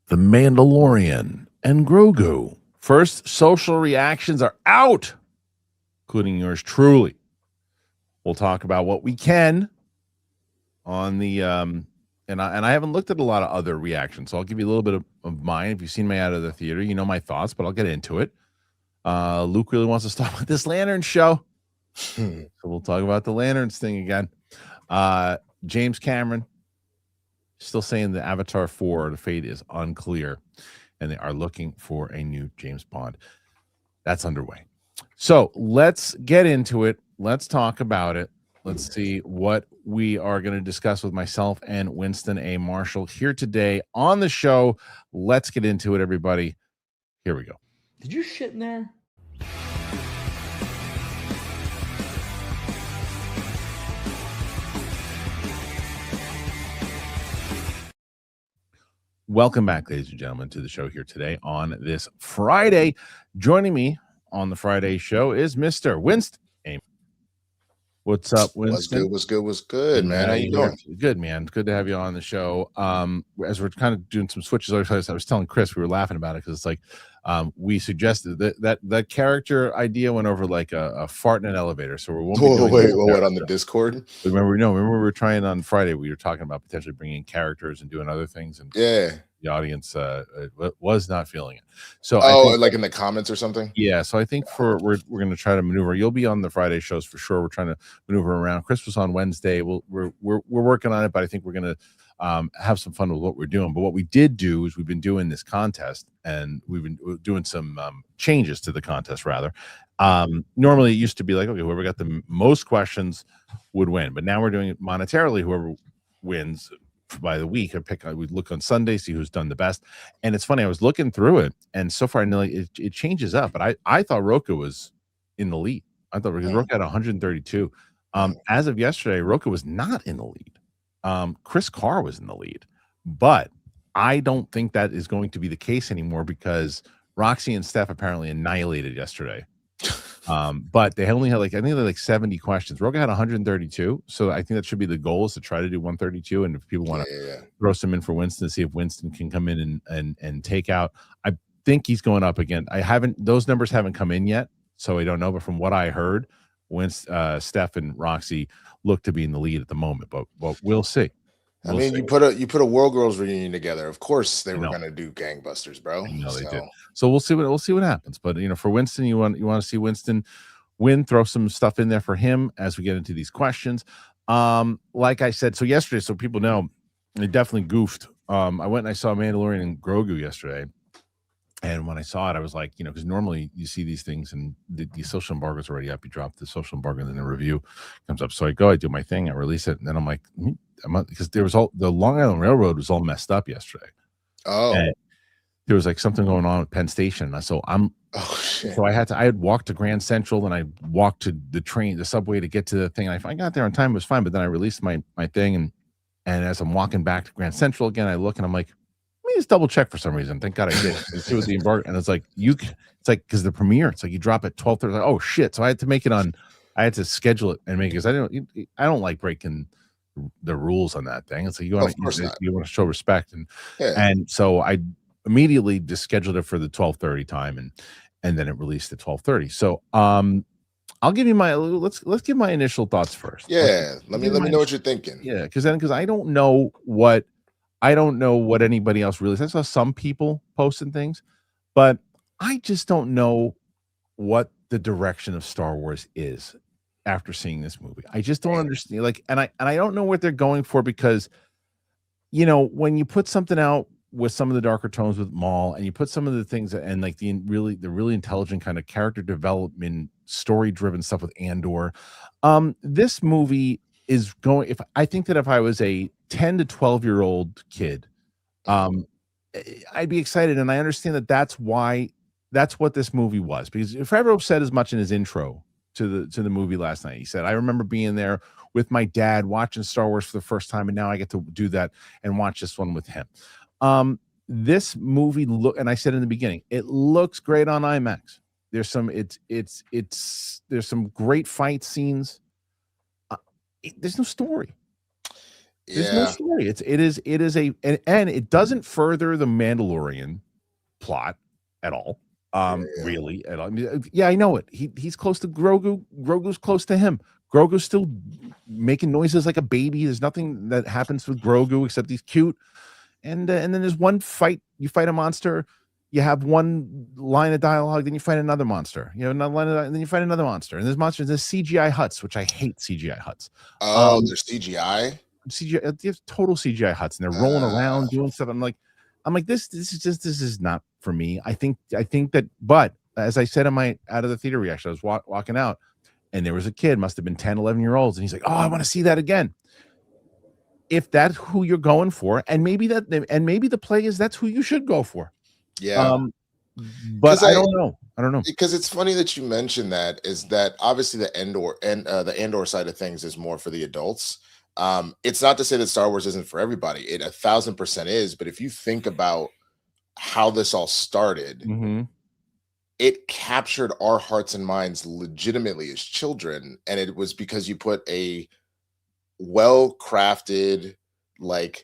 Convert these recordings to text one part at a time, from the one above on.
The Mandalorian and Grogu. First social reactions are out, including yours truly. We'll talk about what we can on the and I haven't looked at a lot of other reactions, so I'll give you a little bit of mine. If you've seen me out of the theater, you know my thoughts, but I'll get into it. Luke really wants to start with this Lantern show. So we'll talk about the Lanterns thing again. James Cameron still saying the Avatar 4, the fate is unclear, and they are looking for a new James Bond. That's underway. So let's get into it. Let's talk about it. Let's see what we are going to discuss with myself and Winston A. Marshall here today on the show. Let's get into it, everybody. Here we go. Did you shit in there? Welcome back, ladies and gentlemen, to the show here today on this Friday. Joining me on the Friday show is Mr. Winston. What's up, Winston? What's good, man? How you doing? Good, man. Good to have you on the show. As we're kind of doing some switches, I was telling Chris, we were laughing about it because it's like we suggested that character idea went over like a fart in an elevator. So we won't be doing what on the Discord? Remember we were trying on Friday. We were talking about potentially bringing characters and doing other things, and the audience was not feeling it. So like in the comments or something. Yeah, so I think we're going to try to maneuver. You'll be on the Friday shows for sure. We're trying to maneuver around. Chris was on Wednesday. We're working on it, but I think we're going to have some fun with what we're doing. But what we did do is we've been doing this contest, and we've been doing some changes to the contest rather. Normally it used to be like, okay, whoever got the most questions would win, but now we're doing it monetarily. Whoever wins by the week, we look on Sunday, see who's done the best. And it's funny, I was looking through it, and so far it changes up, but I thought Roka was in the lead. I thought because Roka had 132. As of yesterday, Roka was not in the lead. Chris Carr was in the lead, but I don't think that is going to be the case anymore because Roxy and Steph apparently annihilated yesterday. But they only had I think they had like 70 questions. Roka had 132, so I think that should be the goal, is to try to do 132. And if people want to throw some in for Winston to see if Winston can come in and take out, I think he's going up again. Those numbers haven't come in yet, so I don't know. But from what I heard, Steph and Roxy look to be in the lead at the moment. But we'll see. I mean, you put a World Girls reunion together. Of course, they were going to do gangbusters, bro. No, they did. So we'll see what happens. But for Winston, you want to see Winston win. Throw some stuff in there for him as we get into these questions. Like I said, so yesterday, so people know, they definitely goofed. I went and I saw Mandalorian and Grogu yesterday, and when I saw it, I was like, because normally you see these things and the social embargo's already up. You drop the social embargo, and then the review comes up. So I do my thing, I release it, and then I'm like, because there was the Long Island Railroad was all messed up yesterday. And there was like something going on at Penn Station. So I had walked to Grand Central, and I walked to the subway to get to the thing. And I got there on time, it was fine, but then I released my thing, and as I'm walking back to Grand Central again, I look and I'm like, let me just double check for some reason. Thank God I did. See what the embargo, and it's like because the premiere, it's like you drop at 12:30. Like, oh shit! So I had to make it on. I had to schedule it and make it, because I don't like breaking the rules on that thing. It's like you want to show respect, and so I immediately just scheduled it for the 12:30 time, and then it released at 12:30. So I'll give you let's give my initial thoughts first. Let me know what you're thinking. Because I don't know what anybody else really says. I saw some people posting things, but I just don't know what the direction of Star Wars is after seeing this movie. I just don't understand. And I don't know what they're going for, because when you put something out with some of the darker tones with Maul, and you put some of the things and like the really intelligent kind of character development, story driven stuff with Andor, this movie is going. I think that if I was a 10 to 12-year-old kid, I'd be excited, and I understand that's what this movie was, because Favreau said as much in his intro to the movie last night. He said, I remember being there with my dad watching Star Wars for the first time, and now I get to do that and watch this one with him. This movie and I said in the beginning, it looks great on IMAX. There's some there's some great fight scenes. There's no story. There's no Yeah. story. It is and it doesn't further the Mandalorian plot at all. Yeah. Really at all. I mean, yeah, I know it. He's close to Grogu. Grogu's close to him. Grogu's still making noises like a baby. There's nothing that happens with Grogu except he's cute. And then there's one fight. You fight a monster. You have one line of dialogue, then you fight another monster. You know, another line of dialogue, then you fight another monster. And there's monsters. There's CGI huts, which I hate CGI huts. Oh, there's CGI. CGI, there's total CGI huts, and they're rolling around doing stuff. I'm like, this is not for me. I think that, but as I said in my out of the theater reaction, I was walking out, and there was a kid, must have been 10, 11-year-olds, and he's like, oh, I want to see that again. If that's who you're going for, and maybe the play is that's who you should go for. Yeah. But I don't know. Because it's funny that you mentioned that, is that obviously the Andor side of things is more for the adults. It's not to say that Star Wars isn't for everybody. It 1,000% is. But if you think about how this all started, it captured our hearts and minds legitimately as children. And it was because you put a well-crafted, like,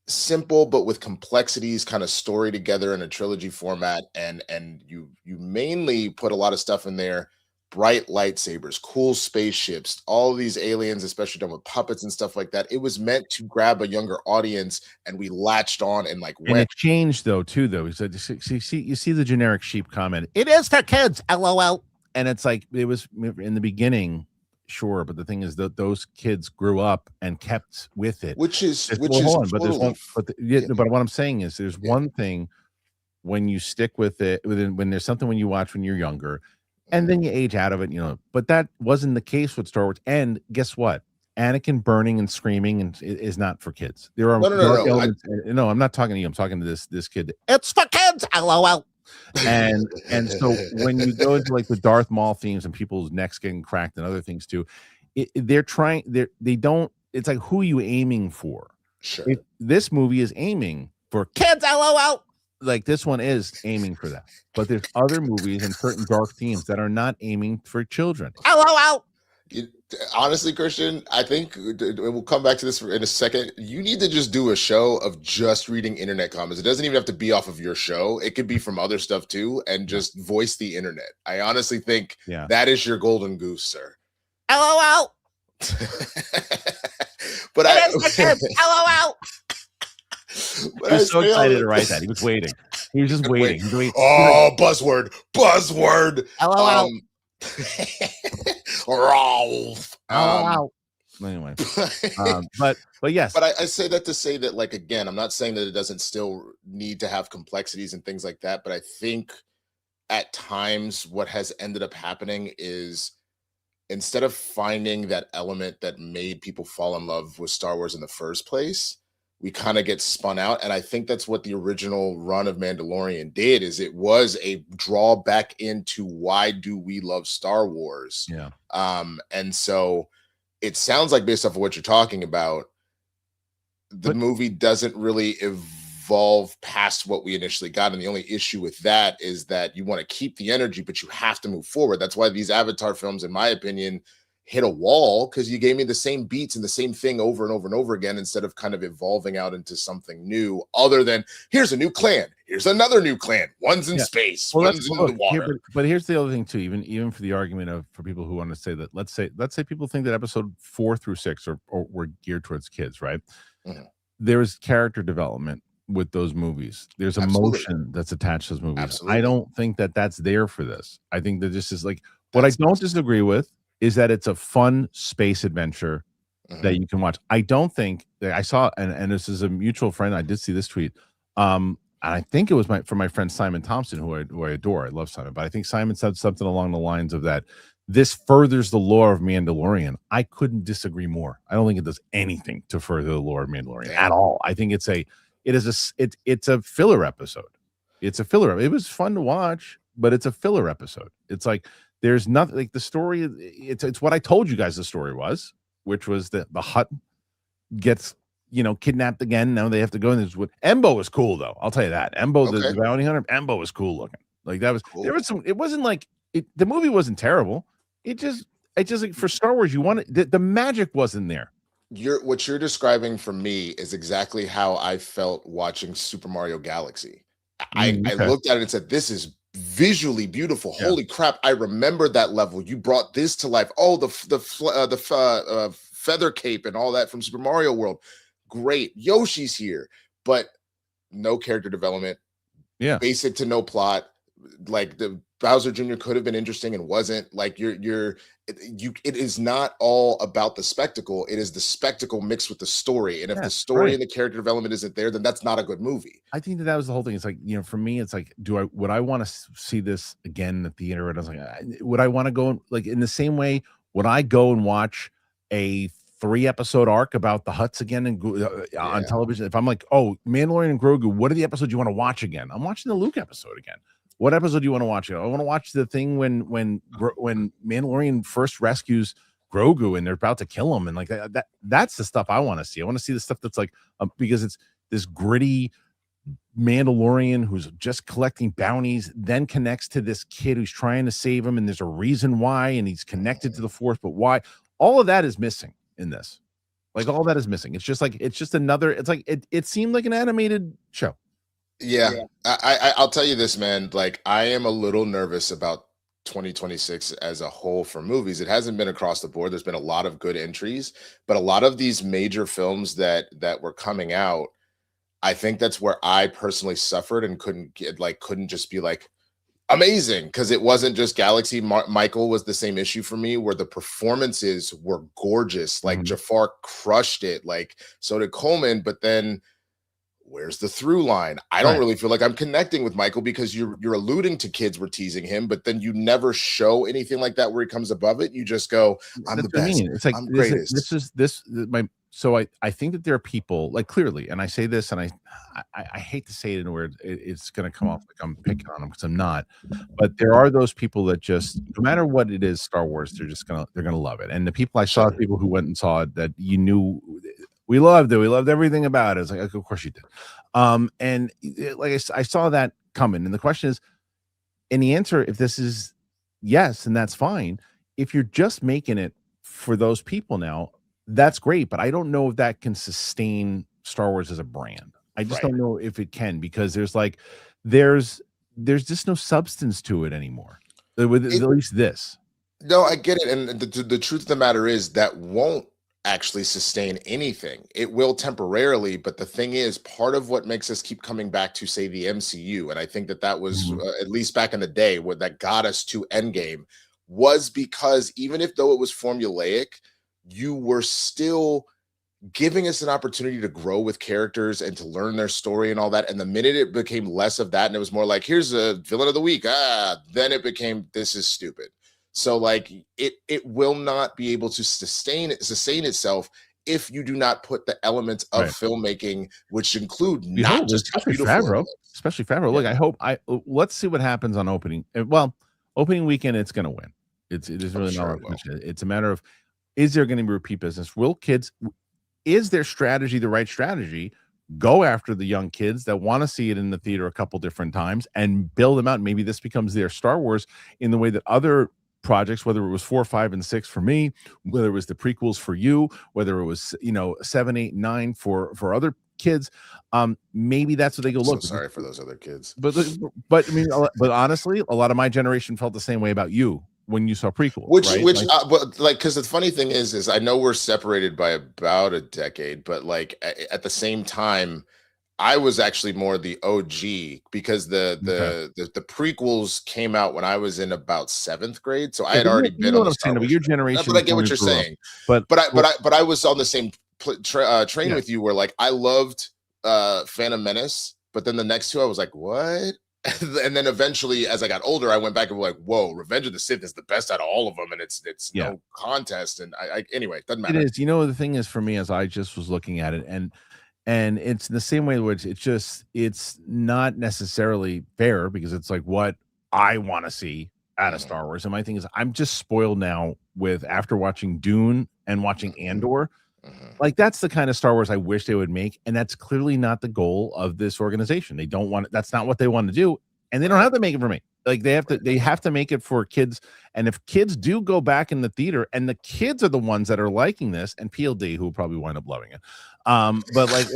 simple but with complexities kind of story together in a trilogy format, and you mainly put a lot of stuff in there: bright lightsabers, cool spaceships, all these aliens, especially done with puppets and stuff like that. It was meant to grab a younger audience, and we latched on and like and it changed though. He said, you see the generic sheep comment, it is for kids, LOL. And it's like, it was in the beginning, sure, but the thing is that those kids grew up and kept with it, which is but there's one, but what I'm saying is there's one thing when you stick with it, when there's something when you watch when you're younger, and then you age out of it, you know. But that wasn't the case with Star Wars. And guess what? Anakin burning and screaming and is not for kids. There are no, I'm not talking to you. I'm talking to this kid. It's for kids, LOL. And so when you go into like the Darth Maul themes and people's necks getting cracked and other things too, they don't. It's like, who are you aiming for? Sure. This movie is aiming for kids, LOL. Like, this one is aiming for that, but there's other movies and certain dark themes that are not aiming for children. LOL. Honestly, Kristian, I think we'll come back to this in a second. You need to just do a show of just reading internet comments. It doesn't even have to be off of your show. It could be from other stuff too, and just voice the internet. I honestly think that is your golden goose, sir. LOL. But LOL. He was so excited to write that. He was waiting. He was just waiting. Oh, buzzword. LOL. Rolf. Anyway, but yes. But I say that to say that, like, again, I'm not saying that it doesn't still need to have complexities and things like that, but I think at times what has ended up happening is, instead of finding that element that made people fall in love with Star Wars in the first place, we kind of get spun out. And I think that's what the original run of Mandalorian did, is it was a drawback into why do we love Star Wars. Yeah. And so it sounds like, based off of what you're talking about, the movie doesn't really evolve past what we initially got. And the only issue with that is that you want to keep the energy, but you have to move forward. That's why these Avatar films, in my opinion, hit a wall, because you gave me the same beats and the same thing over and over and over again, instead of kind of evolving out into something new, other than here's a new clan, here's another new clan, one's in space, one's in the water. But here's the other thing too, even for the argument of, for people who want to say that, let's say people think that episode 4 through 6 were geared towards kids, right? There's character development with those movies. There's emotion that's attached to those movies. I don't think that that's there for this. I think that this is like, what I don't disagree with is that it's a fun space adventure that you can watch. I don't think that I saw, and this is a mutual friend, I did see this tweet. And I think it was from my friend Simon Thompson, who I adore. I love Simon, but I think Simon said something along the lines of that this furthers the lore of Mandalorian. I couldn't disagree more. I don't think it does anything to further the lore of Mandalorian at all. I think it's a filler episode. It's a filler. It was fun to watch, but it's a filler episode. It's like, there's nothing, like, the story. It's what I told you guys the story was, which was that the Hutt gets, kidnapped again. Now they have to go. And this is what Embo was cool, though. I'll tell you that. Embo, the bounty hunter, Embo was cool looking. Like, that was cool. There was some. It wasn't like the movie wasn't terrible. It just like, for Star Wars, you wanted the magic wasn't there. what you're describing for me is exactly how I felt watching Super Mario Galaxy. I Okay. looked at it and said, "This is visually beautiful. Yeah. Holy crap! I remember that level. You brought this to life. Oh, the feather cape and all that from Super Mario World. Great. Yoshi's here, but no character development. Yeah. Basic to no plot. Like the Bowser Jr. could have been interesting and wasn't. Like it is not all about the spectacle. It is the spectacle mixed with the story. And if the Yes. story Right. and the character development isn't there, then that's not a good movie. I think that was the whole thing. It's like, for me, it's like, would I want to see this again in the theater? And I was like, would I want to go like in the same way? Would I go and watch a 3-episode arc about the Hutts again and on Yeah. television? If I'm like, oh, Mandalorian and Grogu, what are the episodes you want to watch again? I'm watching the Luke episode again. What episode do you want to watch? I want to watch the thing when Mandalorian first rescues Grogu and they're about to kill him, and like that's the stuff I want to see. I want to see the stuff that's like because it's this gritty Mandalorian who's just collecting bounties, then connects to this kid who's trying to save him, and there's a reason why, and he's connected to the Force, but why? All of that is missing in this. Like all that is missing. It's just another. It's like it seemed like an animated show. Yeah. I'll tell you this, man. Like I am a little nervous about 2026 as a whole for movies. It hasn't been across the board. There's been a lot of good entries, but a lot of these major films that were coming out, I think that's where I personally suffered and couldn't just be like amazing, because it wasn't just Galaxy. Michael was the same issue for me, where the performances were gorgeous. Like Jafar crushed it, like so did Coleman, but then where's the through line? I don't really feel like I'm connecting with Michael, because you're alluding to kids were teasing him, but then you never show anything like that where he comes above it. You just go, I'm the best. It's like I'm greatest. So I think that there are people, like, clearly, and I say this, and I hate to say it in a word, it's going to come off like I'm picking on them, because I'm not, but there are those people that just, no matter what it is, Star Wars, they're gonna love it. And the people I saw, people who went and saw it, that you knew we loved it, we loved everything about it. It's like, of course you did. And like I saw that coming, and the question is, and the answer, if this is yes, and that's fine. If you're just making it for those people now, that's great, but I don't know if that can sustain Star Wars as a brand. I just don't know if it can, because there's just no substance to it anymore. With at least this. No, I get it, and the truth of the matter is that won't actually sustain anything. It will temporarily, but the thing is, part of what makes us keep coming back to, say, the MCU, and I think that was at least back in the day, what that got us to Endgame, was because even if though it was formulaic, you were still giving us an opportunity to grow with characters and to learn their story and all that. And the minute it became less of that, and it was more like, here's a villain of the week, then it became, this is stupid. So like it will not be able to sustain itself if you do not put the elements of filmmaking, which include not just especially Favreau. Look, let's see what happens on opening. Well, opening weekend, it's going to win. It is really not. It's a matter of, is there going to be repeat business? Is their strategy the right strategy? Go after the young kids that want to see it in the theater a couple different times and build them out. Maybe this becomes their Star Wars in the way that other projects, whether it was 4, 5, and 6 for me, whether it was the prequels for you, whether it was 7, 8, 9 for other kids, maybe that's what they go look. So sorry for those other kids, but I mean, but honestly, a lot of my generation felt the same way about you when you saw prequels, because the funny thing is I know we're separated by about a decade, but like at the same time, I was actually more the OG, because the prequels came out when I was in about 7th grade, so I had already been on the Star Wars. Your generation, but I get what you're saying. But I was on the same train with you, where like I loved Phantom Menace, but then the next two I was like, what? And then eventually, as I got older, I went back and was like, whoa, Revenge of the Sith is the best out of all of them, and it's no contest. And anyway, it doesn't matter. It is. The thing is, for me, as I just was looking at it, and it's the same way, which it's not necessarily fair, because it's like what I want to see out of Star Wars. And my thing is, I'm just spoiled now with, after watching Dune and watching Andor. Like, that's the kind of Star Wars I wish they would make, and that's clearly not the goal of this organization. They don't want it. That's not what they want to do, and they don't have to make it for me. Like they have to make it for kids. And if kids do go back in the theater, and the kids are the ones that are liking this, and PLD who will probably wind up loving it. But like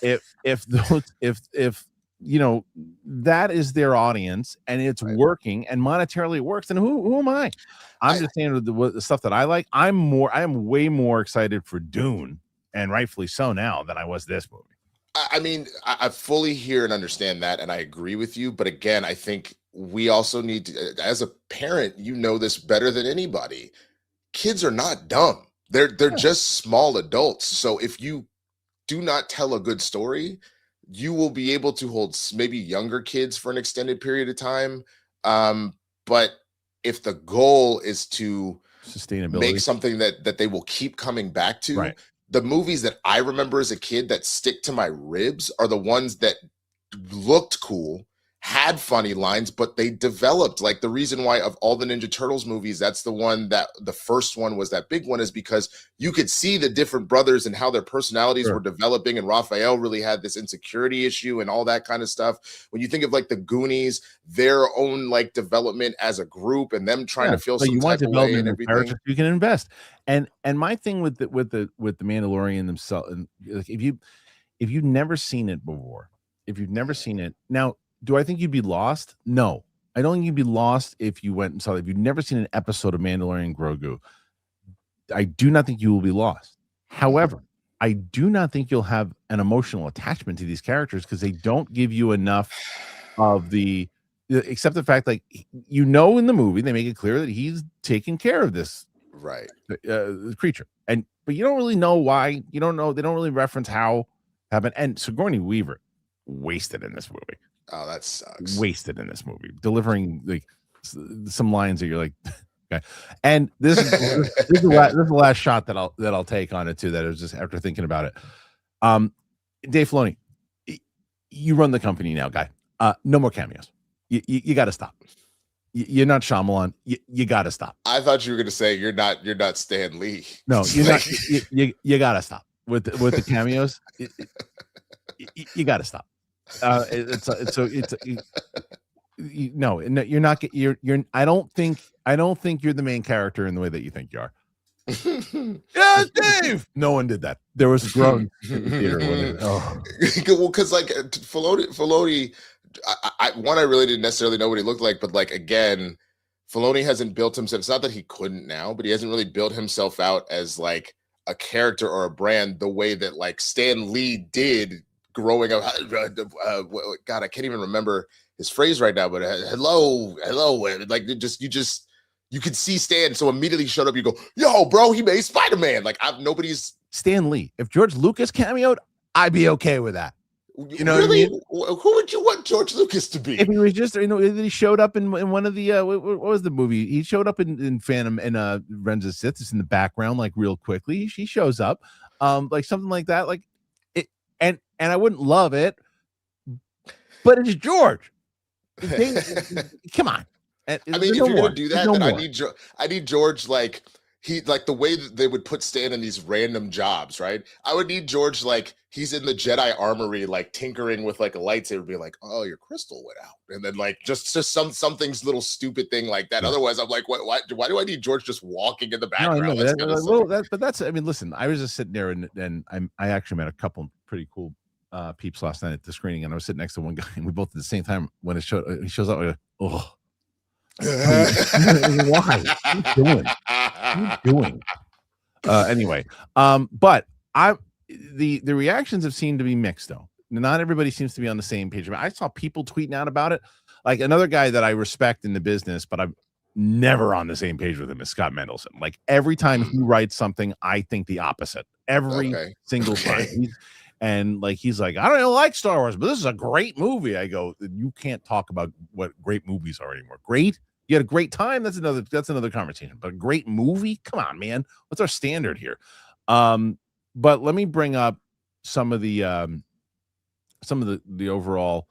if those if you know that is their audience and it's working and monetarily it works, then who am I? I'm just saying the stuff that I like. I am way more excited for Dune, and rightfully so now, than I was this movie. I mean, I fully hear and understand that, and I agree with you. But again, I think we also need to, as a parent, you know this better than anybody. Kids are not dumb. They're just small adults. So if you do not tell a good story, you will be able to hold maybe younger kids for an extended period of time. But if the goal is to make something that they will keep coming back to, the movies that I remember as a kid that stick to my ribs are the ones that looked cool, had funny lines, but they developed. Like the reason why of all the Ninja Turtles movies, that's the one that the first one was that big one, is because you could see the different brothers and how their personalities were developing. And Raphael really had this insecurity issue and all that kind of stuff. When you think of like the Goonies, their own like development as a group and them trying to feel some type of way and everything. You can invest. And my thing with the Mandalorian themselves, and like if you've never seen it before, if you've never seen it now. Do I think you'd be lost? No, I don't think you'd be lost if you went and saw it. If you've never seen an episode of Mandalorian and Grogu, I do not think you will be lost. However, I do not think you'll have an emotional attachment to these characters because they don't give you enough of the, except the fact, like, in the movie, they make it clear that he's taking care of this creature. But you don't really know why. You don't know. They don't really reference how happened. And Sigourney Weaver, wasted in this movie. Oh, that sucks. Wasted in this movie, delivering like some lines that you're like, okay. And this is the last shot that I'll take on it too. That is just after thinking about it. Dave Filoni, you run the company now, guy. No more cameos. You got to stop. You're not Shyamalan. You got to stop. I thought you were going to say you're not Stan Lee. No, you're not. You got to stop with the cameos. You got to stop. No, you're not. You're. I don't think you're the main character in the way that you think you are. Yeah, Dave. No one did that. There was groan in the theater. Well, because like Filoni, I really didn't necessarily know what he looked like, but like again, Filoni hasn't built himself. It's not that he couldn't now, but he hasn't really built himself out as like a character or a brand the way that like Stan Lee did. Growing up, God, I can't even remember his phrase right now, but hello, like you could see Stan, so immediately showed up. You go, yo, bro, he made Spider-Man. Like nobody's Stan Lee. If George Lucas cameoed, I'd be okay with that. You know, really? What I mean? Who would you want George Lucas to be? If he was just, he showed up in one of the what was the movie? He showed up in Phantom and Revenge of the Sith, just in the background, like real quickly. He shows up, like something like that, like. And I wouldn't love it, but it's George. Come on. I mean, if you're gonna do that, then I need George like the way that they would put Stan in these random jobs, right? I would need George like he's in the Jedi armory, like tinkering with like a lightsaber, be like, oh, your crystal went out, and then like just something's little stupid thing like that. Otherwise, I'm like, why do I need George just walking in the background? But that's, I mean, listen, I was just sitting there and I actually met a couple pretty cool peeps last night at the screening, and I was sitting next to one guy, and we both at the same time when he shows up, we're like, oh. Why? What are you doing? Anyway, but the reactions have seemed to be mixed though. Not everybody seems to be on the same page. I saw people tweeting out about it. Like another guy that I respect in the business, but I'm never on the same page with him is Scott Mendelson. Like every time he writes something, I think the opposite. Every single time. And like he's like, I don't like Star Wars, but this is a great movie. I go, you can't talk about what great movies are anymore. Great, you had a great time. That's another conversation. But a great movie, come on, man. What's our standard here? But let me bring up some of the overall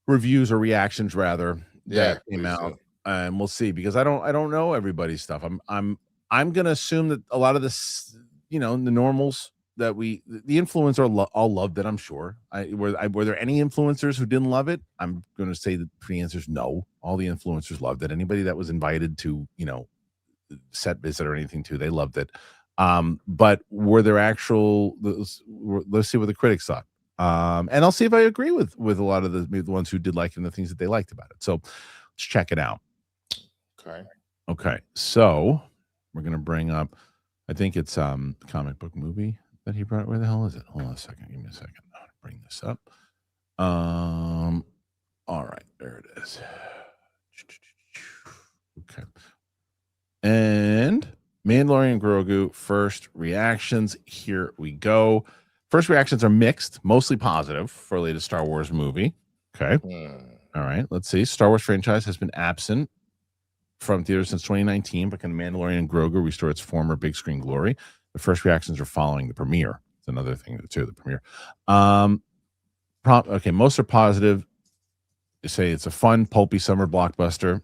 reviews or reactions rather that came out, and we'll see, because I don't know everybody's stuff. I'm gonna assume that a lot of this, the normals that the influencers all loved it. I'm sure. Were there any influencers who didn't love it? I'm going to say that the answer is no. All the influencers loved it. Anybody that was invited to, set visit or anything they loved it. But were there let's see what the critics thought. And I'll see if I agree with a lot of the ones who did like it and the things that they liked about it. So let's check it out. Okay. So we're going to bring up, I think it's the comic book movie that he brought. Where the hell is it? Hold on a second. Give me a second. I'll bring this up. All right, there it is. Okay. And Mandalorian and Grogu, first reactions. Here we go. First reactions are mixed, mostly positive for the latest Star Wars movie. Okay. All right, let's see. Star Wars franchise has been absent from theaters since 2019, but can Mandalorian and Grogu restore its former big screen glory? The first reactions are following the premiere. It's another thing too, the premiere. Okay, most are positive. They say it's a fun, pulpy summer blockbuster.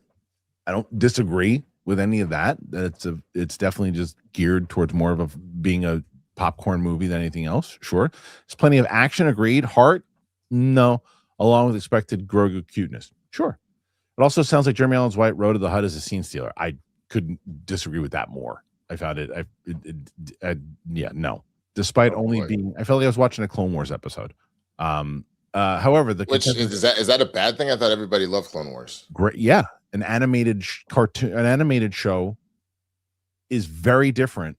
I don't disagree with any of that. It's definitely just geared towards more of being a popcorn movie than anything else. Sure. There's plenty of action, agreed. Heart, no. Along with expected Grogu cuteness. Sure. It also sounds like Jeremy Allen White wrote of the HUD as a scene stealer. I couldn't disagree with that more. I found it. No. Despite being, I felt like I was watching a Clone Wars episode. However, is that a bad thing? I thought everybody loved Clone Wars. Great, yeah. An animated show is very different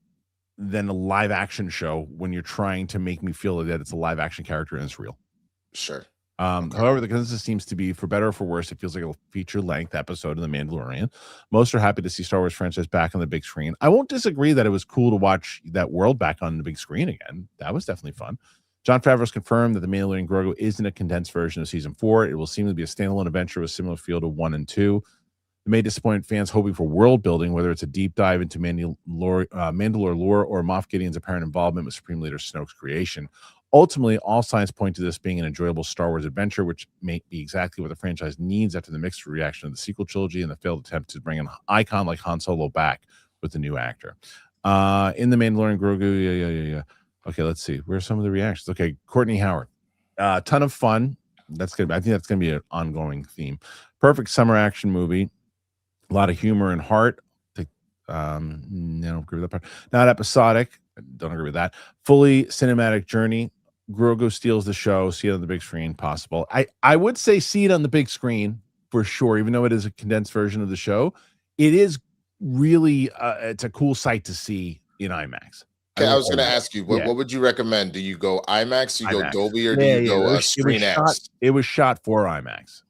than a live action show when you're trying to make me feel that it's a live action character and it's real. Sure. However, the consensus seems to be, for better or for worse, it feels like a feature-length episode of The Mandalorian. Most are happy to see Star Wars franchise back on the big screen. I won't disagree that it was cool to watch that world back on the big screen again. That was definitely fun. Jon Favreau's confirmed that The Mandalorian and Grogu isn't a condensed version of Season 4. It will seem to be a standalone adventure with similar feel to 1 and 2. It may disappoint fans hoping for world building, whether it's a deep dive into Mandalore lore or Moff Gideon's apparent involvement with Supreme Leader Snoke's creation. Ultimately, all signs point to this being an enjoyable Star Wars adventure, which may be exactly what the franchise needs after the mixed reaction of the sequel trilogy and the failed attempt to bring an icon like Han Solo back with the new actor. In The Mandalorian Grogu, yeah. Okay, let's see. Where's some of the reactions? Okay, Courtney Howard. Ton of fun. That's good. I think that's going to be an ongoing theme. Perfect summer action movie. A lot of humor and heart. I don't agree with that part. Not episodic. I don't agree with that. Fully cinematic journey. Grogu steals the show. See it on the big screen. Possible. I would say see it on the big screen for sure, even though it is a condensed version of the show. It is really it's a cool sight to see in IMAX. Okay, I was going to ask you, what would you recommend? Do you go IMAX, you go Dolby, or do you go Screen X? It was shot for IMAX.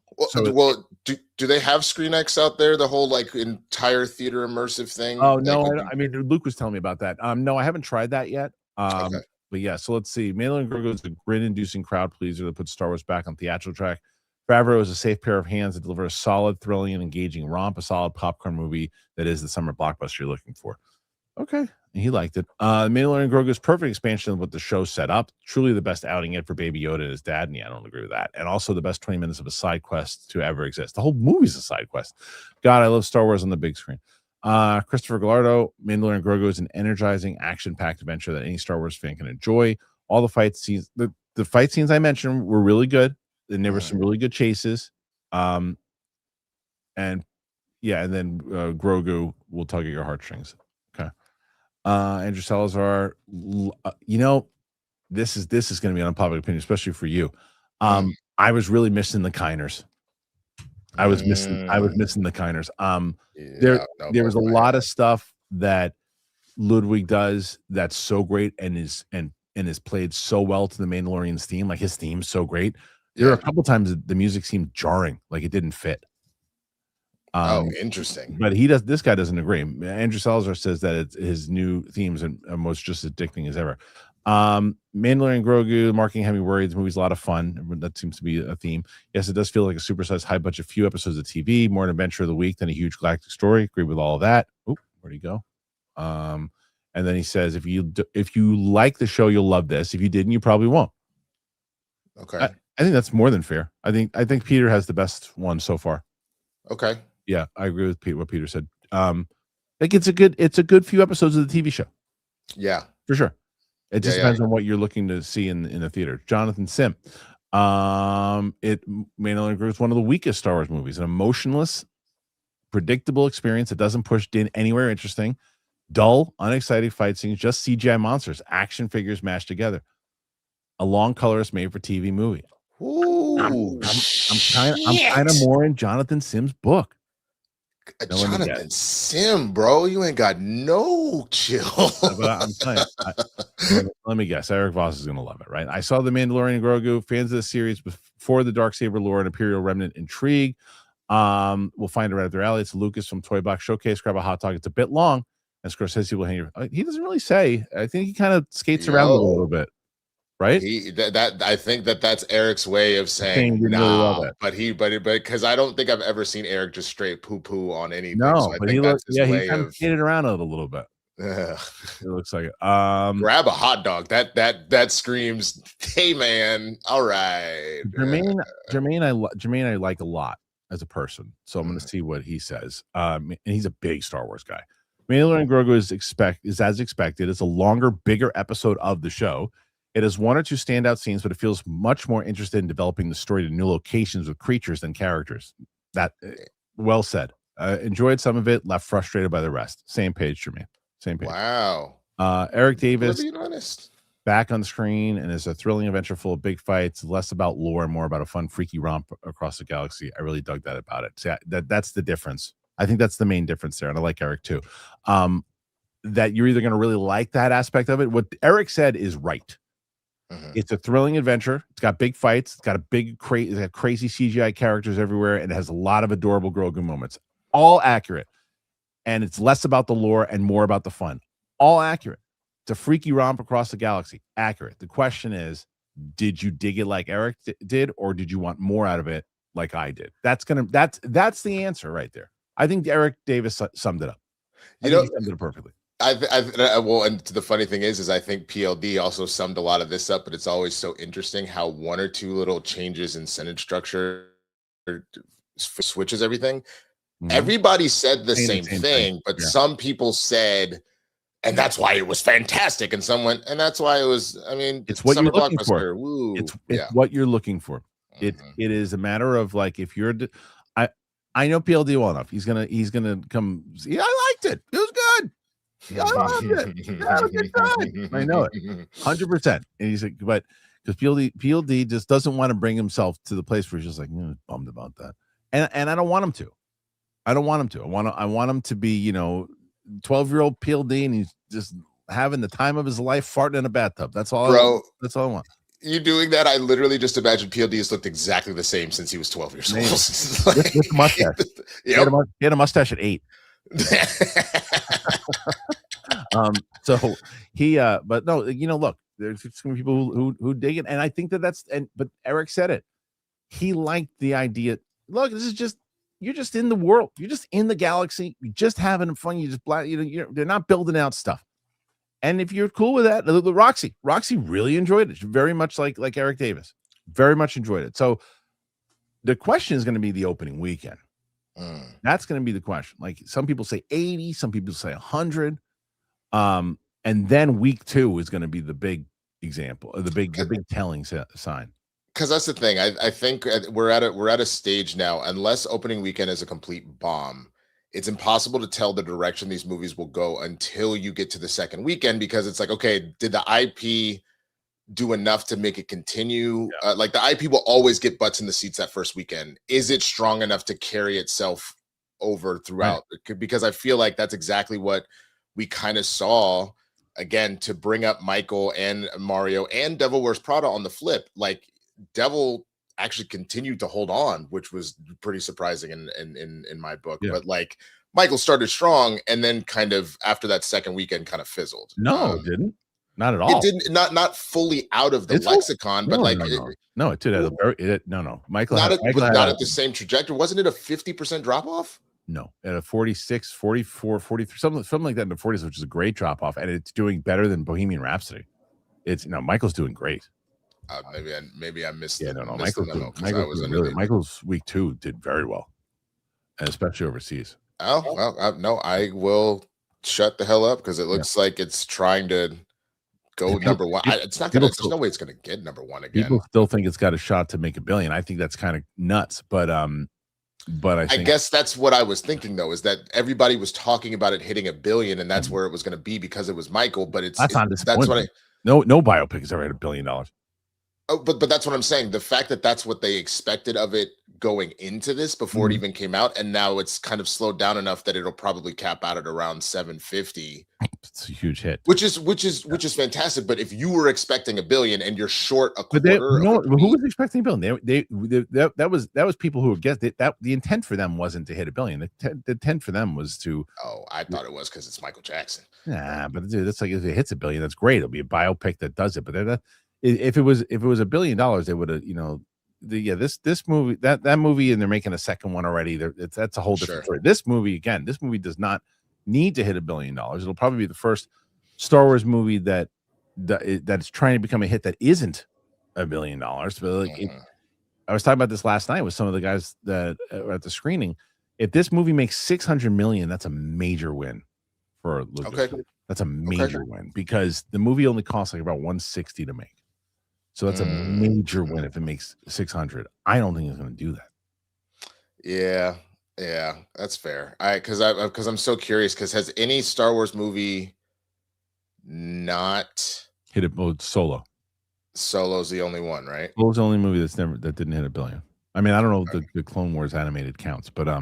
Do they have Screen X out there? The whole entire theater immersive thing? Oh no, I mean Luke was telling me about that. No, I haven't tried that yet. Okay. But yeah, so let's see. Mandalorian and Grogu is a grin-inducing crowd pleaser that puts Star Wars back on theatrical track. Favreau is a safe pair of hands that deliver a solid, thrilling, and engaging romp, a solid popcorn movie that is the summer blockbuster you're looking for. Okay, he liked it. Mandalorian and Grogu is perfect expansion of what the show set up. Truly the best outing yet for Baby Yoda and his dad. And yeah, I don't agree with that. And also the best 20 minutes of a side quest to ever exist. The whole movie's a side quest. God, I love Star Wars on the big screen. Christopher Gallardo, Mandalorian and Grogu is an energizing, action-packed adventure that any Star Wars fan can enjoy. All the fight scenes, the fight scenes I mentioned were really good. And there were some really good chases. And then Grogu will tug at your heartstrings. Okay. Andrew Salazar, this is going to be an unpopular opinion, especially for you. I was really missing the Kiners. I was missing the Kiners. There was a lot of stuff that Ludwig does that's so great and is played so well to the Mandalorian's theme. Like his theme's so great. There are a couple times the music seemed jarring, like it didn't fit. Interesting. But this guy doesn't agree. Andrew Salazar says that his new themes are almost just as addicting as ever. Mandalorian and Grogu, marketing had me worried. The movie's a lot of fun. That seems to be a theme. Yes, it does feel like a supersized, high budget few episodes of TV, more an adventure of the week than a huge galactic story. Agree with all of that. Oop, where'd he go? And then he says, if you like the show, you'll love this. If you didn't, you probably won't. Okay. I think that's more than fair. I think Peter has the best one so far. Okay. Yeah, I agree with what Peter said. Like it's a good few episodes of the TV show. Yeah, for sure. It just depends on what you're looking to see in the theater. Jonathan Sim. Mandalorian and Grogu is one of the weakest Star Wars movies. An emotionless, predictable experience that doesn't push Din anywhere interesting. Dull, unexciting fight scenes, just CGI monsters, action figures mashed together. A long, colorless, made-for-TV movie. Ooh, I'm kind of more in Jonathan Sim's book. Jonathan Sim, bro, you ain't got no chill. But I'm telling you, let me guess. Eric Voss is going to love it, right? I saw The Mandalorian and Grogu. Fans of the series before the Darksaber lore and Imperial Remnant intrigue. We'll find it right up their alley. It's Lucas from Toy Box Showcase. Grab a hot dog. It's a bit long. And Scorsese will hang your. He doesn't really say. I think he kind of skates around a little bit, right? I think that's Eric's way of saying nah. Really but because I don't think I've ever seen Eric just straight poo poo on anything. No, so I but think that's his way he kind of skated around it a little bit. It looks like it. Grab a hot dog. That screams, hey man, all right. Jermaine I like a lot as a person, so I'm going to see what he says. And he's a big Star Wars guy. Mandalorian and Grogu is as expected. It's a longer, bigger episode of the show. It has one or two standout scenes, but it feels much more interested in developing the story to new locations with creatures than characters. That well said. Enjoyed some of it, left frustrated by the rest. Same page for me. Same page. Wow. Eric Davis, being honest, back on screen, and is a thrilling adventure full of big fights, less about lore and more about a fun, freaky romp across the galaxy. I really dug that about it. So that's the difference. I think that's the main difference there, and I like Eric too. That you're either going to really like that aspect of it. What Eric said is right. It's a thrilling adventure. It's got big fights. It's got a big, crazy CGI characters everywhere, and it has a lot of adorable Grogu moments. All accurate. And it's less about the lore and more about the fun. All accurate. It's a freaky romp across the galaxy. Accurate. The question is, did you dig it like Eric did, or did you want more out of it like I did? That's the answer right there. I think Eric Davis summed it up. He summed it up perfectly. Well, and the funny thing is I think PLD also summed a lot of this up, but it's always so interesting how one or two little changes in sentence structure switches everything. Everybody said the same thing, but some people said, and that's why it was fantastic, and some went, and that's why it was. I mean, it's what you're looking for. Woo. It's what you're looking for. It is a matter of like, if you're, I know PLD well enough. He's gonna come. Yeah, I liked it. It was good. Yeah, I loved it. Had a good time. I know it, 100%. And he's like, but because PLD just doesn't want to bring himself to the place where he's just like, bummed about that, and I don't want him to. I want him to be, 12-year-old PLD, and he's just having the time of his life farting in a bathtub. That's all, bro. That's all I want. You doing that? I literally just imagine PLD has looked exactly the same since he was 12 years old. With a mustache. Yep. He had a mustache at 8. So he, but no, look, there's some people who dig it, and I think but Eric said it. He liked the idea. Look, this is just. You're just in the world. You're just in the galaxy. You're just having fun. You just they're not building out stuff. And if you're cool with that, the Rousey really enjoyed it. Very much like Eric Davis, very much enjoyed it. So the question is going to be the opening weekend. That's going to be the question. Like, some people say 80, some people say 100. And then week 2 is going to be the big example, the big telling sign. Because that's the thing. I think we're at a stage now, unless opening weekend is a complete bomb, it's impossible to tell the direction these movies will go until you get to the second weekend, because it's like, okay, did the IP do enough to make it continue? Like, the IP will always get butts in the seats that first weekend. Is it strong enough to carry itself over throughout? Right. Because I feel like that's exactly what we kind of saw, again, to bring up Michael and Mario and Devil Wears Prada on the flip. Like, Devil actually continued to hold on, which was pretty surprising in my book. But like, Michael started strong, and then kind of after that second weekend kind of fizzled. No, it didn't. Not at all. It didn't. Not fully out of the lexicon, but like no, it did. No. Michael not at the same trajectory. Wasn't it a 50% drop off? No, at a 46, 44, 43, something like that in the 40s, which is a great drop off, and it's doing better than Bohemian Rhapsody. Michael's doing great. Maybe I missed. Yeah, no. Michael's week 2 did very well, and especially overseas. Oh well, no, I will shut the hell up, because it looks like it's trying to go number one. It's not gonna. There's no way it's gonna get number one again. People still think it's got a shot to make $1 billion. I think that's kind of nuts, but I think, guess that's what I was thinking though, is that everybody was talking about it hitting $1 billion, and that's where it was going to be because it was Michael. But that's what no biopic has ever had $1 billion. Oh, but that's what I'm saying. The fact that that's what they expected of it going into this before it even came out, and now it's kind of slowed down enough that it'll probably cap out at around 750. It's a huge hit, which is fantastic. But if you were expecting $1 billion and you're short a quarter, who was expecting $1 billion? That was people who would guess that the intent for them wasn't to hit $1 billion. The intent for them was to. Oh, I thought it was because it's Michael Jackson. Nah, but dude, that's like if it hits $1 billion, that's great. It'll be a biopic that does it. But if it was $1 billion, they would have, this movie, that movie, and they're making a second one already. That's a whole different story. This movie does not need to hit $1 billion. It'll probably be the first Star Wars movie that's trying to become a hit that isn't $1 billion. But I was talking about this last night with some of the guys that were at the screening. If this movie makes 600 million, that's a major win for Lucas. Okay. That's a major win because the movie only costs like about 160 to make. So that's a major win if it makes 600. I don't think it's going to do that. Yeah, that's fair. Because I'm so curious. Because has any Star Wars movie not hit it? Solo. Solo's the only one, right? Solo's the only movie that didn't hit $1 billion. I mean, I don't know if the Clone Wars animated counts, but I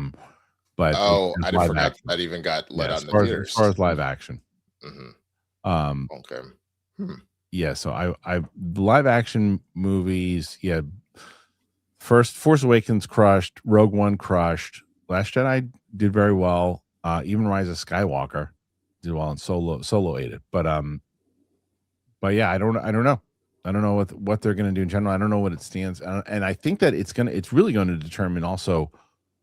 forgot that even got let out in the theaters as far as live action. Okay. Yeah, so I live action movies. Yeah, first Force Awakens crushed, Rogue One crushed, Last Jedi did very well. Even Rise of Skywalker did well, and Solo ate it. But yeah, I don't know. I don't know what they're going to do in general. I don't know what it stands, and I think that it's really going to determine also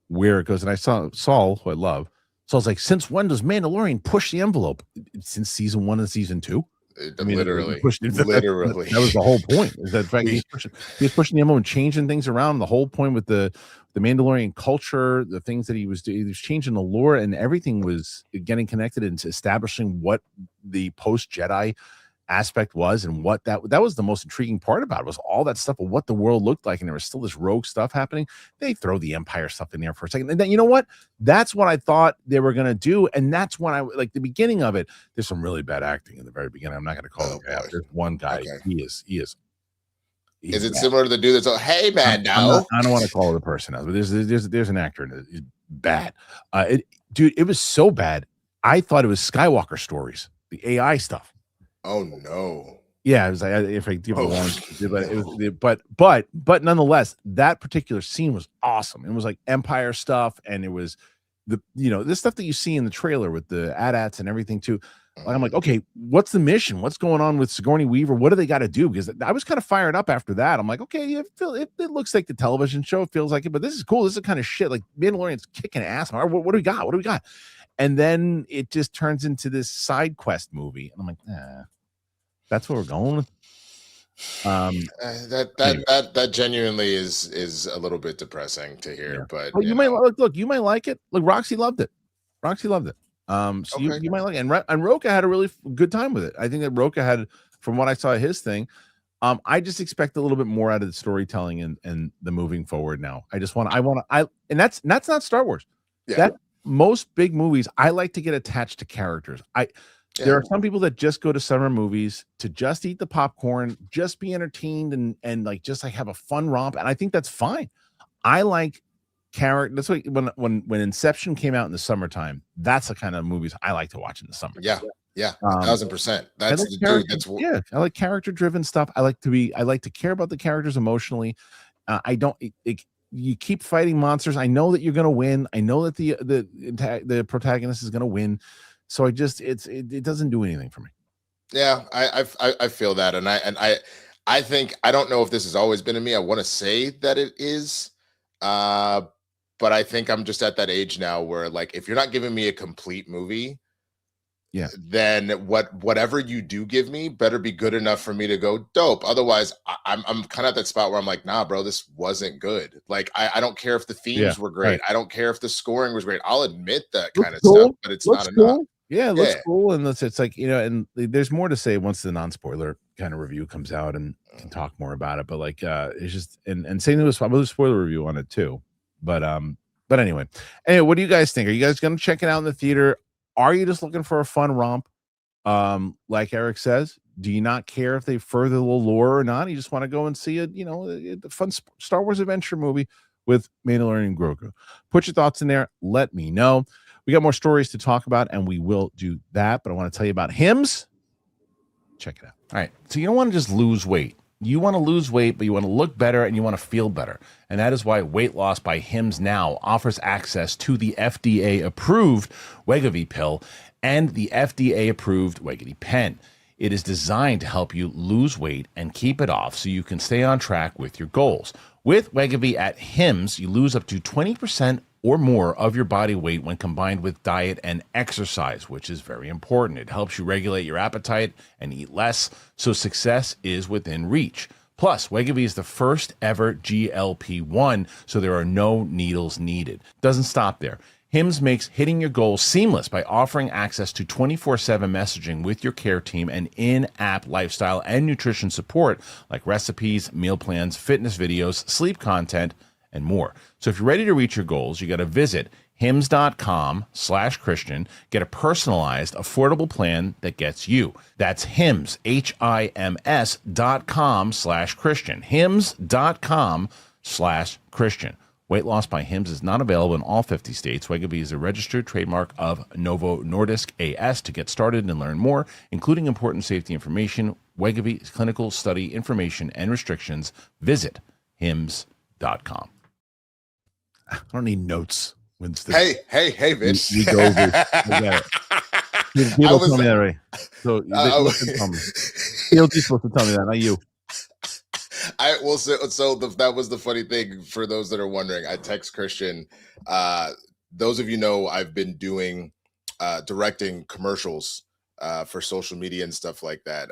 where it goes. And I saw Saul, who I love. Saul's like, since when does Mandalorian push the envelope? Since season 1 and season 2. Literally. That was the whole point. Is that fact he's pushing the envelope and changing things around. The whole point with the Mandalorian culture, the things that he was doing, he was changing the lore, and everything was getting connected into establishing what the post Jedi aspect was, and what that was the most intriguing part about it, was all that stuff of what the world looked like, and there was still this rogue stuff happening. They throw the Empire stuff in there for a second, and then you know what? That's what I thought they were going to do, and that's when I like the beginning of it. There's some really bad acting in the very beginning. I'm not going to call it out. There's one guy. Okay. He is. Is it bad. Similar to the dude that's hey man? No, I don't want to call it a person else, but there's an actor in it. It's bad. It was so bad. I thought it was Skywalker stories, the AI stuff. Oh no! Yeah, it was like if I give it one, but nonetheless, that particular scene was awesome. It was like Empire stuff, and it was this stuff that you see in the trailer with the AT-ATs and everything too. I'm like, okay, what's the mission? What's going on with Sigourney Weaver? What do they got to do? Because I was kind of fired up after that. I'm like, okay, it looks like the television show. It feels like it, but this is cool. This is kind of shit. Like Mandalorian's kicking ass. What do we got? What do we got? And then it just turns into this side quest movie, and I'm like, that's what we're going with. That genuinely is a little bit depressing to hear, but you might you might like it. Look, Roxy loved it. So you might like it. And Roka had a really good time with it. I think that Roka had, from what I saw his thing, I just expect a little bit more out of the storytelling and the moving forward now. And that's not Star Wars. Yeah. That most big movies, I like to get attached to characters. There are some people that just go to summer movies to just eat the popcorn, just be entertained, and like just like have a fun romp. And I think that's fine. I like character. That's what when Inception came out in the summertime, that's the kind of movies I like to watch in the summer. Yeah. 1,000%. I like character driven stuff. I like to care about the characters emotionally. You keep fighting monsters. I know that you're going to win. I know that the protagonist is going to win. So it doesn't do anything for me. Yeah, I feel that, and I think, I don't know if this has always been in me. I want to say that it is, but I think I'm just at that age now where, like, if you're not giving me a complete movie, then whatever you do give me better be good enough for me to go dope. Otherwise, I'm kind of at that spot where I'm like, nah, bro, this wasn't good. Like, I don't care if the themes were great. Right. I don't care if the scoring was great. I'll admit that kind of stuff, but it's not enough. Yeah, it looks cool, and it's like, and there's more to say once the non-spoiler kind of review comes out and can talk more about it. But like, it's just and same thing with I'll do a spoiler review on it too. But anyway, what do you guys think? Are you guys going to check it out in the theater? Are you just looking for a fun romp? Like Eric says, do you not care if they further the lore or not? You just want to go and see a fun Star Wars adventure movie with Mandalorian and Grogu. Put your thoughts in there. Let me know. We got more stories to talk about, and we will do that. But I want to tell you about Hims. Check it out. All right. So you don't want to just lose weight. You want to lose weight, but you want to look better and you want to feel better. And that is why Weight Loss by Hims now offers access to the FDA-approved Wegovy pill and the FDA-approved Wegovy pen. It is designed to help you lose weight and keep it off so you can stay on track with your goals. With Wegovy at Hims, you lose up to 20% or more of your body weight when combined with diet and exercise, which is very important. It helps you regulate your appetite and eat less, so success is within reach. Plus, Wegovy is the first ever GLP-1, so there are no needles needed. Doesn't stop there. Hims makes hitting your goals seamless by offering access to 24/7 messaging with your care team and in-app lifestyle and nutrition support like recipes, meal plans, fitness videos, sleep content, and more. So if you're ready to reach your goals, you got to visit hims.com/Kristian, get a personalized, affordable plan that gets you. That's Hims, HIMS.com/Kristian, hims.com/Kristian. Weight Loss by Hims is not available in all 50 states. Wegovy is a registered trademark of Novo Nordisk AS. To get started and learn more, including important safety information, Wegovy clinical study information, and restrictions, visit hims.com. I don't need notes, Winston. Hey, Vince. You go over. People tell me that already. So you're supposed to tell me that, not you. That was the funny thing for those that are wondering. I text Kristian. Those of you know I've been doing directing commercials for social media and stuff like that.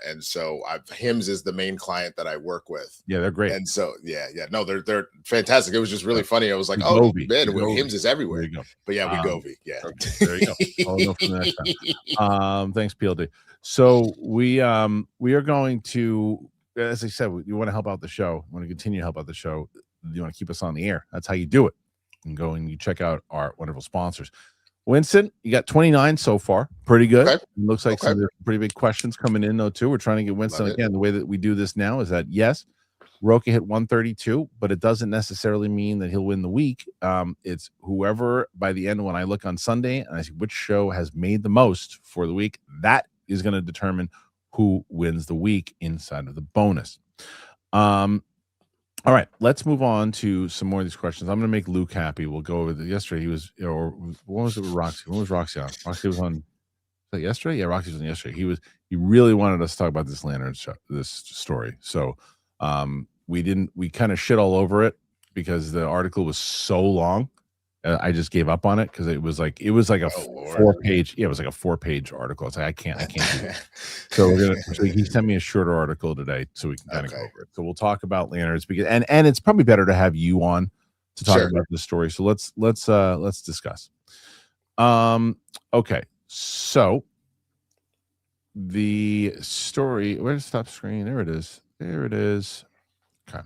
And so Hims is the main client that I work with. Yeah, they're great. And so no, they're fantastic. It was just really funny. I was like, oh man, Hims is everywhere. But yeah, Wegovy. Yeah. Okay, there you go. I'll know from the next time. Thanks, PLD. So we are going to, as I said, you want to help out the show, want to continue to help out the show. You want to keep us on the air. That's how you do it. And go and you check out our wonderful sponsors. Winston, you got 29 so far. Pretty good. Okay. It looks like some pretty big questions coming in, though, too. We're trying to get Winston again. The way that we do this now is that, yes, Roca hit 132, but it doesn't necessarily mean that he'll win the week. It's whoever by the end when I look on Sunday and I see which show has made the most for the week, that is going to determine who wins the week inside of the bonus. All right, let's move on to some more of these questions. I'm going to make Luke happy. We'll go over yesterday. He was, or what was it with Roxy? When was Roxy on? Roxy was on yesterday. Yeah, Roxy was on yesterday. He really wanted us to talk about this Lantern show, this story. So we kind of shit all over it because the article was so long. I just gave up on it because it was like a 4-page. Yeah, it was like a 4-page article. It's like I can't do that. So he sent me a shorter article today so we can kind of go over it. So we'll talk about Lanterns because and it's probably better to have you on to talk about the story. So let's discuss. Okay. So the story, where's the stop screen? There it is. Okay.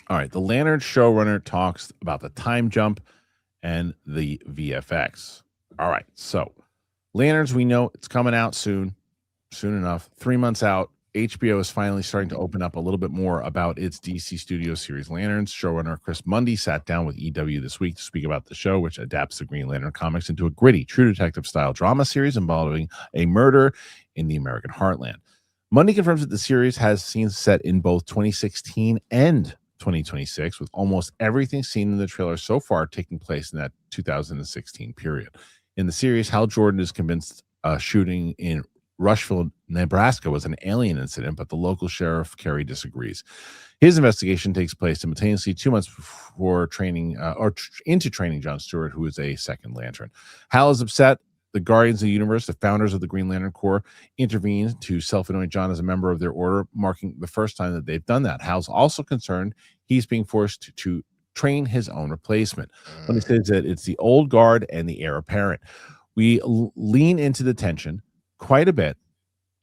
All right. The Lantern showrunner talks about the time jump and the VFX. All right. So Lanterns, we know it's coming out soon enough. 3 months out. HBO is finally starting to open up a little bit more about its DC Studio series Lanterns. Showrunner Chris Mundy sat down with EW this week to speak about the show, which adapts the Green Lantern comics into a gritty, True Detective style drama series involving a murder in the American heartland. Mundy confirms that the series has scenes set in both 2016 and 2026, with almost everything seen in the trailer so far taking place in that 2016 period. In the series, Hal Jordan is convinced shooting in Rushville, Nebraska was an alien incident, but the local sheriff, Kerry, disagrees. His investigation takes place simultaneously 2 months before training into training John Stewart, who is a second Lantern. Hal is upset. The Guardians of the Universe, the founders of the Green Lantern Corps, intervene to self-anoint John as a member of their order, marking the first time that they've done that. Hal's also concerned he's being forced to train his own replacement. When he says that it's the old guard and the heir apparent. we lean into the tension quite a bit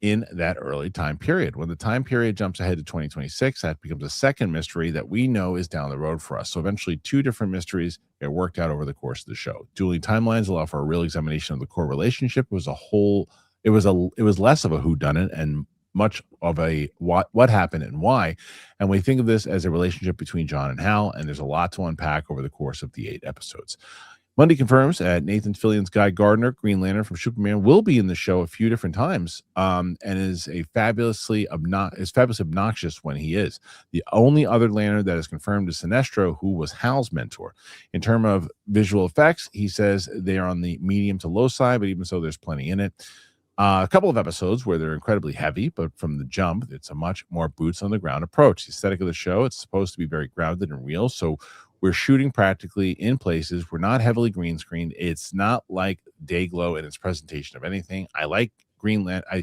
in that early time period. When the time period jumps ahead to 2026, that becomes a second mystery that we know is down the road for us. So eventually, two different mysteries get worked out over the course of the show. Dueling timelines allow for a real examination of the core relationship. It was a whole. It was less of a whodunit and much of a what happened and why. And we think of this as a relationship between John and Hal, and there's a lot to unpack over the course of the 8 episodes. Monday confirms that Nathan Fillion's Guy Gardner, Green Lantern from Superman, will be in the show a few different times, and is fabulously obnoxious when he is. The only other Lantern that is confirmed is Sinestro, who was Hal's mentor. In terms of visual effects, he says they are on the medium to low side, but even so, there's plenty in it. A couple of episodes where they're incredibly heavy, but from the jump, it's a much more boots on the ground approach. The aesthetic of the show, it's supposed to be very grounded and real, so we're shooting practically in places. We're not heavily green screened. It's not like Dayglow in its presentation of anything. I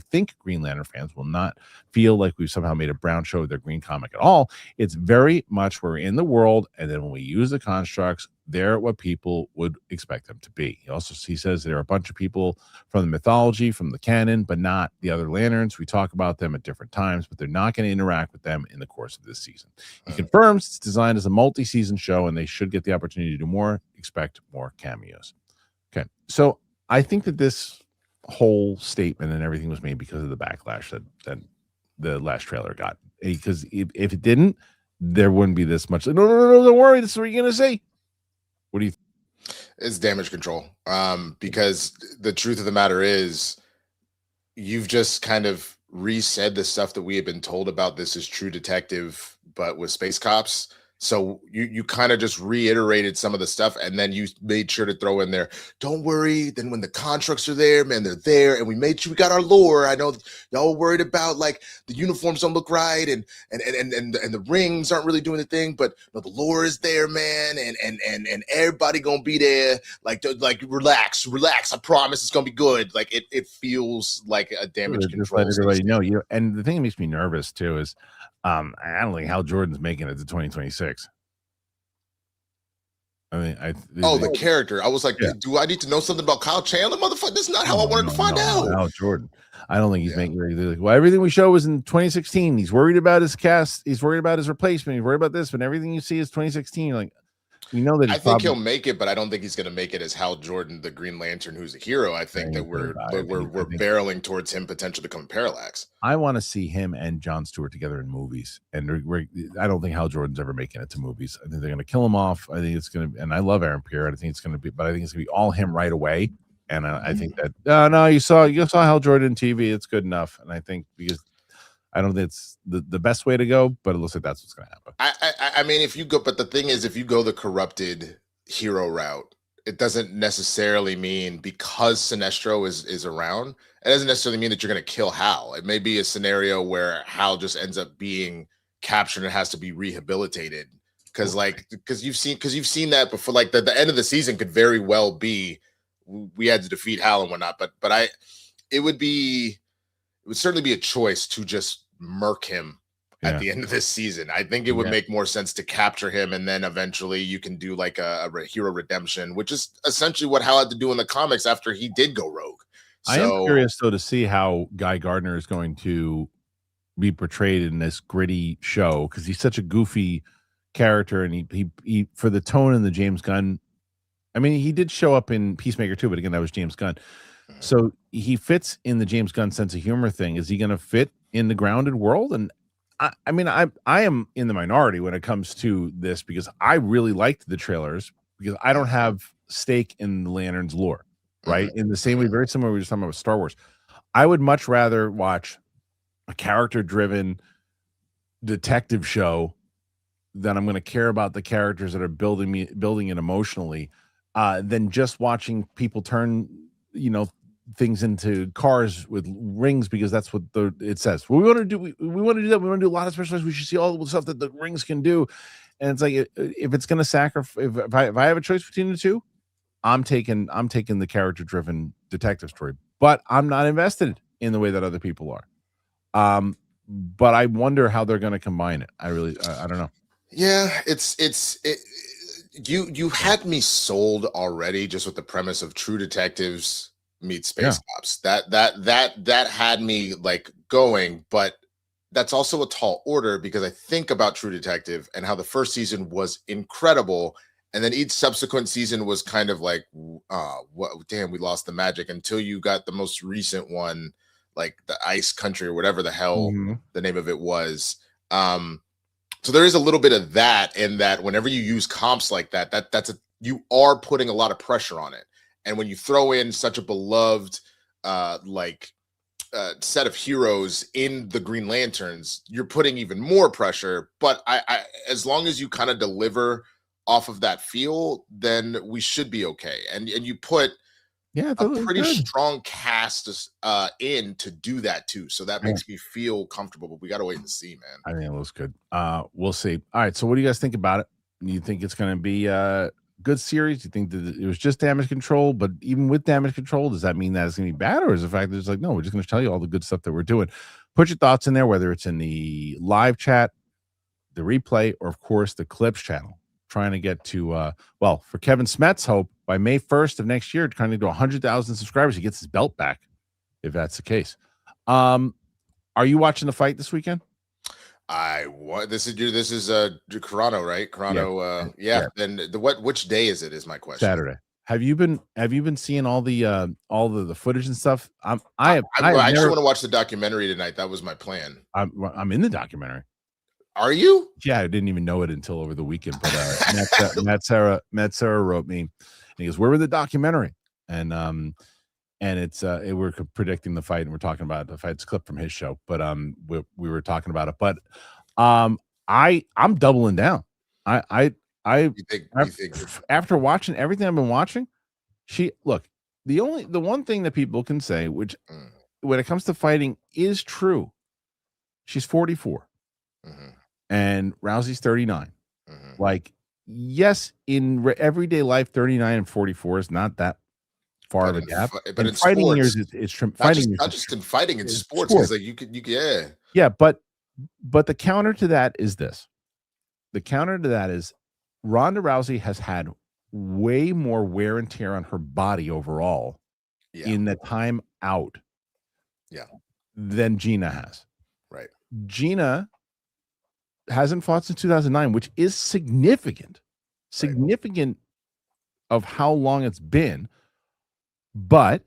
think Green Lantern fans will not feel like we've somehow made a brown show of their green comic at all. It's very much we're in the world, and then when we use the constructs, they're what people would expect them to be. He says there are a bunch of people from the mythology, from the canon, but not the other Lanterns. We talk about them at different times, but they're not going to interact with them in the course of this season. He confirms it's designed as a multi-season show, and they should get the opportunity to do more. Expect more cameos. Okay, so I think that this whole statement and everything was made because of the backlash that the last trailer got. Because if it didn't, there wouldn't be this much. No, don't worry. This is what you're going to say. What do you think? It's damage control. Because the truth of the matter is, you've just kind of resaid the stuff that we had been told about this is True Detective, but with space cops. So you kind of just reiterated some of the stuff, and then you made sure to throw in there, don't worry, then when the constructs are there, man, they're there, and we made sure we got our lore. I know y'all were worried about like the uniforms don't look right, and the rings aren't really doing the thing, but no, the lore is there, man, and everybody gonna be there. Like relax, I promise it's gonna be good. Like it feels like a damage control. Just let everybody know. And the thing that makes me nervous too is I don't think Hal Jordan's making it to 2026. I mean, the character. I was like, do I need to know something about Kyle Chandler, motherfucker? This is not how I wanted to find out. Hal Jordan. I don't think he's making it. Like, well, everything we show was in 2016. He's worried about his cast. He's worried about his replacement. He's worried about this, but everything you see is 2016. Like, you know that I think he'll make it, but I don't think he's going to make it as Hal Jordan, the Green Lantern, who's a hero. I think that we're barreling towards him potentially becoming Parallax. I want to see him and Jon Stewart together in movies, and I don't think Hal Jordan's ever making it to movies. I think they're going to kill him off. I think it's going to, and I love Aaron Pierre. I think it's going to be, but I think it's going to be all him right away. And I think that no, you saw Hal Jordan TV. It's good enough, and I think because. I don't think it's the best way to go, but it looks like that's what's going to happen. I mean, if you go, but the thing is, if you go the corrupted hero route, it doesn't necessarily mean because Sinestro is around, it doesn't necessarily mean that you're going to kill Hal. It may be a scenario where Hal just ends up being captured and has to be rehabilitated. Because you've seen that before. Like the end of the season could very well be we had to defeat Hal and whatnot. But it would certainly be a choice to just murk him at the end of this season. I think it would make more sense to capture him, and then eventually you can do like a hero redemption, which is essentially what Hal had to do in the comics after he did go rogue. I am curious though to see how Guy Gardner is going to be portrayed in this gritty show, because he's such a goofy character, and he for the tone in the James Gunn. I mean, he did show up in Peacemaker too, but again, that was James Gunn. So he fits in the James Gunn sense of humor thing. Is he going to fit in the grounded world? And I am in the minority when it comes to this, because I really liked the trailers, because I don't have stake in the Lantern's lore, right? In the same way, very similar, we were just talking about Star Wars. I would much rather watch a character-driven detective show that I'm going to care about the characters that are building it emotionally, than just watching people turn, things into cars with rings, because that's what it says. Well, we want to do. We want to do that. We want to do a lot of special effects. We should see all the stuff that the rings can do. And it's like, if it's going to sacrifice, if I have a choice between the two, I'm taking the character driven detective story. But I'm not invested in the way that other people are. But I wonder how they're going to combine it. I don't know. Yeah, you had me sold already just with the premise of True Detectives meets Space Cops. That had me like going, but that's also a tall order because I think about True Detective and how the first season was incredible, and then each subsequent season was kind of like, what? Damn, we lost the magic until you got the most recent one, like the Ice Country or whatever the hell the name of it was. So there is a little bit of that, in that whenever you use comps like that, you are putting a lot of pressure on it, and when you throw in such a beloved set of heroes in the Green Lanterns, you're putting even more pressure. But I as long as you kind of deliver off of that feel, then we should be okay. And you put a pretty strong cast in to do that too. So that makes me feel comfortable. But we got to wait and see, man. I think it looks good. We'll see. All right. So what do you guys think about it? You think it's going to be good series? You think that it was just damage control? But even with damage control, does that mean that it's going to be bad, or is the fact that it's like, no, we're just going to tell you all the good stuff that we're doing? Put your thoughts in there, whether it's in the live chat, the replay, or of course the clips channel. Trying to get to for Kevin Smet's hope by May 1st of next year, trying to do 100,000 subscribers, he gets his belt back, if that's the case. Are you watching the fight this weekend? This is Carano, right? Carano, Then which day is it? Is my question. Saturday. Have you been seeing all the footage and stuff? I actually want to watch the documentary tonight. That was my plan. I'm in the documentary. Are you? Yeah, I didn't even know it until over the weekend. But Matt Sarah wrote me, and he goes, "Where were the documentary?" And it's we're predicting the fight, and we're talking about the fight. It's a clip from his show, but we were talking about it. But I'm doubling down. You think after watching everything I've been watching, the one thing that people can say, which when it comes to fighting is true, she's 44. And Rousey's 39. Like, yes, in everyday life, 39 and 44 is not that far of a gap. But in fighting sports, years, it's not just in fighting, in sports. Because like you could, yeah. But the counter to that is this. The counter to that is Ronda Rousey has had way more wear and tear on her body overall in the time out than Gina has. Right. Gina hasn't fought since 2009, which is significant of how long it's been. But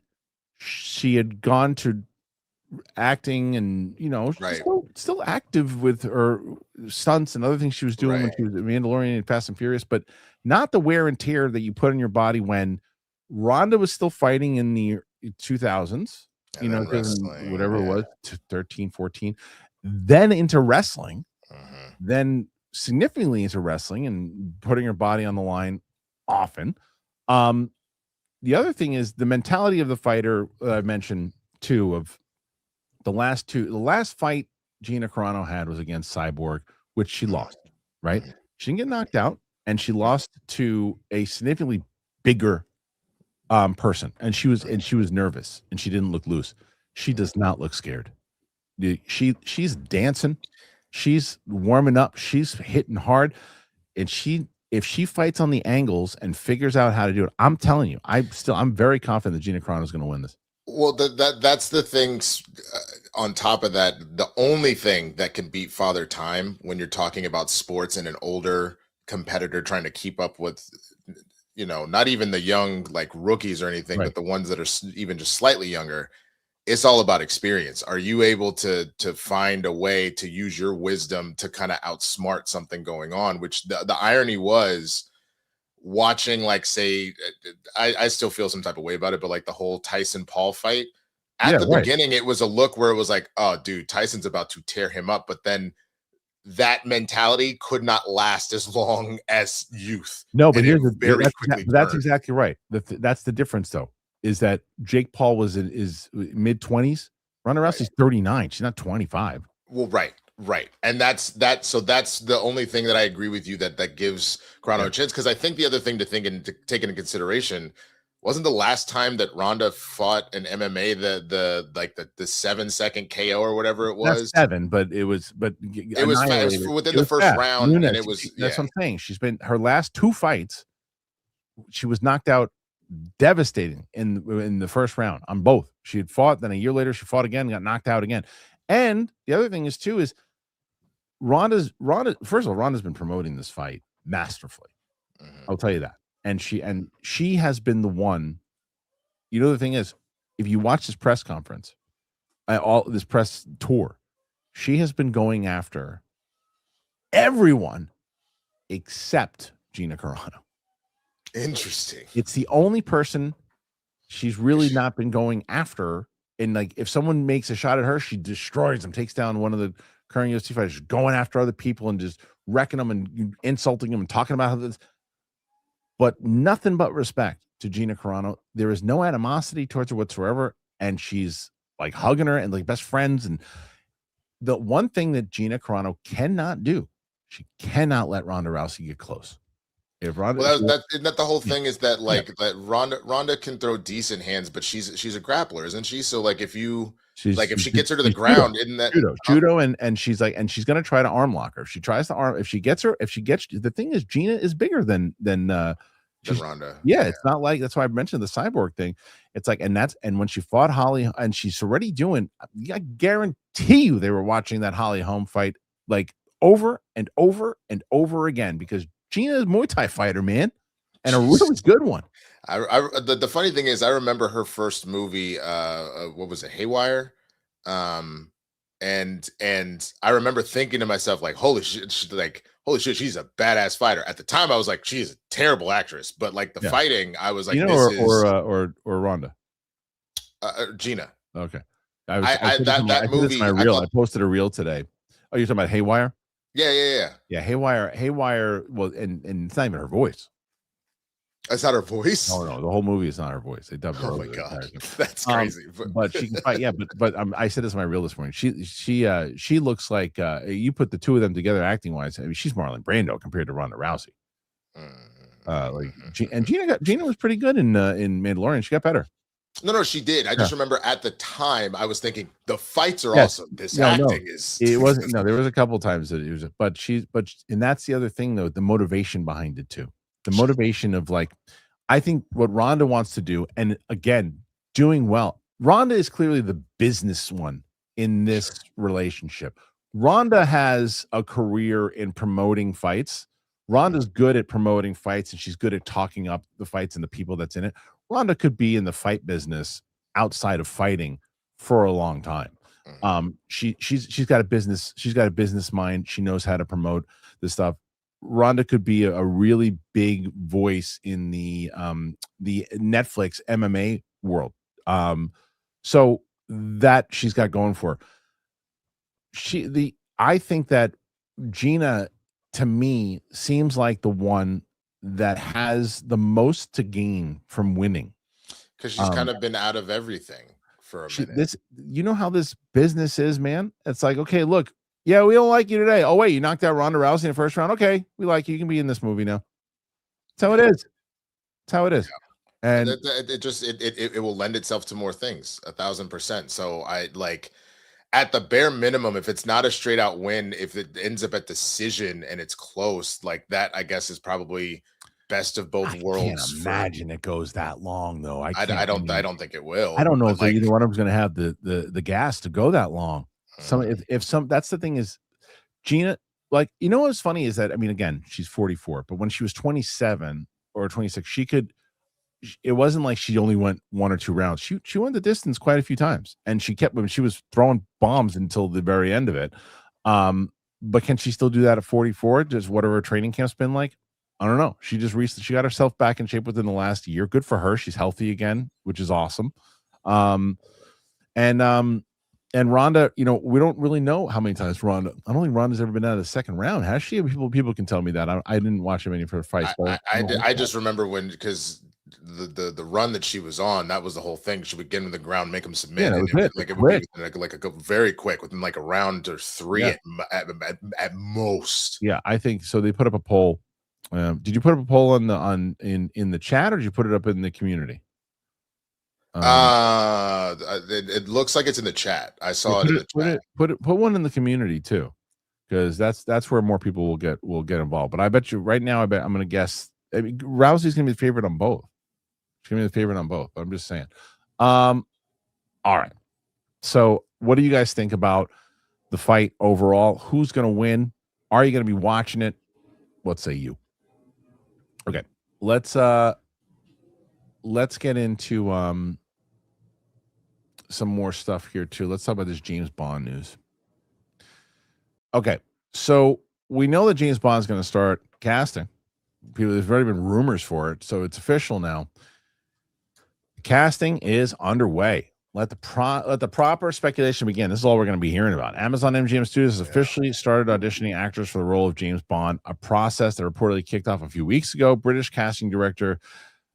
she had gone to acting, and she's still active with her stunts and other things she was doing when she was Mandalorian and Fast and Furious, but not the wear and tear that you put in your body when Ronda was still fighting in the 2000s, whatever it was, 13, 14, then into wrestling. Then significantly into wrestling and putting her body on the line often. The other thing is the mentality of the fighter I mentioned too, of the last fight Gina Carano had was against Cyborg, which she lost, right? She didn't get knocked out, and she lost to a significantly bigger person, and she was nervous, and she didn't look loose. She does not look scared. She's dancing. She's warming up. She's hitting hard, and if she fights on the angles and figures out how to do it, I'm telling you, I'm very confident that Gina Carano is going to win this. Well, that's the thing. On top of that, the only thing that can beat Father Time when you're talking about sports and an older competitor trying to keep up with, not even the young like rookies or anything, but the ones that are even just slightly younger. It's all about experience. Are you able to find a way to use your wisdom to kind of outsmart something going on? Which the irony was watching, like, say, I still feel some type of way about it, but like the whole Tyson Paul fight at the beginning, it was a look where it was like, oh, dude, Tyson's about to tear him up. But then that mentality could not last as long as youth. No, but that's exactly right. That's the difference, though. Is that Jake Paul was in his mid-20s? Ronda Rousey's 39. She's not 25. Well, right. And that's the only thing that I agree with you that gives Carano a chance. Because I think the other thing to think and to take into consideration wasn't the last time that Ronda fought in MMA the 7-second KO or whatever it was. Not 7, but it was within the first round, and it was that's what I'm saying. She's been her last 2 fights. She was knocked out devastating in the first round on both. She had fought, then a year later she fought again, got knocked out again. And the other thing is too is Ronda. First of all, Ronda's been promoting this fight masterfully. I'll tell you that. And she has been the one. You know, the thing is, if you watch this press conference, all this press tour, she has been going after everyone except Gina Carano. Interesting. It's the only person she's really not been going after. And like, if someone makes a shot at her, she destroys them, takes down one of the current UFC fighters, going after other people and just wrecking them and insulting them and talking about how this. But nothing but respect to Gina Carano. There is no animosity towards her whatsoever. And she's like hugging her and like best friends. And the one thing that Gina Carano cannot do, she cannot let Ronda Rousey get close. If Ronda, isn't that the whole thing? Is that like that Ronda can throw decent hands, but she's a grappler, isn't she? So like if she gets her to the ground, isn't that judo and she's like, and she's gonna try to arm lock her. If she tries to arm, if she gets the thing is Gina is bigger than Ronda. Yeah, it's not like, that's why I mentioned the cyborg thing. It's like, and when she fought Holly, and she's already doing, I guarantee you they were watching that Holly Holm fight like over and over and over again, because Gina is a Muay Thai fighter, man, and a really good one. The funny thing is, I remember her first movie, what was it, Haywire? And I remember thinking to myself, like, holy shit, she's a badass fighter. At the time, I was like, she's a terrible actress, but like the fighting, I was like, or Ronda, Gina. Okay, that movie. I posted a reel today. Oh, you're talking about Haywire? Yeah. Haywire. Well, and it's not even her voice. It's not her voice. No, the whole movie is not her voice. They dubbed her. Oh my god, that's crazy. But she can fight. Yeah, but I said this in my reel this morning. She looks like, you put the two of them together acting wise. I mean, she's Marlon Brando compared to Ronda Rousey. Gina was pretty good in Mandalorian. She got better. No, she did. I just remember at the time I was thinking the fights are awesome. This acting is. It wasn't. No, there was a couple times that it was, and that's the other thing though. The motivation behind it too. The motivation of like, I think what Ronda wants to do, and again, doing well. Ronda is clearly the business one in this relationship. Ronda has a career in promoting fights. Ronda's good at promoting fights, and she's good at talking up the fights and the people that's in it. Ronda could be in the fight business outside of fighting for a long time. She's got a business. She's got a business mind. She knows how to promote this stuff. Ronda could be a really big voice in the Netflix MMA world. So that she's got going for her. I think that Gina, to me, seems like the one that has the most to gain from winning, because she's kind of been out of everything for a minute. You know how this business is, man. It's like, okay, look, yeah, we don't like you today. Oh wait, you knocked out Ronda Rousey in the first round. Okay, we like you. You can be in this movie now. That's how it is. That's how it is. Yeah. And it will lend itself to more things, 1,000%. So I like, at the bare minimum, if it's not a straight out win, if it ends up at decision and it's close, like that, I guess is probably best of both worlds. Can't imagine it goes that long though. I don't think it will. I don't know if either one of them's going to have the gas to go that long. That's the thing is, Gina, like, you know what's funny is that, I mean, again, she's 44, but when she was 27 or 26, it wasn't like she only went one or two rounds. She went the distance quite a few times, and she was throwing bombs until the very end of it. But can she still do that at 44? Just whatever her training camp's been like? I don't know. She got herself back in shape within the last year. Good for her. She's healthy again, which is awesome. And Ronda, you know, we don't really know how many times I don't think Ronda's ever been out of the second round. Has she? People can tell me that. I didn't watch many of her fights. I just remember because the run that she was on, that was the whole thing. She would get him to the ground, make him submit, and it would be very quick, within like a round or three at most. Yeah, I think so. They put up a poll. Did you put up a poll in the chat, or did you put it up in the community? It looks like it's in the chat. I saw it in the chat. Put one in the community too, because that's where more people will get involved. But I bet you right now, I'm going to guess, Rousey's going to be the favorite on both. She's gonna be the favorite on both. But I'm just saying. All right. So, what do you guys think about the fight overall? Who's gonna win? Are you gonna be watching it? What say you? Okay, let's get into some more stuff here too. Let's talk about this James Bond news. Okay, so we know that James Bond is going to start casting. There's already been rumors for it, so it's official now. Casting is underway. Let the proper speculation begin. This is all we're going to be hearing about. Amazon MGM Studios has officially started auditioning actors for the role of James Bond, a process that reportedly kicked off a few weeks ago. British casting director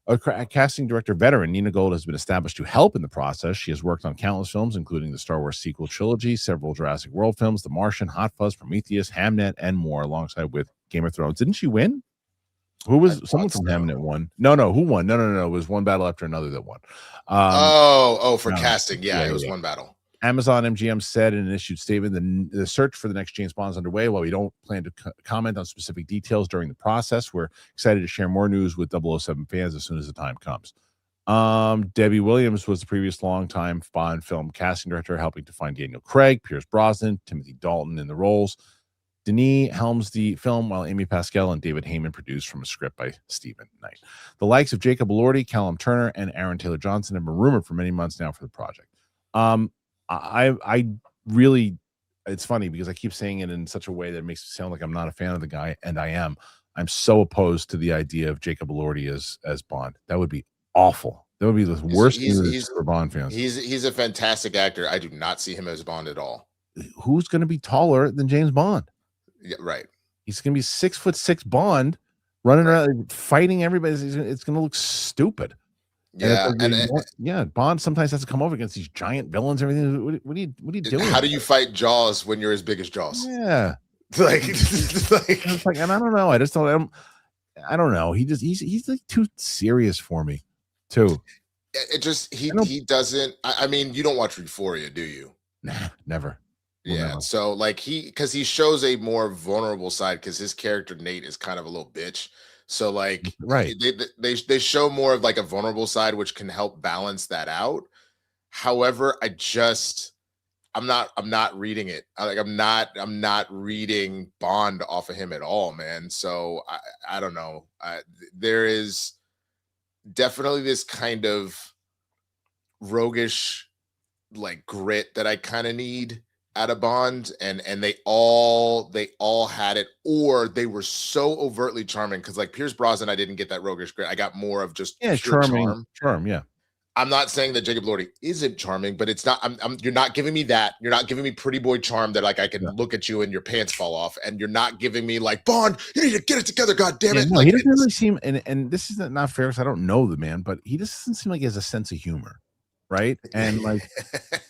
veteran Nina Gold has been established to help in the process. She has worked on countless films, including the Star Wars sequel trilogy, several Jurassic World films, The Martian, Hot Fuzz, Prometheus, Hamnet, and more, alongside with Game of Thrones. Didn't she win? Who was someone from Hamnet won? No, who won? No. It was one battle after another that won. For casting. Yeah, it was one battle. Amazon MGM said in an issued statement, the search for the next James Bond is underway. While we don't plan to comment on specific details during the process, we're excited to share more news with 007 fans as soon as the time comes. Debbie Williams was the previous longtime Bond film casting director, helping to find Daniel Craig, Pierce Brosnan, Timothy Dalton in the roles. Denis helms the film, while Amy Pascal and David Heyman produced from a script by Stephen Knight. The likes of Jacob Elordi, Callum Turner, and Aaron Taylor Johnson have been rumored for many months now for the project. I really, it's funny because I keep saying it in such a way that makes it sound like I'm not a fan of the guy, and I am. I'm so opposed to the idea of Jacob Elordi as Bond. That would be awful. That would be the worst news for Bond fans. He's a fantastic actor. I do not see him as Bond at all. Who's going to be taller than James Bond? Yeah, right. He's going to be 6'6" Bond running around fighting everybody. It's going to look stupid. Yeah, Bond sometimes has to come over against these giant villains. And everything. What are you doing? How do you fight Jaws when you're as big as Jaws? Yeah, like, and I don't know. I don't know. He's like too serious for me, too. It just he doesn't. I mean, you don't watch Euphoria, do you? Nah, never. Yeah, never. so like because he shows a more vulnerable side because his character Nate is kind of a little bitch. So like right, they show more of like a vulnerable side, which can help balance that out. However, I'm not reading it. I'm not reading Bond off of him at all, man. So I don't know. There is definitely this kind of roguish like grit that I kind of need out of Bond, and they all had it, or they were so overtly charming. Because like Pierce Brosnan, I didn't get that roguish grit. I got more of just pure charm. Yeah. I'm not saying that Jacob Elordi isn't charming, but it's not. You're not giving me that. You're not giving me pretty boy charm that like I can look at you and your pants fall off, and you're not giving me like Bond. You need to get it together, God damn it! No, like, he doesn't really seem, and this is not fair because I don't know the man, but he just doesn't seem like he has a sense of humor, right? And like,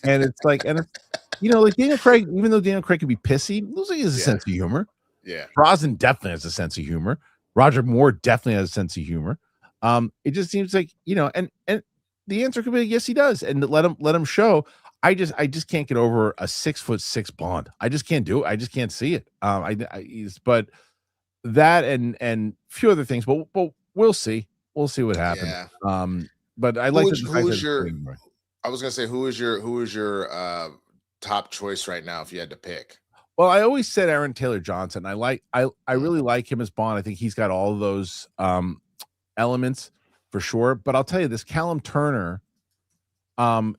and it's like, like Daniel Craig, even though Daniel Craig could be pissy, looks like he has a sense of humor. Yeah, Brosnan definitely has a sense of humor. Roger Moore definitely has a sense of humor. It just seems like and the answer could be yes, he does, and let him show. I just can't get over a 6'6" Bond. I just can't do it. I just can't see it. But that and a few other things, but we'll see. We'll see what happens. Yeah. But I like I was gonna say who is your top choice right now if you had to pick? Well, I always said Aaron Taylor Johnson. I really like him as Bond. I think he's got all of those elements for sure. But I'll tell you this, Callum Turner, I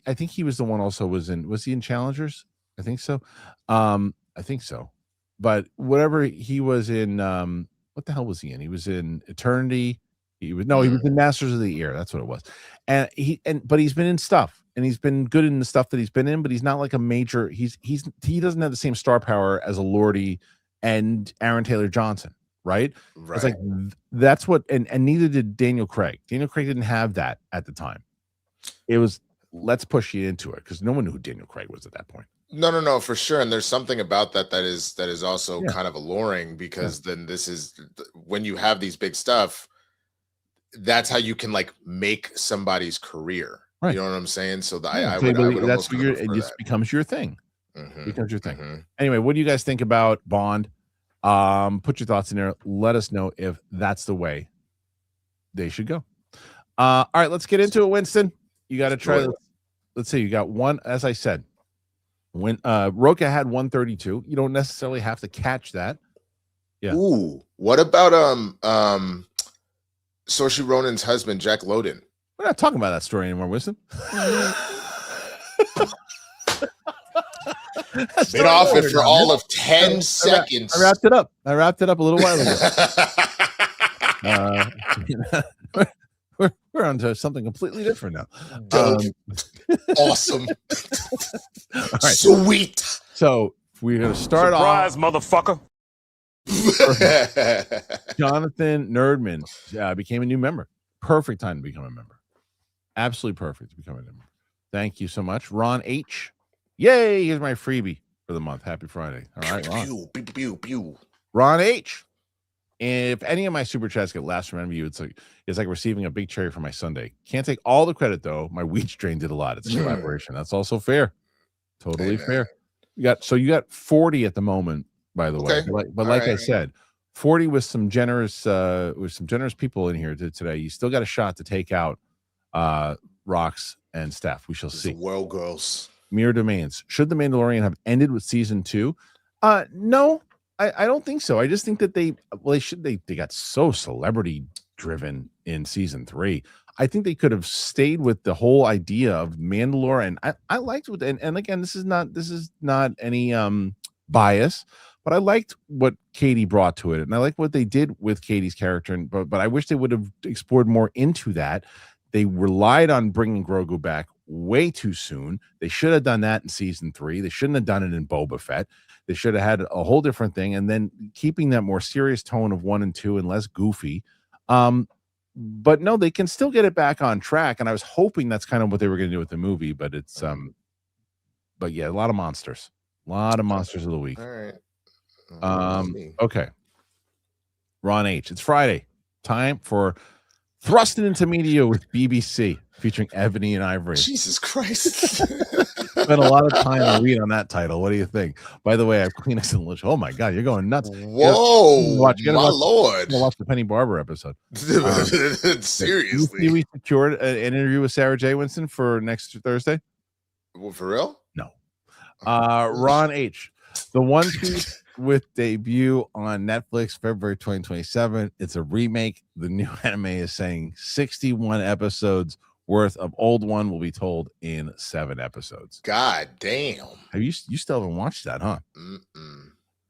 think he was the one also was he in Challengers? I think so. But whatever he was in, what the hell was he in? He was in Eternity. He was in Masters of the Air. That's what it was. But he's been in stuff, and he's been good in the stuff that he's been in, but he's not like a major. He doesn't have the same star power as a Lordy and Aaron Taylor Johnson, right? It's like that's what, and neither did Daniel Craig. Daniel Craig didn't have that at the time. It was let's push you into it because no one knew who Daniel Craig was at that point. No, for sure. And there's something about that is also kind of alluring because then this is when you have these big stuff. That's how you can like make somebody's career. Right. You know what I'm saying? So I would that's what it just becomes your thing. Mm-hmm. Becomes your thing. Mm-hmm. Anyway, what do you guys think about Bond? Put your thoughts in there. Let us know if that's the way they should go. All right, let's get into it, Winston. You got to Let's do try. it. Let's see. You got one, as I said. When Roca had 132, you don't necessarily have to catch that. Yeah. Ooh, what about Saoirse Ronan's husband, Jack Lowden? We're not talking about that story anymore, Winston. Been off it for all of 10 seconds. I wrapped it up. I wrapped it up a little while ago. We're on to something completely different now. Awesome. All right. Sweet. So we're going to start Surprise, motherfucker. Jonathan Nerdman became a new member. Perfect time to become a member. Absolutely perfect to become a member. Thank you so much. Ron H. Yay, here's my freebie for the month. Happy Friday. All right, Ron. Ron H. If any of my super chats get last from any of you, it's like receiving a big cherry for my Sunday. Can't take all the credit though. My wheat strain did a lot. It's a collaboration. That's also fair. Totally fair. You got 40 at the moment, by the way. But like I said, 40 with some generous people in here today. You still got a shot to take out Rox and Steph. We shall see. World girls. Mirror Domains. Should The Mandalorian have ended with season 2? No, I don't think so. I just think that they got so celebrity driven in season 3. I think they could have stayed with the whole idea of Mandalore, and I liked what, and again, this is not any bias, but I liked what Katie brought to it, and I like what they did with Katie's character, but I wish they would have explored more into that. They relied on bringing Grogu back way too soon. They should have done that in season 3. They shouldn't have done it in Boba Fett. They should have had a whole different thing, and then keeping that more serious tone of 1 and 2 and less goofy. But no, they can still get it back on track, and I was hoping that's kind of what they were going to do with the movie. But it's but yeah, a lot of monsters of the week. All right. Okay. Ron H. It's Friday. Time for Thrusting into Media with BBC, featuring Ebony and Ivory. Jesus Christ. Spent a lot of time to read on that title. What do you think? By the way, I have Kleenex and lunch. Oh my God, you're going nuts. Whoa, Lord. Watch the Penny Barber episode. Seriously. We secured an interview with Sarah J. Winston for next Thursday. Well, for real? No. Ron H. The One Piece with debut on Netflix February 2027. It's a remake. The new anime is saying 61 episodes worth of old one will be told in 7 episodes. God damn. You still haven't watched that, huh?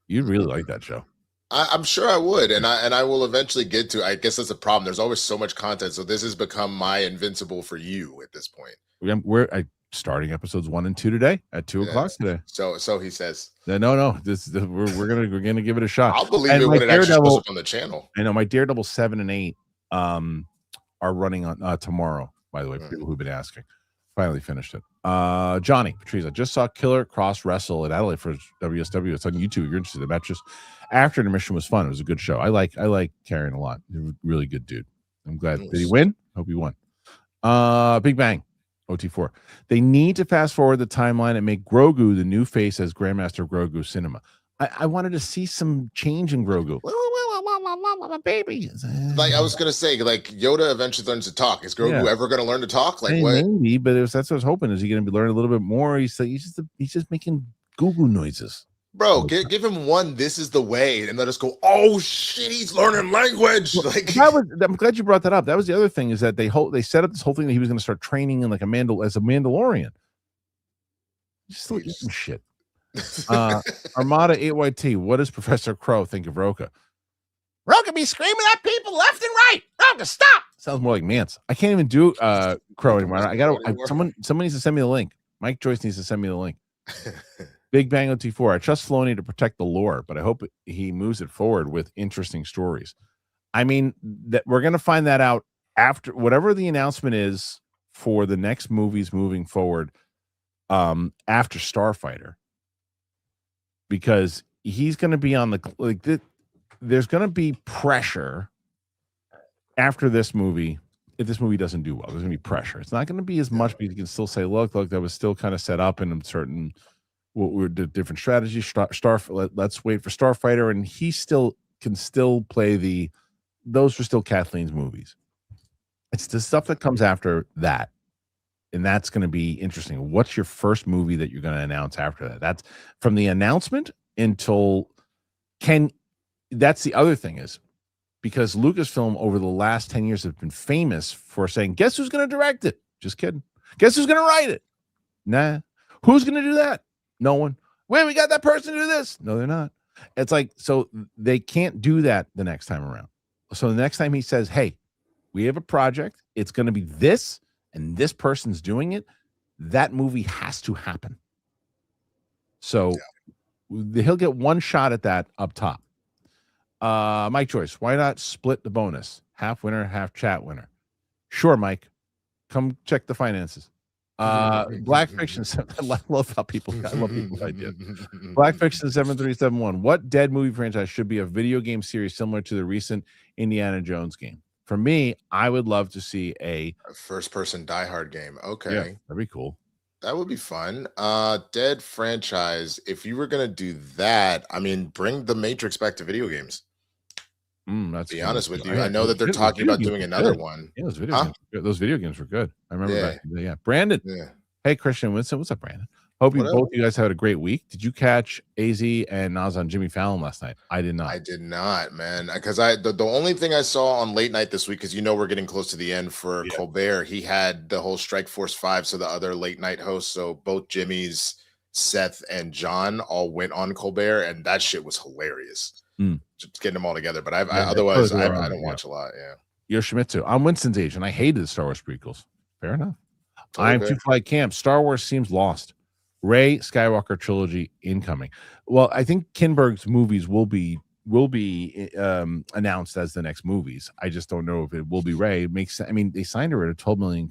You'd really like that show. I'm sure I would, and I will eventually get to. I guess that's a problem. There's always so much content, so this has become my invincible for you at this point. We're starting episodes 1 and 2 today at 2:00 today. So he says. No. We're gonna give it a shot. I'll believe it when it actually shows up on the channel. I know my Daredevil 7 and 8 are running on tomorrow. By the way, for people who've been asking, finally finished it. Johnny Patrice, I just saw Killer Cross wrestle at Adelaide for WSW. It's on YouTube. You're interested in that? Just after intermission was fun. It was a good show. I like Karen a lot. He's a really good dude. I'm glad. Did he win? Hope he won. Big Bang. OT4. They need to fast forward the timeline and make Grogu the new face as Grandmaster Grogu Cinema. I wanted to see some change in Grogu. Baby. Like I was gonna say, like Yoda eventually learns to talk. Is Grogu ever gonna learn to talk? Like what? Maybe, but that's what I was hoping. Is he gonna be learning a little bit more? He's just making Google noises. Bro, give him one. This is the way, and let us go. Oh shit, he's learning language. Like I'm glad you brought that up. That was the other thing, is that they set up this whole thing that he was going to start training in like as a Mandalorian. Just still eating shit. Armada 8YT. What does Professor Crow think of Roca? Roca be screaming at people left and right. Roca, stop. Sounds more like Mance. I can't even do Crow anymore. Someone needs to send me the link. Mike Joyce needs to send me the link. Big Bang OT4. I trust Filoni to protect the lore, but I hope he moves it forward with interesting stories. I mean, that we're going to find that out after whatever the announcement is for the next movies moving forward after Starfighter, because he's going to be on there's going to be pressure after this movie. If this movie doesn't do well, there's going to be pressure. It's not going to be as much, but you can still say, look, that was still kind of set up in a certain what were the different strategies. Let's wait for Starfighter, and he can still play those were still Kathleen's movies. It's the stuff that comes after that, and that's going to be interesting. What's your first movie that you're going to announce after that? That's from the announcement until can. That's the other thing is because Lucasfilm over the last 10 years have been famous for saying, guess who's going to direct it? Just kidding. Guess who's going to write it? Nah. Who's going to do that? No one. Wait, we got that person to do this. No, they're not. It's like, so they can't do that the next time around. So the next time he says, hey, we have a project, it's going to be this, and this person's doing it, that movie has to happen. So he'll get one shot at that up top. Mike Joyce, why not split the bonus? Half winner, half chat winner. Sure, Mike. Come check the finances. Black Fiction. I love how people. I love people's ideas. Black Fiction 7371. What dead movie franchise should be a video game series similar to the recent Indiana Jones game? For me, I would love to see a first-person Die Hard game. Okay, yeah, that'd be cool. That would be fun. Dead franchise. If you were gonna do that, I mean, bring the Matrix back to video games. That's be honest with you. I know that they're talking about doing another one. Yeah, those video games were good. I remember that. Yeah. Brandon. Yeah. Hey, Kristian Winston. What's up, Brandon? Hope you both you guys had a great week. Did you catch AZ and Nas on Jimmy Fallon last night? I did not. I did not, man. Because the only thing I saw on late night this week, because we're getting close to the end for Colbert. He had the whole Strike Force 5, so the other late night hosts. So both Jimmy's, Seth, and John all went on Colbert, and that shit was hilarious. Just getting them all together. But otherwise I don't watch a lot. Yeah. Yoshimitsu. I'm Winston's age, and I hated the Star Wars prequels. Fair enough. I'm Too Flight Camp. Star Wars seems lost. Rey Skywalker trilogy incoming. Well, I think Kinberg's movies will be announced as the next movies. I just don't know if it will be Rey. It makes sense. I mean, they signed her at a $12 million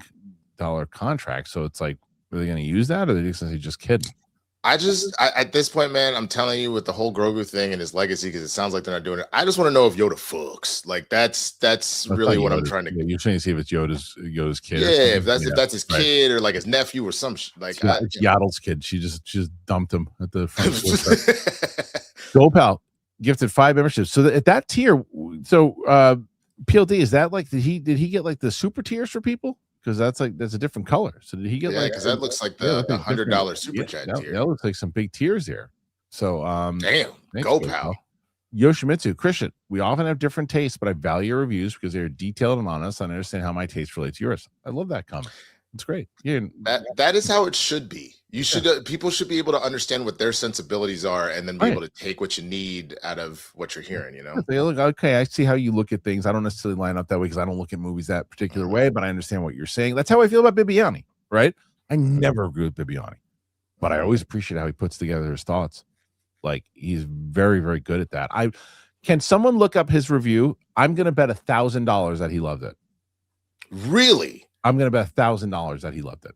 contract, so it's like, are they going to use that, or are they just kidding? I at this point, man, I'm telling you, with the whole Grogu thing and his legacy, because it sounds like they're not doing it. I just want to know if Yoda fucks. Like that's really what I'm trying to. You're trying to see if it's Yoda's kid. Yeah, if that's his kid or like his nephew or some like. It's Yaddle's kid. She just dumped him at the front. GoPal gifted 5 memberships. So at that tier, so PLD, is that like did he get like the super tiers for people? Because that's a different color. So did he get because that looks like the $100 super chat tier. That looks like some big tiers there. So damn, go pal. Yoshimitsu, Kristian, we often have different tastes, but I value your reviews because they're detailed and honest, and I understand how my taste relates to yours. I love that comment. It's great. Yeah, that is how it should be. You should people should be able to understand what their sensibilities are, and then be able to take what you need out of what you're hearing. They look okay. I see how you look at things. I don't necessarily line up that way because I don't look at movies that particular way, but I understand what you're saying. That's how I feel about Bibiani, right? I never agree with Bibiani, but I always appreciate how he puts together his thoughts. Like, he's very, very good at that. Can someone look up his review? I'm going to bet $1,000 that he loved it. Really? I'm going to bet $1,000 that he loved it.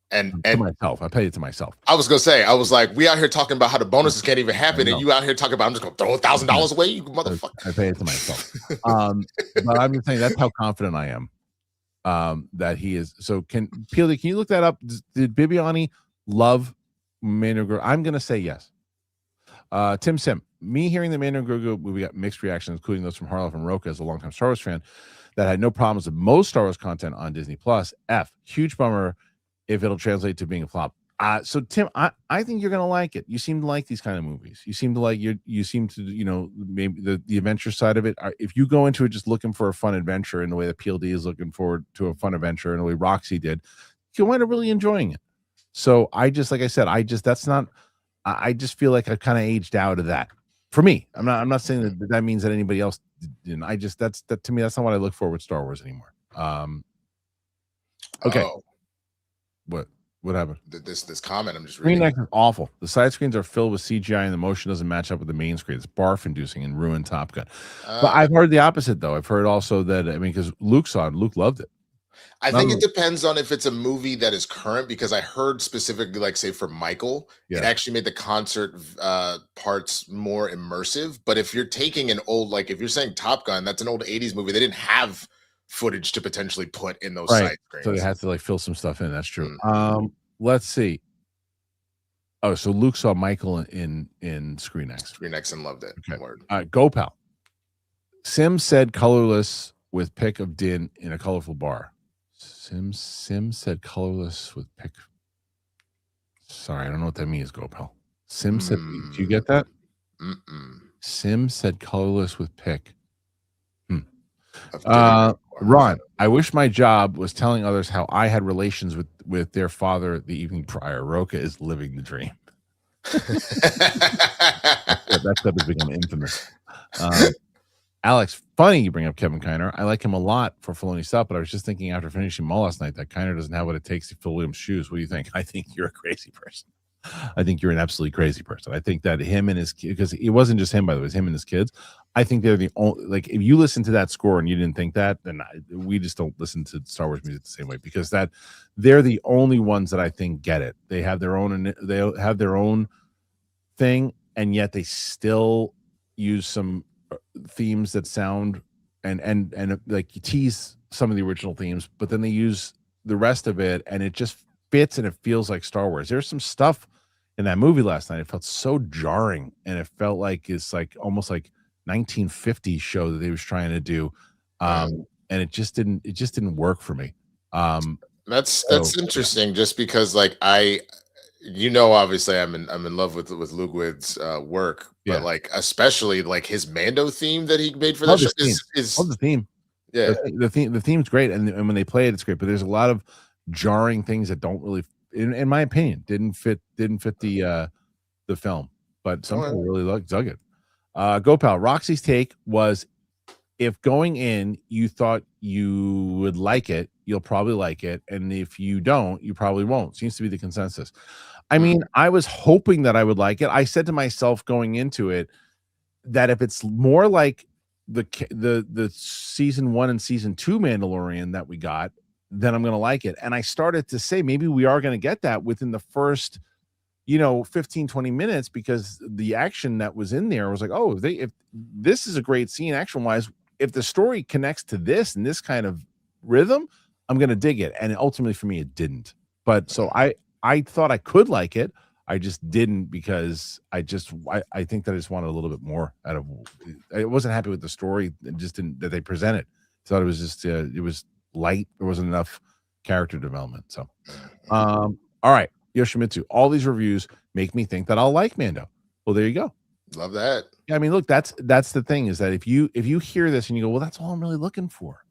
And myself, I paid it to myself. I was gonna say, I was like, we out here talking about how the bonuses can't even happen, and you out here talking about I'm just gonna throw $1,000 away, you motherfucker. I paid it to myself. But I'm just saying that's how confident I am that he is. So can you look that up? Did Bibiani love Mando Grogu? I'm gonna say yes. Tim Sim, me hearing the Mando Grogu movie got mixed reactions, including those from Harloff and Roca as a longtime Star Wars fan that had no problems with most Star Wars content on Disney Plus. Huge bummer if it'll translate to being a flop. So Tim, I think you're gonna like it. You seem to like these kind of movies. You seem to like maybe the adventure side of it. If you go into it just looking for a fun adventure in the way that PLD is looking forward to a fun adventure in the way Roxy did, you'll wind up really enjoying it. So I just feel like I've kind of aged out of that. For me, I'm not saying that means that anybody else didn't. That to me, that's not what I look for with Star Wars anymore. Okay. What happened? This comment I'm just reading. Screen X is awful. The side screens are filled with CGI and the motion doesn't match up with the main screen. It's barf-inducing and ruined Top Gun. But I've heard the opposite, though. I've heard also that, because Luke saw it. Luke loved it. I think it depends on if it's a movie that is current, because I heard specifically, like, say, for Michael, it actually made the concert parts more immersive. But if you're taking an old, like, if you're saying Top Gun, that's an old 80s movie. They didn't have footage to potentially put in those side screens. So they had to, like, fill some stuff in. That's true. Let's see. Oh, so Luke saw Michael in Screen X. Screen X and loved it. Okay. Word. Go pal. Sim said colorless with pick of Din in a colorful bar. Sim said colorless with pick. Sorry, I don't know what that means, Gopal. Sim said, do you get that? Sim said colorless with pick. Ron, I wish my job was telling others how I had relations with their father the evening prior. Roka is living the dream. That stuff has become infamous. Alex, funny you bring up Kevin Kiner. I like him a lot for Filoni stuff, but I was just thinking after finishing Maul last night that Kiner doesn't have what it takes to fill Williams' shoes. What do you think? I think you're a crazy person. I think you're an absolutely crazy person. I think that him and his kids, because it wasn't just him, by the way, it was him and his kids. I think they're the only, like, if you listen to that score and you didn't think that, then we just don't listen to Star Wars music the same way, because that they're the only ones that I think get it. They have their own thing, and yet they still use some themes that sound and like you tease some of the original themes, but then they use the rest of it and it just fits and it feels like Star Wars. There's some stuff in that movie last night. It felt so jarring, and it felt like it's like almost like 1950s show that they was trying to do. And it just didn't work for me. That's interesting, just because like obviously I'm in love with Luke Wood's work, but like especially like his Mando theme that he made for that show is the theme. Yeah, the theme's great, and when they play it, it's great. But there's a lot of jarring things that don't really, in my opinion, didn't fit the film. But some people really dug it. Gopal, Roxy's take was, if going in you thought you would like it, you'll probably like it, and if you don't, you probably won't. Seems to be the consensus. I mean, I was hoping that I would like it. I said to myself going into it that if it's more like the season 1 and season 2 Mandalorian that we got, then I'm going to like it. And I started to say maybe we are going to get that within the first 15-20 minutes, because the action that was in there was like, oh, if this is a great scene action wise, if the story connects to this and this kind of rhythm, I'm going to dig it. And ultimately for me, it didn't. But so I thought I could like it. I just didn't, because I think that I just wanted a little bit more out of. I wasn't happy with the story. It just didn't that they presented. Thought it was just it was light. There wasn't enough character development. So, all right, Yoshimitsu. All these reviews make me think that I'll like Mando. Well, there you go. Love that. Yeah, I mean, look, that's the thing, is that if you hear this and you go, well, that's all I'm really looking for.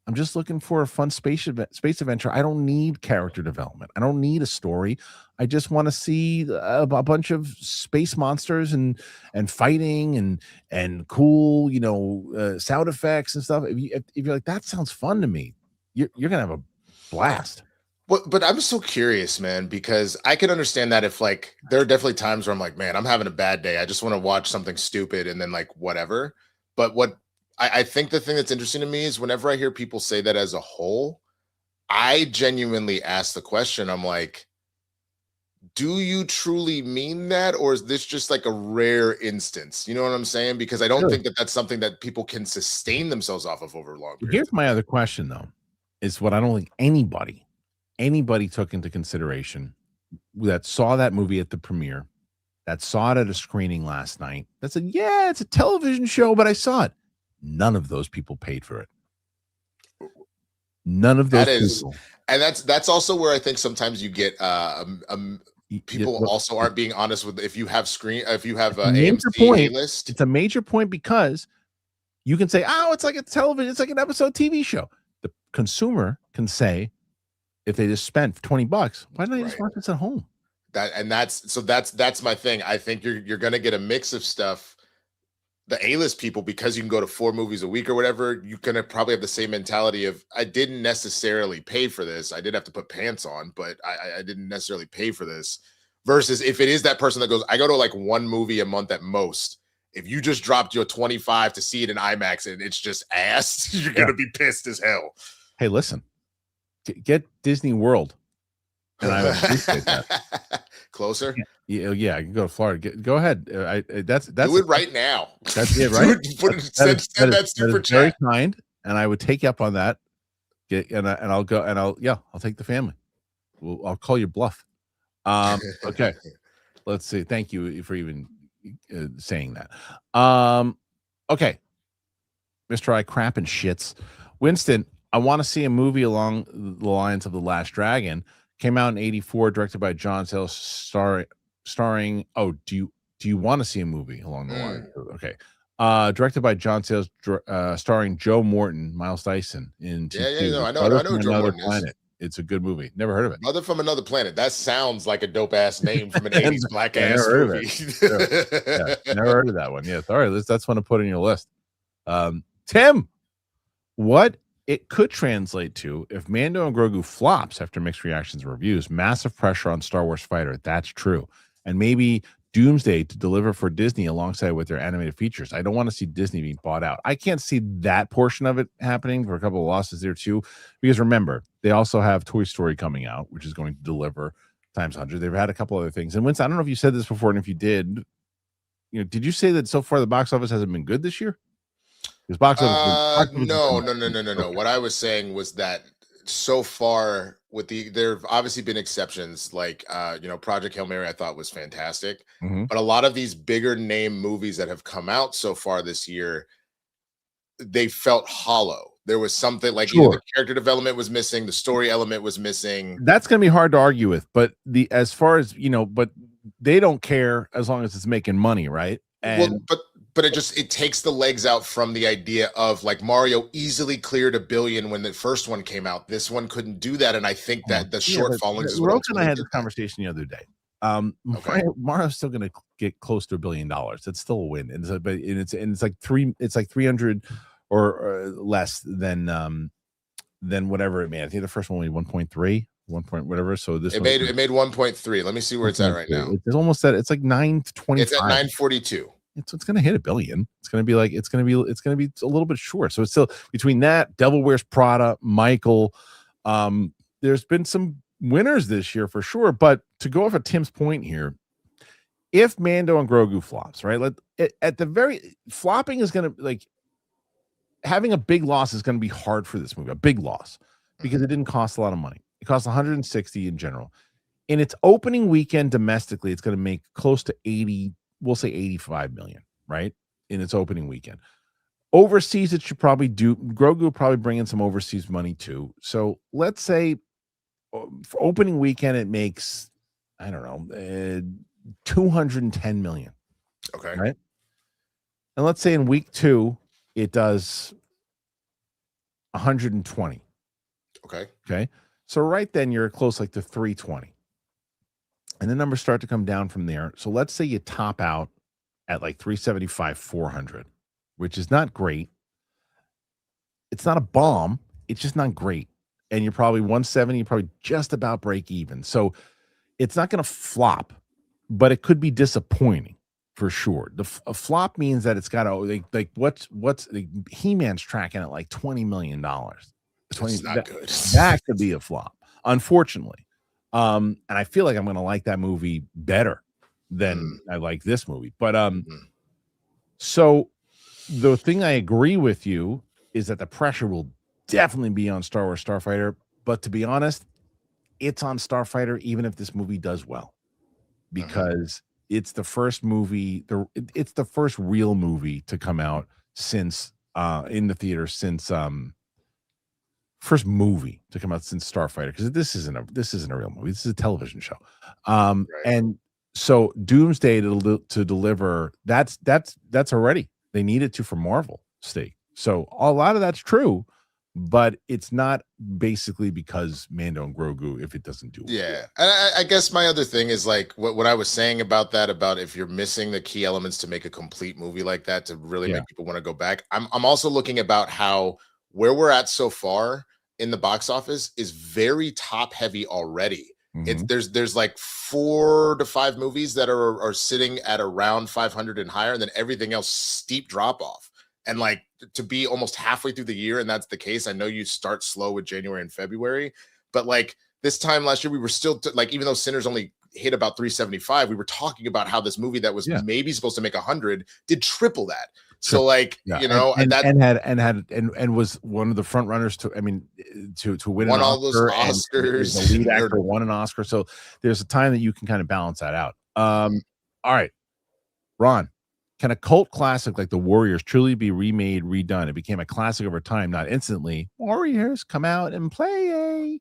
I'm just looking for a fun space adventure. I don't need character development. I don't need a story. I just want to see a bunch of space monsters and fighting and cool, sound effects and stuff. If you're like, that sounds fun to me, you're gonna have a blast. But I'm so curious, man, because I can understand that if like there are definitely times where I'm like, man, I'm having a bad day. I just want to watch something stupid and then like whatever. But what I think the thing that's interesting to me is whenever I hear people say that as a whole, I genuinely ask the question. I'm like, do you truly mean that? Or is this just like a rare instance? You know what I'm saying? Because I don't think that that's something that people can sustain themselves off of over a long period. Here's my other question, though, is what I don't think anybody took into consideration that saw that movie at the premiere, that saw it at a screening last night, that said, yeah, it's a television show, but I saw it. None of those people paid for it. None of those people. And that's also where I think sometimes you get people also aren't being honest with, if you have AMC A-list. It's a major point, because you can say, oh, it's like a television, it's like an episode TV show. The consumer can say, if they just spent $20, why don't I just watch this at home? That's my thing. I think you're gonna get a mix of stuff. The A-list people, because you can go to 4 movies a week or whatever, you're gonna probably have the same mentality of, I didn't necessarily pay for this. I did have to put pants on, but I didn't necessarily pay for this. Versus if it is that person that goes, I go to like 1 movie a month at most. If you just dropped your 25 to see it in IMAX and it's just ass, you're gonna be pissed as hell. Hey, listen, get Disney World, and I would appreciate that. Closer. Yeah, I can go to Florida. Go ahead. That's do it right now. That's it, right? Send that super chat. Very kind, and I would take you up on that. I'll go, and I'll take the family. I'll call your bluff. Okay. Let's see. Thank you for even saying that. Okay. Mr. I crap and shits. Winston, I want to see a movie along the lines of The Last Dragon. Came out in '84, directed by John Sayles, starring. Oh, do you want to see a movie along the lines? Okay. Directed by John Sayles, starring Joe Morton, Miles Dyson in Yeah. No, T2. I know. Brother I know from who Joe Another Morton is. Planet. It's a good movie. Never heard of it. Mother from Another Planet. That sounds like a dope ass name from an 80s black Yeah, ass never heard of movie. it. Yeah, never heard of that one. Yeah, all right. That's one to put on your list. Tim, what it could translate to if Mando and Grogu flops after mixed reactions and reviews, massive pressure on Star Wars Fighter. That's true. And maybe Doomsday to deliver for Disney alongside with their animated features. I don't want to see Disney being bought out. I can't see that portion of it happening for a couple of losses there too, because remember, they also have Toy Story coming out, which is going to deliver times 100. They've had a couple other things. And Winston, I don't know if you said this before, and if you did, did you say that so far the box office hasn't been good this year? Because box office no. What I was saying was that so far there have obviously been exceptions, like Project Hail Mary I thought was fantastic. But a lot of these bigger name movies that have come out so far this year, they felt hollow. There was something like either the character development was missing, the story element was missing. That's going to be hard to argue with, but as far as but they don't care as long as it's making money, right? And but it takes the legs out from the idea of like Mario easily cleared $1 billion when the first one came out. This one couldn't do that, and I think that the shortfall is what Rose and I had this conversation the other day. Mario's still going to get close to $1 billion. That's still a win, it's like 300 or less than whatever it made. I think the first one was 1.3, 1 point whatever. So this it made 1.3. Let me see where it's at right now. It's almost at it's like 925. It's at 942. It's going to hit $1 billion. It's going to be a little bit short. So it's still between that, Devil Wears Prada, Michael. There's been some winners this year for sure. But to go off of Tim's point here, if Mando and Grogu flops, right? At the very flopping is going to having a big loss is going to be hard for this movie. A big loss because it didn't cost a lot of money. It cost 160 in general. In its opening weekend domestically, it's going to make close to 80. We'll say 85 million, right? In its opening weekend. Overseas, it should probably do. Grogu will probably bring in some overseas money too. So let's say for opening weekend, it makes, I don't know, 210 million. Okay. Right. And let's say in week 2, it does 120. Okay. So right then you're close to 320. And the numbers start to come down from there. So let's say you top out at 375, 400, which is not great. It's not a bomb. It's just not great. And you're probably 170, you're probably just about break even. So it's not going to flop, but it could be disappointing for sure. A flop means that it's got to what's He-Man's tracking at $20 million. It's not good. That could be a flop, unfortunately. And I feel like I'm going to like that movie better than I like this movie. But so the thing I agree with you is that the pressure will definitely be on Star Wars Starfighter. But to be honest, it's on Starfighter even if this movie does well, because it's the first movie. It's the first real movie to come out since in the theater since first movie to come out since Starfighter, because this isn't a real movie. This is a television show. Right. And so Doomsday to deliver, that's already, they needed to for Marvel stake. So a lot of that's true, but it's not basically because Mando and Grogu if it doesn't do well. Yeah. And I guess my other thing is what I was saying about that, about if you're missing the key elements to make a complete movie like that, to really make people want to go back. I'm also looking about how where we're at so far in the box office is very top heavy already. There's 4 to 5 movies that are sitting at around 500 and higher, and then everything else steep drop off. And to be almost halfway through the year, and that's the case. I know you start slow with January and February, but this time last year we were still even though Sinners only hit about 375, we were talking about how this movie that was maybe supposed to make 100 did triple that. So and was one of the front runners to win won an all those Oscars. The lead actor won an Oscar. So there's a time that you can kind of balance that out. All right, Ron, Can a cult classic like The Warriors truly be remade, redone? It became a classic over time, not instantly. Warriors, come out and play.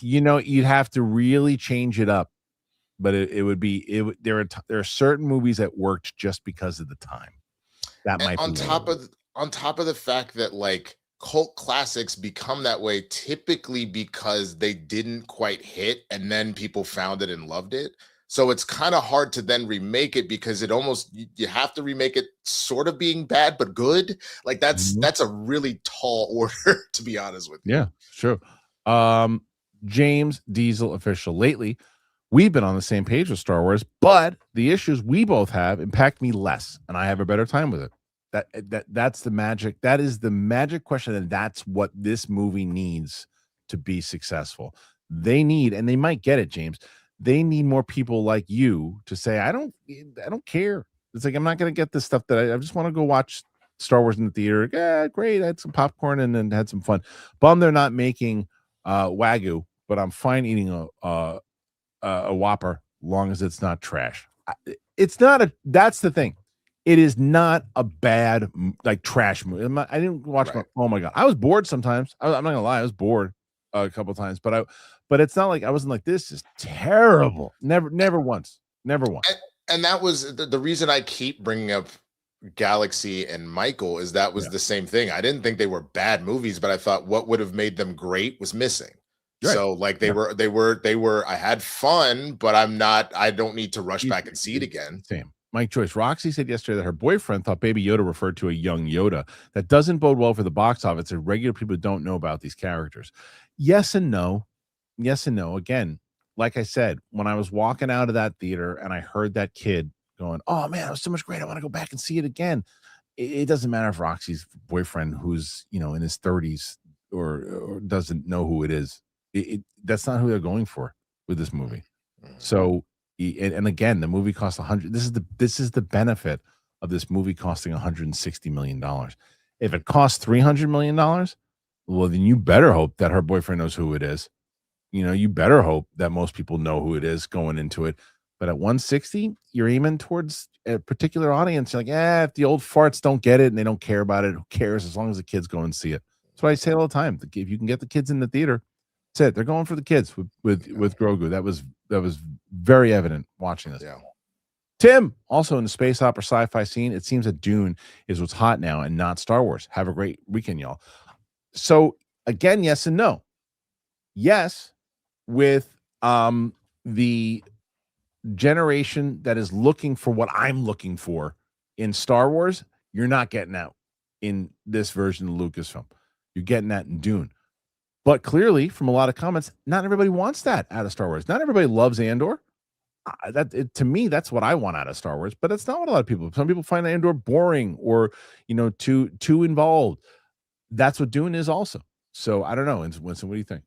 You'd have to really change it up, but it would be there are certain movies that worked just because of the time. That And might be one of them. on top of the fact that like cult classics become that way typically because they didn't quite hit and then people found it and loved it. So it's kind of hard to then remake it because it almost you have to remake it sort of being bad but good. Like Mhm. that's a really tall order to be honest with you. Yeah, sure. Um, James Diesel official. Lately, we've been on the same page with Star Wars, but the issues we both have impact me less, and I have a better time with it. That's the magic. That is the magic question, and that's what this movie needs to be successful. They need, and they might get it, James. They need more people like you to say, I don't care. It's like I'm not going to get this stuff that I just want to go watch Star Wars in the theater. Yeah, great. I had some popcorn and then had some fun. Bum they're not making Wagyu, but I'm fine eating a Whopper, long as it's not trash. It's not a. That's the thing. It is not a bad like trash movie. I didn't watch my. Right. Oh my god, I was bored sometimes. I'm not gonna lie, I was bored a couple times, but it's not like I wasn't like this is terrible. Never once. Never once. And that was the reason I keep bringing up Galaxy and Michael is that was Yeah, the same thing. I didn't think they were bad movies, but I thought what would have made them great was missing. you're right. So like Yeah. they were I had fun, but I don't need to rush back and see it again. Same. Mike Joyce. Roxy said yesterday that her boyfriend thought Baby Yoda referred to a young Yoda. That doesn't bode well for the box office, and regular people don't know about these characters. Yes and no. Yes and no. Again, like I said, when I was walking out of that theater and I heard that kid going, "Oh man, it was so much great. I want to go back and see it again." It doesn't matter if Roxy's boyfriend, who's in his 30s, or doesn't know who it is. That's not who they're going for with this movie. Mhm. So, and again, the movie cost 100. This is the benefit of this movie costing $160 million. If it costs $300 million, well, then you better hope that her boyfriend knows who it is. You better hope that most people know who it is going into it. But at 160, you're aiming towards a particular audience. You're like, if the old farts don't get it and they don't care about it, who cares? As long as the kids go and see it. That's what I say all the time. If you can get the kids in the theater, that's it. They're going for the kids with Grogu. That was very evident watching this. Yeah. Tim, also in the space opera sci-fi scene, it seems that Dune is what's hot now and not Star Wars. Have a great weekend, y'all. So again, yes and no. Yes, with the generation that is looking for what I'm looking for in Star Wars, you're not getting that in this version of Lucasfilm. You're getting that in Dune. But clearly, from a lot of comments, not everybody wants that out of Star Wars. Not everybody loves Andor. To me, that's what I want out of Star Wars. But that's not what a lot of people. Some people find Andor boring or too involved. That's what Dune is also. So I don't know. Winston, what do you think?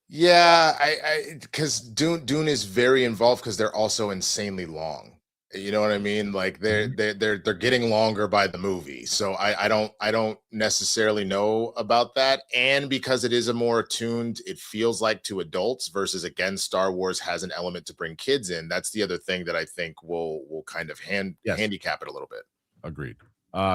Yeah, I because Dune is very involved because they're also insanely long. You know what I mean? Like Mhm. they're getting longer by the movie. So I don't necessarily know about that. And because it is a more attuned, it feels like to adults versus again, Star Wars has an element to bring kids in. That's the other thing that I think will kind of Yes. handicap it a little bit. Agreed.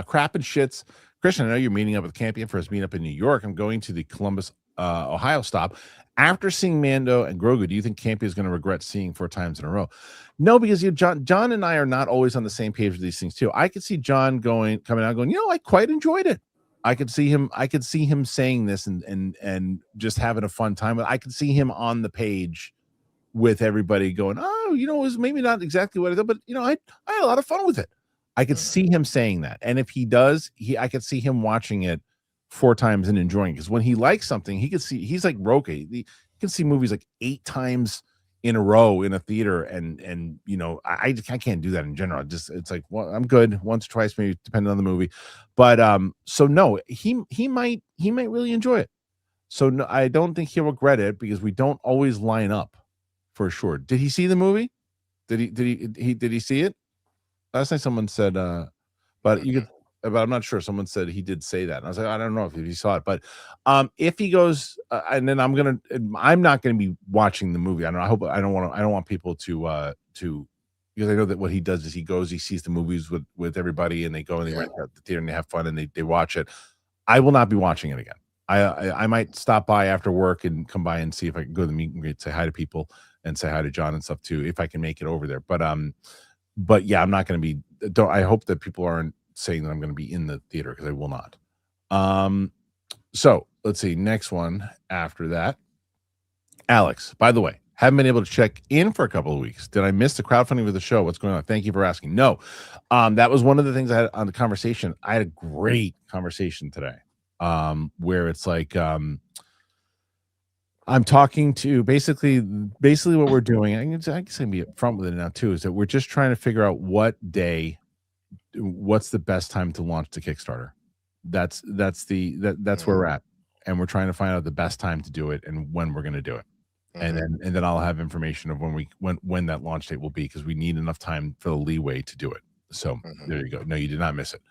Crap and shits. Christian, I know you're meeting up with Campion for his meetup in New York. I'm going to the Columbus, Ohio stop. After seeing Mando and Grogu, do you think Campion is going to regret seeing 4 times in a row? No, because John and I are not always on the same page with these things too. I could see John coming out going, I quite enjoyed it. I could see him saying this and just having a fun time. I could see him on the page with everybody going, it was maybe not exactly what I thought, but I had a lot of fun with it. I could Mhm. see him saying that. And if he does, I could see him watching it 4 times and enjoying it. Because when he likes something, he's like Roque. He can see movies like 8 times in a row in a theater. And I can't do that in general. It's like, well, I'm good once or twice, maybe depending on the movie. But so no, he might really enjoy it. So no, I don't think he'll regret it because we don't always line up for sure. Did he see the movie? Did he see it? Last night someone said, but you Mhm. could, but I'm not sure. Someone said he did say that. And I was like, I don't know if he saw it, but if he goes, and then I'm not gonna be watching the movie. I don't know. I hope I don't want people to because I know that what he does is he goes, he sees the movies with everybody, and they go and they rent out the theater and they have fun and they watch it. I will not be watching it again. I might stop by after work and come by and see if I can go to the meet and greet, say hi to people and say hi to John and stuff too, if I can make it over there. But yeah, I'm not going to be. I hope that people aren't saying that I'm going to be in the theater, because I will not. So let's see. Next one after that, Alex. By the way, haven't been able to check in for a couple of weeks. Did I miss the crowdfunding of the show? What's going on? Thank you for asking. No, that was one of the things I had on the conversation. I had a great conversation today, where it's like, I'm talking to basically what we're doing. I guess I can be upfront with it now too, is that we're just trying to figure out what's the best time to launch the Kickstarter. That's where we're at, and we're trying to find out the best time to do it and when we're going to do it. And then I'll have information of when that launch date will be, because we need enough time for the leeway to do it. So there you go. No, you did not miss it.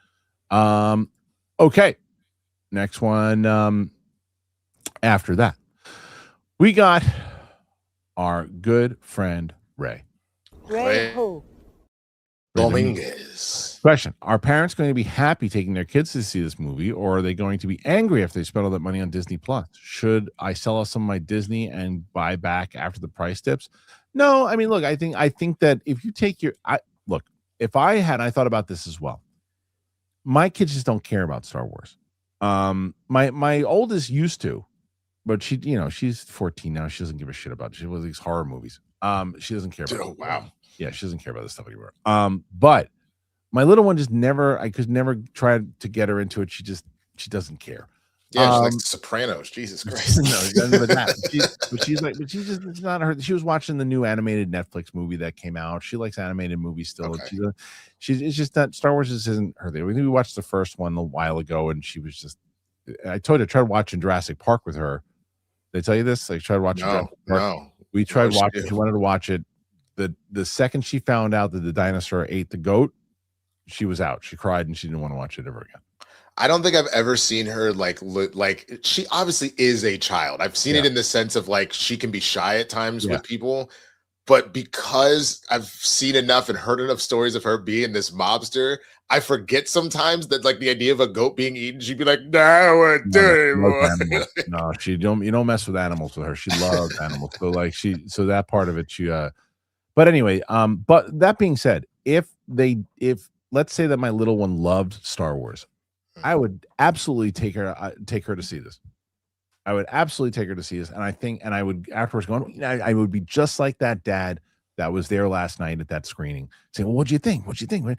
Okay. Next one. After that, we got our good friend Ray. Ray who? Dominguez. Question: are parents going to be happy taking their kids to see this movie, or are they going to be angry if they spend all that money on Disney Plus? Should I sell off some of my Disney and buy back after the price dips? No, I mean, look, I think that if you take if I thought about this as well. My kids just don't care about Star Wars. My oldest used to, but she's 14 now. She doesn't give a shit about it. She was these horror movies. She doesn't care about it. Wow. Yeah, she doesn't care about this stuff anymore. But my little one just I could never try to get her into it. She doesn't care. Yeah, she likes The Sopranos. Jesus Christ. No, it's not her. She was watching the new animated Netflix movie that came out. She likes animated movies still. Okay. It's just that Star Wars just isn't her thing. We watched the first one a while ago, and she was just. I told her, tried watching Jurassic Park with her. Did I tell you this? Like, tried watching Jurassic Park. No. We tried watching. She wanted to watch it. The second she found out that the dinosaur ate the goat, she was out. She cried and she didn't want to watch it ever again. I don't think I've ever seen her like she obviously is a child. I've seen it in the sense of like she can be shy at times with people, but because I've seen enough and heard enough stories of her being this mobster, I forget sometimes that like the idea of a goat being eaten, she'd be like, no, you don't mess with animals with her. She loves animals. So that part of it, but anyway, but that being said, if let's say that my little one loved Star Wars, I would absolutely take her to see this. I would absolutely take her to see this, and I would afterwards go, I would be just like that dad that was there last night at that screening, saying, "Well, what'd you think? What'd you think?"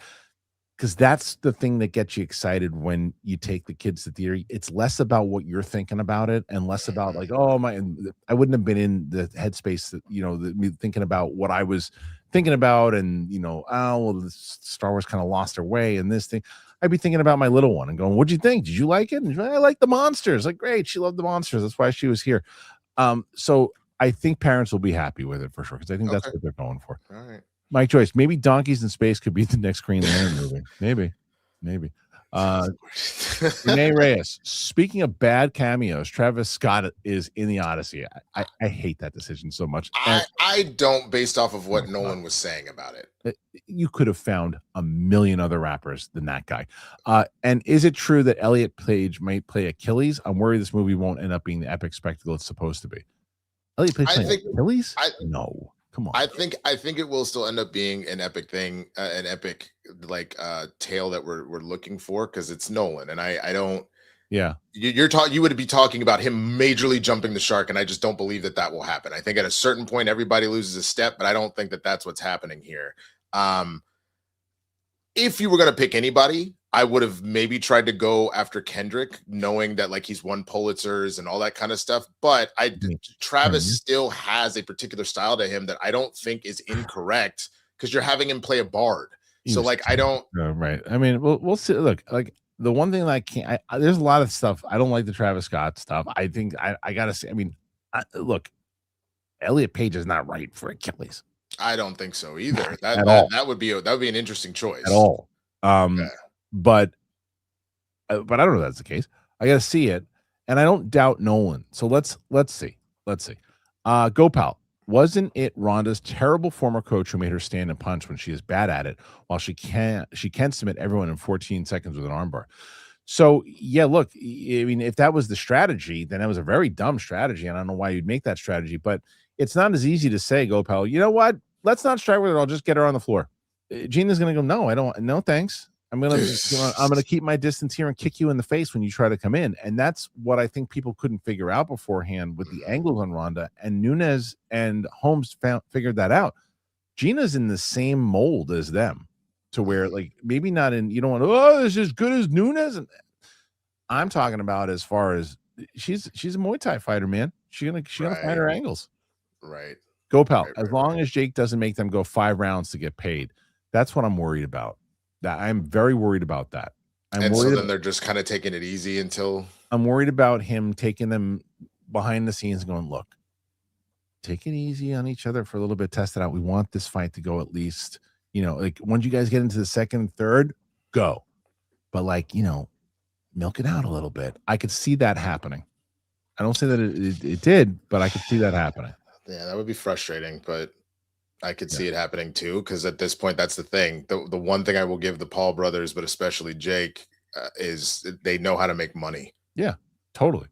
Because that's the thing that gets you excited when you take the kids to theater. It's less about what you're thinking about it, and less about like, oh my. I wouldn't have been in the headspace that me thinking about what I was thinking about, and the Star Wars kind of lost their way and this thing. I'd be thinking about my little one and going, "What'd you think? Did you like it?" And I like the monsters. Like, great, she loved the monsters. That's why she was here. So I think parents will be happy with it for sure, because I think that's what they're going for. All right. Mike Joyce, maybe Donkeys in Space could be the next Green Lantern movie. Maybe. Renee Reyes. Speaking of bad cameos, Travis Scott is in the Odyssey. I hate that decision so much. I don't, based off of what Nolan was saying about it. You could have found a million other rappers than that guy. And is it true that Elliot Page might play Achilles? I'm worried this movie won't end up being the epic spectacle it's supposed to be. Elliot Page playing Achilles? No. Come on. I think it will still end up being an epic thing, an epic tale that we're looking for, because it's Nolan, and I don't. Yeah, you would be talking about him majorly jumping the shark, and I just don't believe that will happen. I think at a certain point everybody loses a step, but I don't think that that's what's happening here. If you were going to pick anybody, I would have maybe tried to go after Kendrick, knowing that like he's won Pulitzers and all that kind of stuff. But Travis still has a particular style to him that I don't think is incorrect, because you're having him play a bard. So like I don't. Right. I mean, we'll see. Look, like the one thing that I can't. There's a lot of stuff I don't like the Travis Scott stuff. I think I gotta say. I mean, look, Elliot Page is not right for Achilles. I don't think so either. That would be an interesting choice. At all. But I don't know if that's the case. I got to see it, and I don't doubt Nolan. So let's see. Go Pal. Wasn't it Ronda's terrible former coach who made her stand and punch when she is bad at it, while she can submit everyone in 14 seconds with an armbar? So yeah, look, I mean, if that was the strategy, then that was a very dumb strategy, and I don't know why you'd make that strategy. But it's not as easy to say, "Go, pal." You know what? Let's not strike with her. I'll just get her on the floor. Gina's gonna go, "No, I don't. No, thanks. I'm gonna keep my distance here and kick you in the face when you try to come in." And that's what I think people couldn't figure out beforehand with the angles on Ronda, and Nunes and Holmes figured that out. Gina's in the same mold as them, to where like maybe not in, you don't want to, oh, it's as good as Nunes. And I'm talking about as far as she's a Muay Thai fighter, man. She's gonna find her angles. Right. Go, pal. As long as Jake doesn't make them go 5 rounds to get paid. That's what I'm worried about. That I'm very worried about that. So then they're just kind of taking it easy until I'm worried about him taking them behind the scenes and going, look, take it easy on each other for a little bit, test it out. We want this fight to go at least, like once you guys get into the second, third, go. But like, milk it out a little bit. I could see that happening. I don't say that it did, but I could see that happening. Yeah, that would be frustrating, but I could see it happening too, because at this point, that's the thing. The one thing I will give the Paul brothers, but especially Jake, is they know how to make money. Yeah, totally.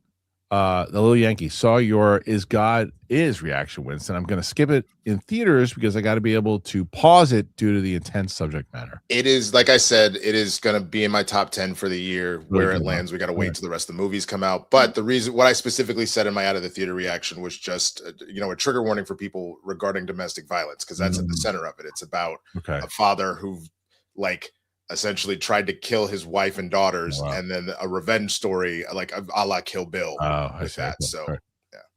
The Little Yankee saw your "Is God Is" reaction, Winston. I'm going to skip it in theaters because I got to be able to pause it due to the intense subject matter. It is, like I said, it is going to be in my top 10 for the year. Where it lands, we got to wait till the rest of the movies come out. But the reason, what I specifically said in my out of the theater reaction was just, a trigger warning for people regarding domestic violence, because that's at the center of it. It's about a father who, like, essentially tried to kill his wife and daughters, and then a revenge story like a la Kill Bill with that. So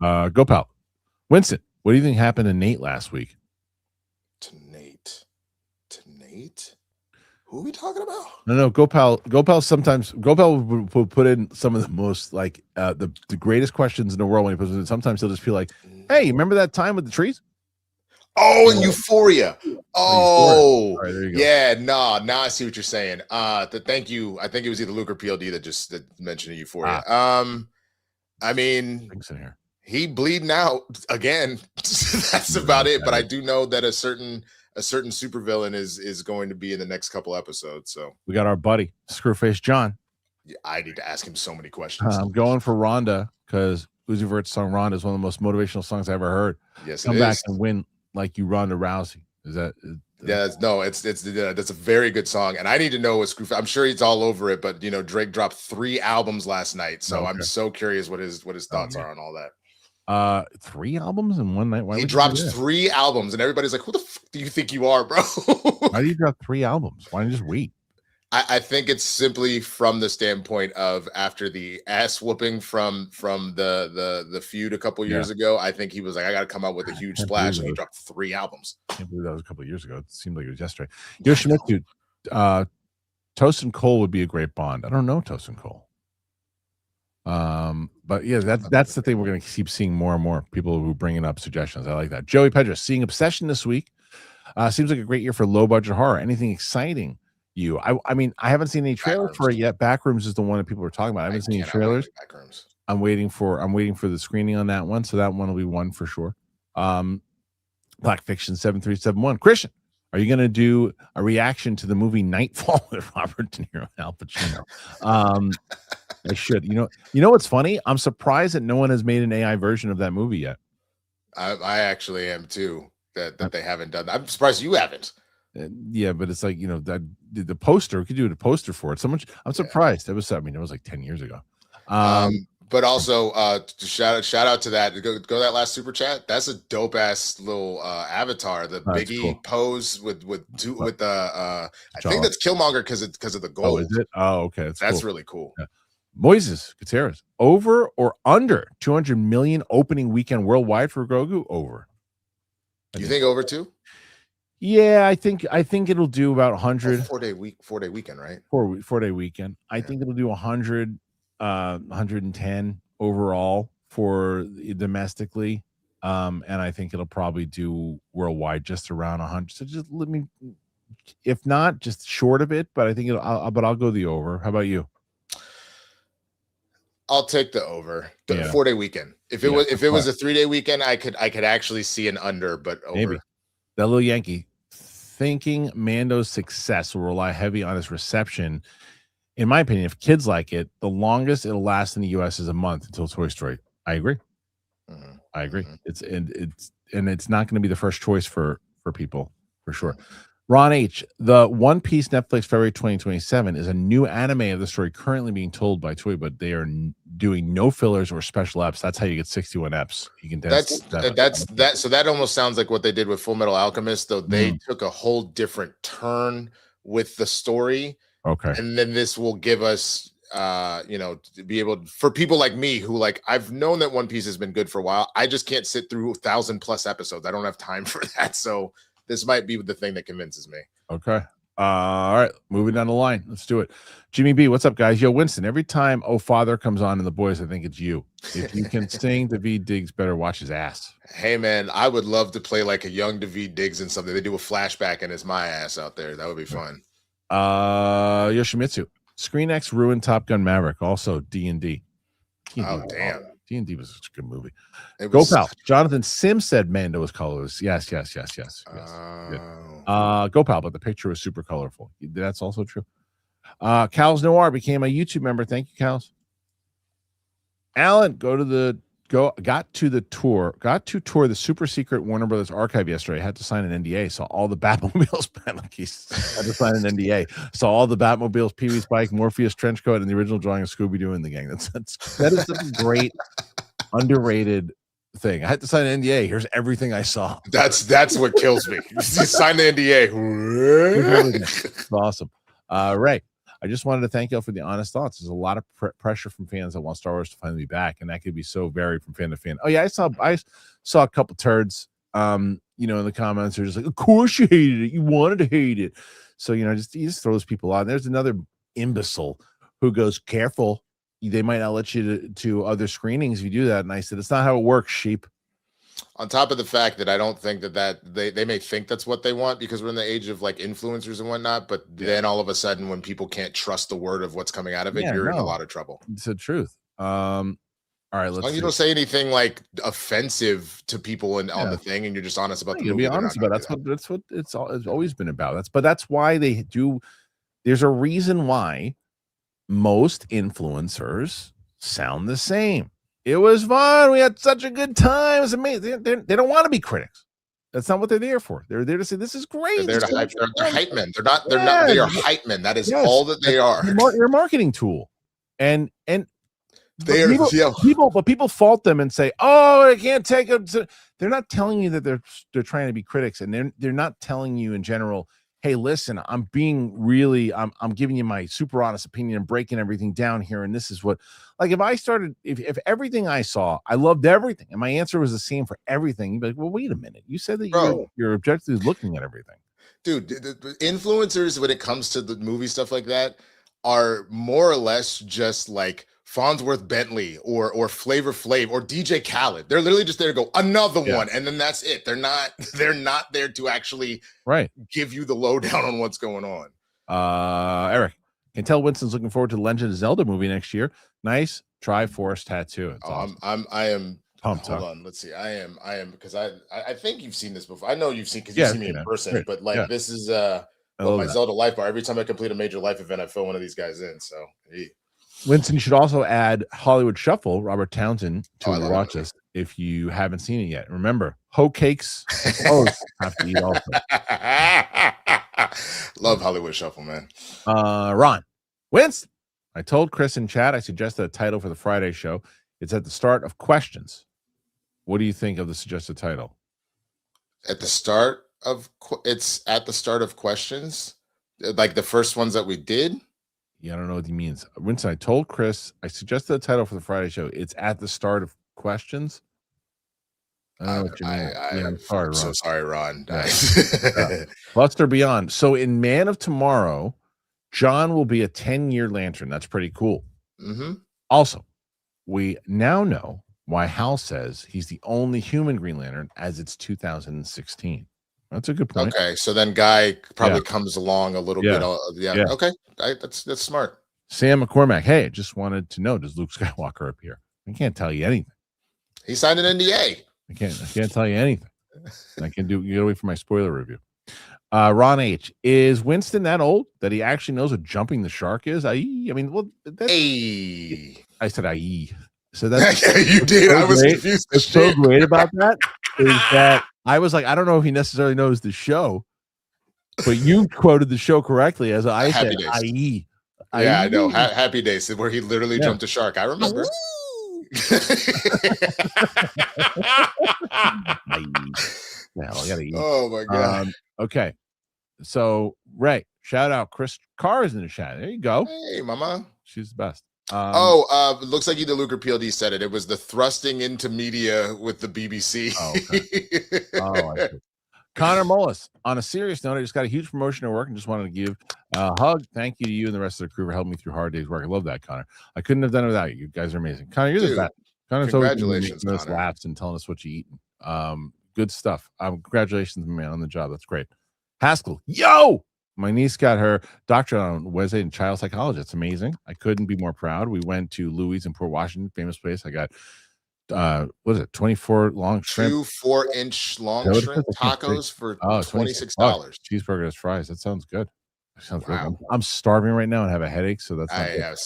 go, pal. Winston, what do you think happened to Nate last week? To Nate? Who are we talking about? No, go, pal. Sometimes go, pal will put in some of the most like the greatest questions in the world when he puts it. Sometimes he'll just feel like, hey, remember that time with the trees? Oh, and Euphoria. Oh, right, there you go. Yeah. Now I see what you're saying. Thank you. I think it was either Luke or PLD that mentioned Euphoria. I mean, he bleeding out again. That's about it. But I do know that a certain supervillain is going to be in the next couple episodes. So we got our buddy Screwface John. Yeah, I need to ask him so many questions. I'm going for Rhonda because Uzi Vert's song "Rhonda" is one of the most motivational songs I ever heard. Yes, come back and win like you Ronda Rousey. Is that? That's a very good song, and I need to know what Screwface. I'm sure he's all over it, but Drake dropped 3 albums last night, so I'm so curious what his thoughts are on all that. 3 albums in one night. Why he dropped 3 albums, and everybody's like, "Who the fuck do you think you are, bro?" Why do you drop 3 albums? Why don't you just wait? I think it's simply from the standpoint of after the ass whooping from the feud a couple years ago. I think he was like, I got to come out with a huge splash, and he dropped 3 albums. I can't believe that was a couple of years ago. It seemed like it was yesterday. Yoshimitsu, Toast and Cole would be a great bond. I don't know Toast and Cole. But yeah, that's the thing. We're going to keep seeing more and more people who bringing up suggestions. I like that. Joey Pedro seeing Obsession this week. Seems like a great year for low budget horror. Anything exciting? I mean, I haven't seen any trailers for it yet. Backrooms is the one that people are talking about. I haven't seen any trailers. Backrooms. I'm waiting for the screening on that one, so that one will be one for sure. Black Fiction 7371. Kristian, are you going to do a reaction to the movie Nightfall with Robert De Niro and Al Pacino? I should. You know what's funny? I'm surprised that no one has made an AI version of that movie yet. I actually am too. That they haven't done that. I'm surprised you haven't. Yeah, but it's like that the poster. We could do a poster for it. I'm surprised. It was like 10 years ago. But also shout out to that. Go that last super chat. That's a dope ass little avatar. The Biggie pose with the I think that's Killmonger because of the gold. Oh, is it? Oh, okay. That's really cool. Yeah. Moises Gutierrez, over or under 200 million opening weekend worldwide for Grogu? Over. You think over too? Yeah, I think it'll do about 100. 4-day weekend, right? 4-day weekend. I think it'll do 100, 110 overall for domestically, and I think it'll probably do worldwide just around 100. So just let me, if not just short of it, but I think I'll go the over. How about you? I'll take the over. The Yeah. 4-day weekend. If it was a 3-day weekend, I could actually see an under, but over. Maybe. That little Yankee thinking Mando's success will rely heavy on his reception. In my opinion, if kids like it, the longest it'll last in the US is a month until Toy Story. I agree. I agree. It's not going to be the first choice for people for sure. Ron H. The One Piece Netflix February 2027 is a new anime of the story currently being told by Toy, but they are doing no fillers or special eps. That's how you get 61 eps. You can that's that. So that almost sounds like what they did with Full Metal Alchemist, though they took a whole different turn with the story. Okay. And then this will give us to be able for people like me who I've known that One Piece has been good for a while. I just can't sit through 1,000+ episodes. I don't have time for that. So this might be the thing that convinces me. Okay. All right. Moving down the line. Let's do it. Jimmy B, what's up, guys? Yo, Winston, every time Oh Father comes on in The Boys, I think it's you. If you can sing, David Diggs better watch his ass. Hey, man, I would love to play like a young David Diggs in something. They do a flashback and it's my ass out there. That would be fun. Yoshimitsu. Screen X ruined Top Gun Maverick. Also D&D. Oh, damn. D&D was such a good movie. Go Pal. Jonathan Sims said Mando was colorless. Yes. Go Pal, but the picture was super colorful. That's also true. Cal's Noir became a YouTube member. Thank you, Cal's. Alan, got to tour the super secret Warner Brothers archive yesterday. I had to sign an NDA. Saw all the Batmobiles. Had to sign an NDA. Saw all the Batmobiles, Pee-wee's bike, Morpheus trench coat, and the original drawing of Scooby-Doo in the gang. That is such a great underrated thing. I had to sign an NDA. Here's everything I saw. That's what kills me. Sign the NDA. It's awesome. Ray, I just wanted to thank you for the honest thoughts. There's a lot of pressure from fans that want Star Wars to finally be back, and that could be so varied from fan to fan. Oh yeah, I saw a couple turds, in the comments. They're just like, of course you hated it. You wanted to hate it. So you just throw those people on. There's another imbecile who goes, careful. They might not let you to other screenings if you do that. And I said, it's not how it works, sheep. On top of the fact that I don't think that they may think that's what they want because we're in the age of influencers and whatnot, but then all of a sudden when people can't trust the word of what's coming out of it, you're in a lot of trouble. It's the truth. All right, let's you don't say anything offensive to people on the thing, and you're just honest about the movie. Be honest about it. That's what it's always been about. That's why they do. There's a reason why most influencers sound the same. It was fun. We had such a good time. It was amazing. They don't want to be critics. That's not what they're there for. They're there to say this is great. They're hype men. They are hype men. That is all that they are. They're a marketing tool, and they are people fault them and say, "Oh, I can't take them." They're not telling you that they're trying to be critics, and they're not telling you in general, hey, listen, I'm giving you my super honest opinion and breaking everything down here. And this is what, if everything I saw, I loved everything, and my answer was the same for everything, you'd be like, well, wait a minute. You said that your objective is looking at everything. Dude, the influencers, when it comes to the movie stuff like that, are more or less just like Farnsworth Bentley or Flavor Flav or DJ Khaled. They're literally just there to go another one, and then that's it. They're not there to actually give you the lowdown on what's going on. Eric, can tell Winston's looking forward to the Legend of Zelda movie next year. Nice Triforce tattoo. Awesome. I am pumped. Hold on, let's see. I am because I think you've seen this before. I know you've seen because you've seen me in person, but this is my Zelda life bar. Every time I complete a major life event, I fill one of these guys in. So. Winston, you should also add Hollywood Shuffle, Robert Townsend, to your watch list if you haven't seen it yet. Remember, hoe cakes have to eat also. Love Hollywood Shuffle, man. Ron, Winston, I told Chris in chat I suggested a title for the Friday show. It's at the start of questions. What do you think of the suggested title? It's at the start of questions, like the first ones that we did. Yeah, I don't know what he means. Winston, I told Chris I suggested a title for the Friday show. It's at the start of questions. I don't know what you mean. I'm sorry, Ron. So sorry, Ron. Buster Beyond. So in Man of Tomorrow, John will be a 10-year Lantern. That's pretty cool. Mm-hmm. Also, we now know why Hal says he's the only human Green Lantern as it's 2016. That's a good point. Okay, so then Guy probably comes along a little bit. Okay, that's smart. Sam McCormack, hey, just wanted to know, does Luke Skywalker appear? I can't tell you anything. He signed an NDA. I can't tell you anything. I can do. You gotta wait for my spoiler review. Ron H, is Winston that old that he actually knows what jumping the shark is? I mean, well, I said I. So that's yeah, you did. so I was great. confused. What's so great about that is that I was like, I don't know if he necessarily knows the show, but you quoted the show correctly as I said, I. Yeah, I know. Happy Days, where he literally jumped a shark. I remember. Oh my god. Okay. So Ray, shout out Chris Carr is in the chat. There you go. Hey, mama. She's the best. Looks like either Luke or PLD said it. It was the thrusting into media with the BBC. I see. Connor Mullis, on a serious note, I just got a huge promotion at work and just wanted to give a hug. Thank you to you and the rest of the crew for helping me through hard days work. I love that, Connor. I couldn't have done it without you. You guys are amazing. Connor, you're the best. Connor's congratulations, always making us laughs and telling us what you eating. Good stuff. Congratulations, man, on the job. That's great. Haskell, yo! My niece got her doctorate on Wednesday in child psychology. That's amazing. I couldn't be more proud. We went to Louis in Port Washington, famous place. I got what is it, 24 long shrimp, 2 4-inch long shrimp tacos for $26. Cheeseburger as fries. That sounds good. That sounds wow. I'm starving right now and have a headache, so that's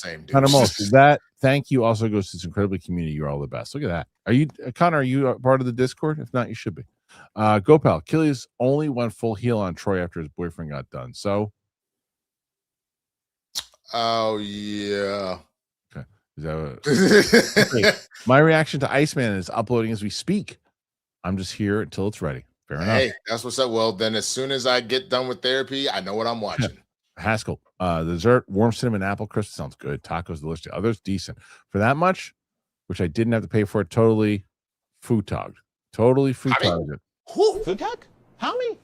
same. Connor Mullis, that thank you also goes to this incredibly community. You're all the best. Look at that. Are you Connor? Are you a part of the Discord? If not, you should be. Gopal, Achilles only went full heel on Troy after his boyfriend got done. So, oh yeah. Okay. Is that okay. My reaction to Iceman is uploading as we speak. I'm just here until it's ready. Fair enough. Hey, that's what's up. Well, then as soon as I get done with therapy, I know what I'm watching. Haskell, the dessert, warm cinnamon apple crisp sounds good. Tacos delicious. Others decent. For that much, which I didn't have to pay for, totally food-togged. Totally food-togged. Food-tog? How many?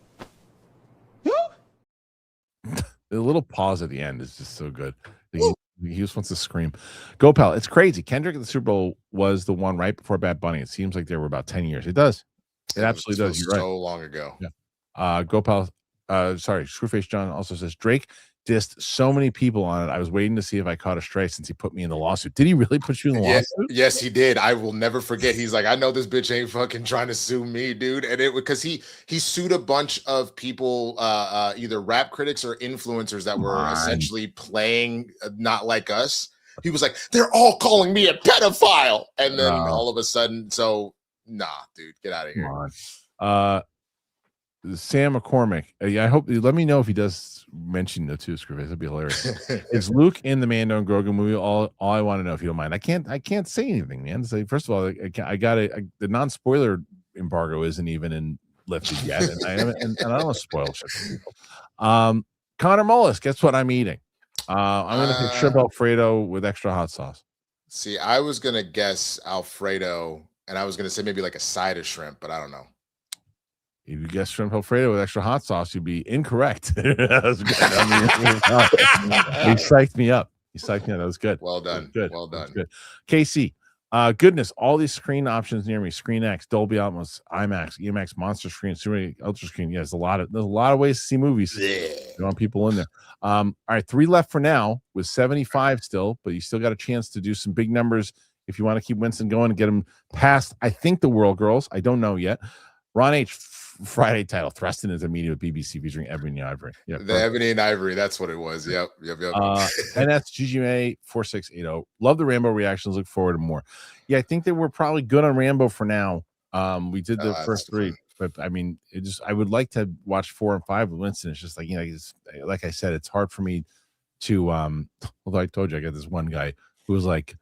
Who? The little pause at the end is just so good. He just wants to scream. Gopal, it's crazy. Kendrick at the Super Bowl was the one right before Bad Bunny. It seems like there were about 10 years. It does. It absolutely does. You're right. So long ago. Yeah. Gopal, sorry, Screwface John also says Drake dissed so many people on it. I was waiting to see if I caught a stray since he put me in the lawsuit. Did he really put you in the lawsuit? Yes, he did. I will never forget. He's like, I know this bitch ain't fucking trying to sue me, dude. And it because he sued a bunch of people, either rap critics or influencers that were essentially playing not like us. He was like, they're all calling me a pedophile. And then all of a sudden, so nah, dude, get out of here. Sam McCormick. I hope let me know if he does mention the two Screwface. That'd be hilarious. Is Luke in the Mando and Grogu movie? All I want to know, if you don't mind. I can't say anything, man. So first of all, I got the non-spoiler embargo isn't even lifted yet, and I don't want to spoil shit for people. Connor Mullis, guess what I'm eating? I'm gonna pick shrimp Alfredo with extra hot sauce. See, I was gonna guess Alfredo, and I was gonna say maybe like a side of shrimp, but I don't know. If you guess shrimp Alfredo with extra hot sauce, you'd be incorrect. That was good. He psyched me up. That was good. Well done. Good. Well done. Good. KC, goodness, all these screen options near me: Screen X, Dolby Atmos, IMAX, EMX, Monster Screen, Super Ultra Screen. Yeah, there's a lot of ways to see movies. You want people in there. All right, 3 left for now with 75 still, but you still got a chance to do some big numbers if you want to keep Winston going and get him past. I think the World Girls. I don't know yet. Ron H. Friday title, Thrusting is a media with BBC featuring Ebony and Ivory. Yeah, the Ebony and Ivory, that's what it was. Yep. And that's GGMA 4680. Love the Rambo reactions. Look forward to more. Yeah, I think that we're probably good on Rambo for now. We did the first 3, but I mean, I would like to watch 4 and 5 with Winston. It's just like, like I said, it's hard for me to although I told you I got this one guy who was like,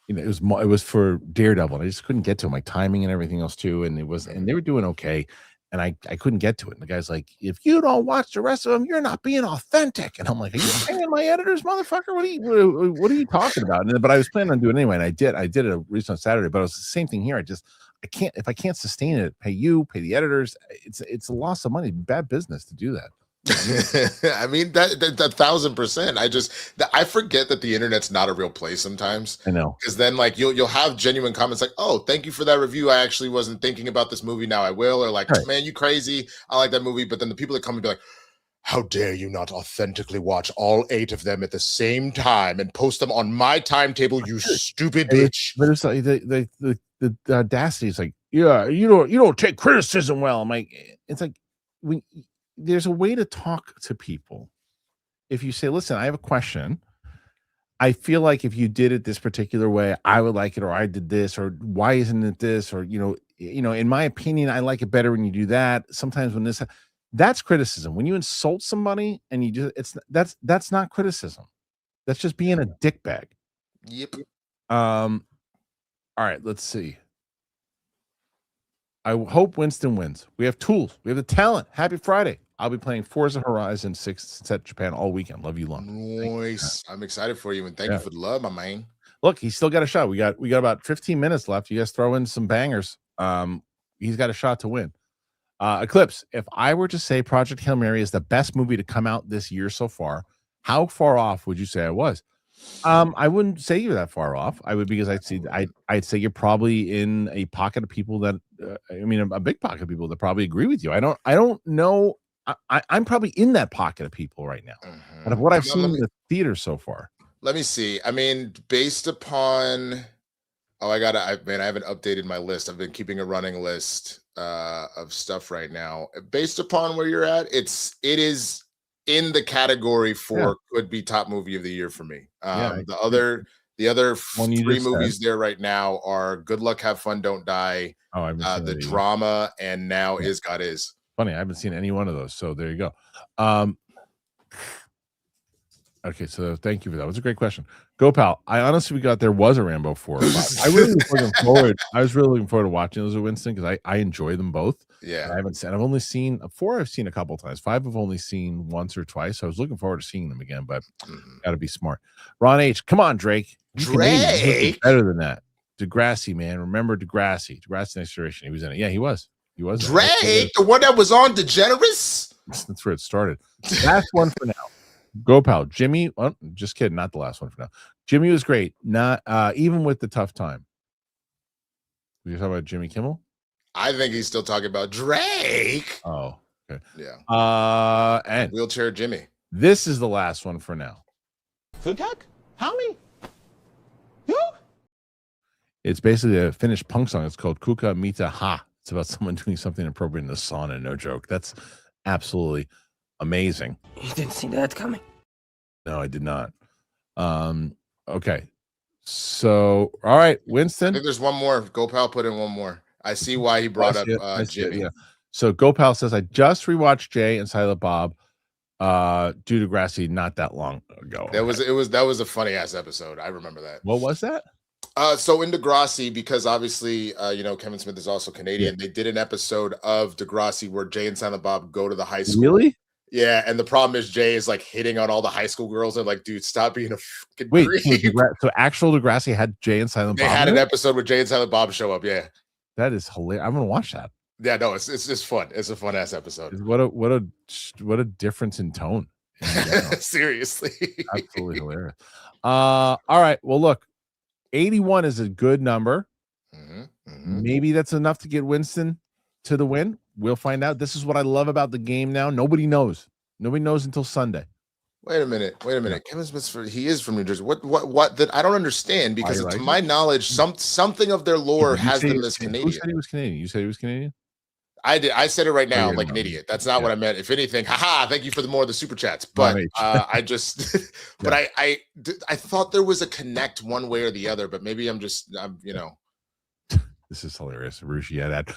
it was for Daredevil, and I just couldn't get to him, like timing and everything else too. And they were doing okay, and I couldn't get to it. And the guy's like, if you don't watch the rest of them, you're not being authentic. And I'm like, are you paying my editors, motherfucker? What are you talking about? But I was planning on doing it anyway, and I did it a recent on Saturday. But it was the same thing here. I can't if I can't sustain it, pay the editors. It's a loss of money, bad business to do that. I mean that 1000%. I forget that the internet's not a real place sometimes. I know, because then like you'll have genuine comments like, oh, thank you for that review. I actually wasn't thinking about this movie. Now I will. Or like, man, you crazy. I like that movie. But then the people that come and be like, how dare you not authentically watch all 8 of them at the same time and post them on my timetable, you stupid bitch. But it's like the audacity is like, yeah, you don't take criticism well. I'm like, it's like there's a way to talk to people. If you say, listen, I have a question. I feel like if you did it this particular way, I would like it, or I did this, or why isn't it this, or in my opinion, I like it better when you do that. Sometimes when that's criticism. When you insult somebody and you do that's not criticism. That's just being a dickbag. Yep. All right, let's see. I hope Winston wins. We have tools. We have the talent. Happy Friday. I'll be playing Forza Horizon 6 set Japan all weekend. Love you long. Nice. I'm excited for you, and thank you for the love, my man. Look, he's still got a shot. We got about 15 minutes left. You guys throw in some bangers. He's got a shot to win. Eclipse, if I were to say Project Hail Mary is the best movie to come out this year so far, how far off would you say I was? I wouldn't say you're that far off. I would, because I'd say you're probably in a pocket of people that a big pocket of people that probably agree with you. I don't know. I'm probably in that pocket of people right now. Out of what I've seen in the theater so far. Let me see. I mean, based upon I haven't updated my list. I've been keeping a running list of stuff right now. Based upon where you're at, it is in the category for could be top movie of the year for me. The other 3 movies there right now are Good Luck, Have Fun, Don't Die, the drama, and now Is God Is. Funny, I haven't seen any one of those, so there you go. Okay, so thank you for that. It was a great question. Go Pal. I honestly forgot there was a Rambo 4 or 5. I was really looking forward to watching those with Winston, because I enjoy them both. Yeah. I've only seen 4. I've seen a couple times. 5 I've only seen once or twice. So I was looking forward to seeing them again, but gotta be smart. Ron H, come on, Drake. Drake better than that. Degrassi, man. Remember Degrassi Next Generation. He was in it. Yeah, he was. Drake, the one that was on DeGeneres. That's where it started. Last one for now. Go Pal. Jimmy. Oh, just kidding. Not the last one for now. Jimmy was great. Not even with the tough time. Were you talking about Jimmy Kimmel? I think he's still talking about Drake. Oh, okay. Yeah. And Wheelchair Jimmy. This is the last one for now. Food tech? How me? You? It's basically a Finnish punk song. It's called Kuka Mita Ha. It's about someone doing something appropriate in the sauna. No joke. That's absolutely amazing. You didn't see that coming. No, I did not. Okay. So, all right, Winston. I think there's one more. Gopal put in one more. I see why he brought up Jimmy. Yeah. So Gopal says, I just rewatched Jay and Silent Bob due to Degrassi not that long ago. That was a funny ass episode. I remember that. What was that? So in Degrassi, because obviously Kevin Smith is also Canadian, they did an episode of Degrassi where Jay and Silent Bob go to the high school. Really? Yeah, and the problem is Jay is like hitting on all the high school girls. And like, dude, stop being a fucking creep. So actual Degrassi had Jay and Silent Bob. They had an episode where Jay and Silent Bob show up. Yeah, that is hilarious. I'm gonna watch that. Yeah, no, it's just fun. It's a fun ass episode. What a difference in tone. Seriously, absolutely hilarious. All right, well, look, 81 is a good number. Maybe that's enough to get Winston to the win. We'll find out. This is what I love about the game now. Nobody knows until Sunday. Wait a minute. Kevin Smith, he is from New Jersey. What that I don't understand, because to my knowledge, something of their lore has them as Canadian. Who said he was Canadian? You said he was Canadian? I did. I said it right now, like an idiot. That's not what I meant. If anything, haha, thank you for the super chats. But I just but I thought there was a connect one way or the other, but maybe I'm This is hilarious. Rousey, yeah, that.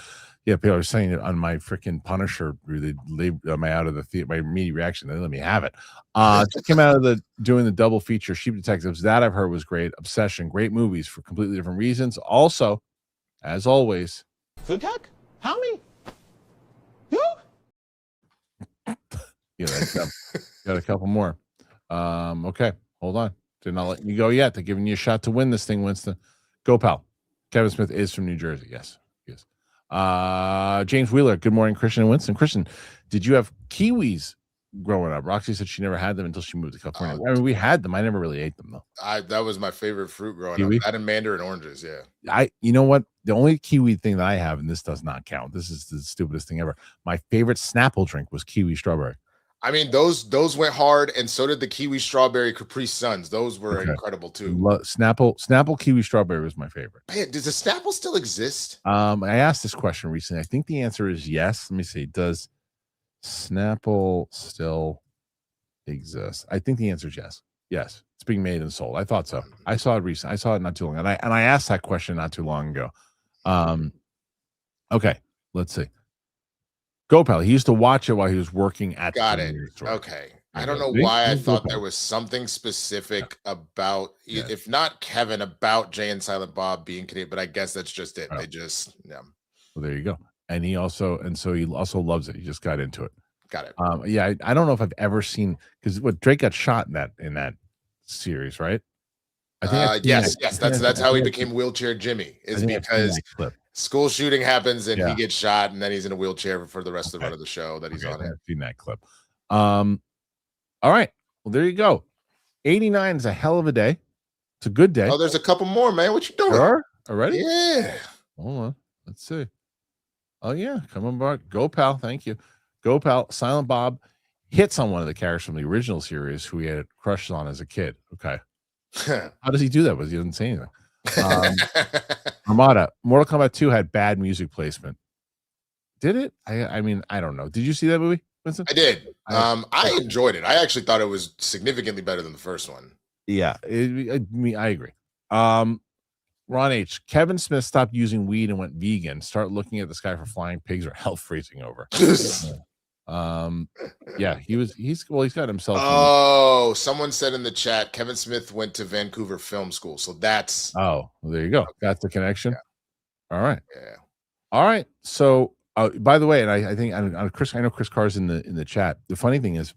Yeah, people are saying it on my freaking Punisher. Really, my out of the theater, my immediate reaction. They let me have it. Just came out of doing the double feature, Sheep Detectives. That I've heard was great. Obsession, great movies for completely different reasons. Also, as always, Food tech? How me? You? Got a couple more. Okay, hold on. They're not letting you go yet. They're giving you a shot to win this thing, Winston. Go, pal. Kevin Smith is from New Jersey. Yes. James Wheeler. Good morning, Kristian and Winston. Kristian, did you have kiwis growing up? Roxy said she never had them until she moved to California. I mean, we had them. I never really ate them though. That was my favorite fruit growing up. That and mandarin oranges. Yeah. You know what? The only kiwi thing that I have, and this does not count. This is the stupidest thing ever. My favorite Snapple drink was kiwi strawberry. I mean, those went hard, and so did the Kiwi Strawberry Capri Suns. Those were incredible too. Snapple Kiwi Strawberry was my favorite. Man, does the Snapple still exist? I asked this question recently. I think the answer is yes. Let me see. Does Snapple still exist? I think the answer is yes. Yes, it's being made and sold. I thought so. I saw it recently. I saw it not too long, and I asked that question not too long ago. Okay, let's see. Gopal, he used to watch it while he was working at Got the it. store. Okay. I don't know why I thought there was something specific about, if not Kevin, about Jay and Silent Bob being Canadian, but I guess that's just it. They just, Well, there you go. And he also loves it. He just got into it. Got it. Yeah, I don't know if I've ever seen, because what Drake got shot in that series, right? I think yes. That's how he became Wheelchair Jimmy, is because school shooting happens and he gets shot, and then he's in a wheelchair for the rest of the run of the show that he's on. I've seen that clip. All right. Well, there you go. 89 is a hell of a day. It's a good day. Oh, there's a couple more, man. What you doing? There are? Already? Yeah. Hold on. Let's see. Oh, yeah. Come on, Bart. Go, pal. Thank you. Go, pal. Silent Bob hits on one of the characters from the original series who he had crushes on as a kid. Okay. How does he do that? Because he doesn't say anything. Armada. Mortal Kombat 2 had bad music placement. Did it? I mean, I don't know. Did you see that movie, Vincent? I did. I enjoyed it. I actually thought it was significantly better than the first one. Yeah, I agree. Ron H. Kevin Smith stopped using weed and went vegan. Start looking at the sky for flying pigs or hell freezing over. Yeah, he's got himself. Oh, someone said in the chat, Kevin Smith went to Vancouver Film School. So that's well, there you go. That's the connection. Yeah. All right. Yeah. All right. So by the way, and I think I know Chris Carr's in the chat. The funny thing is,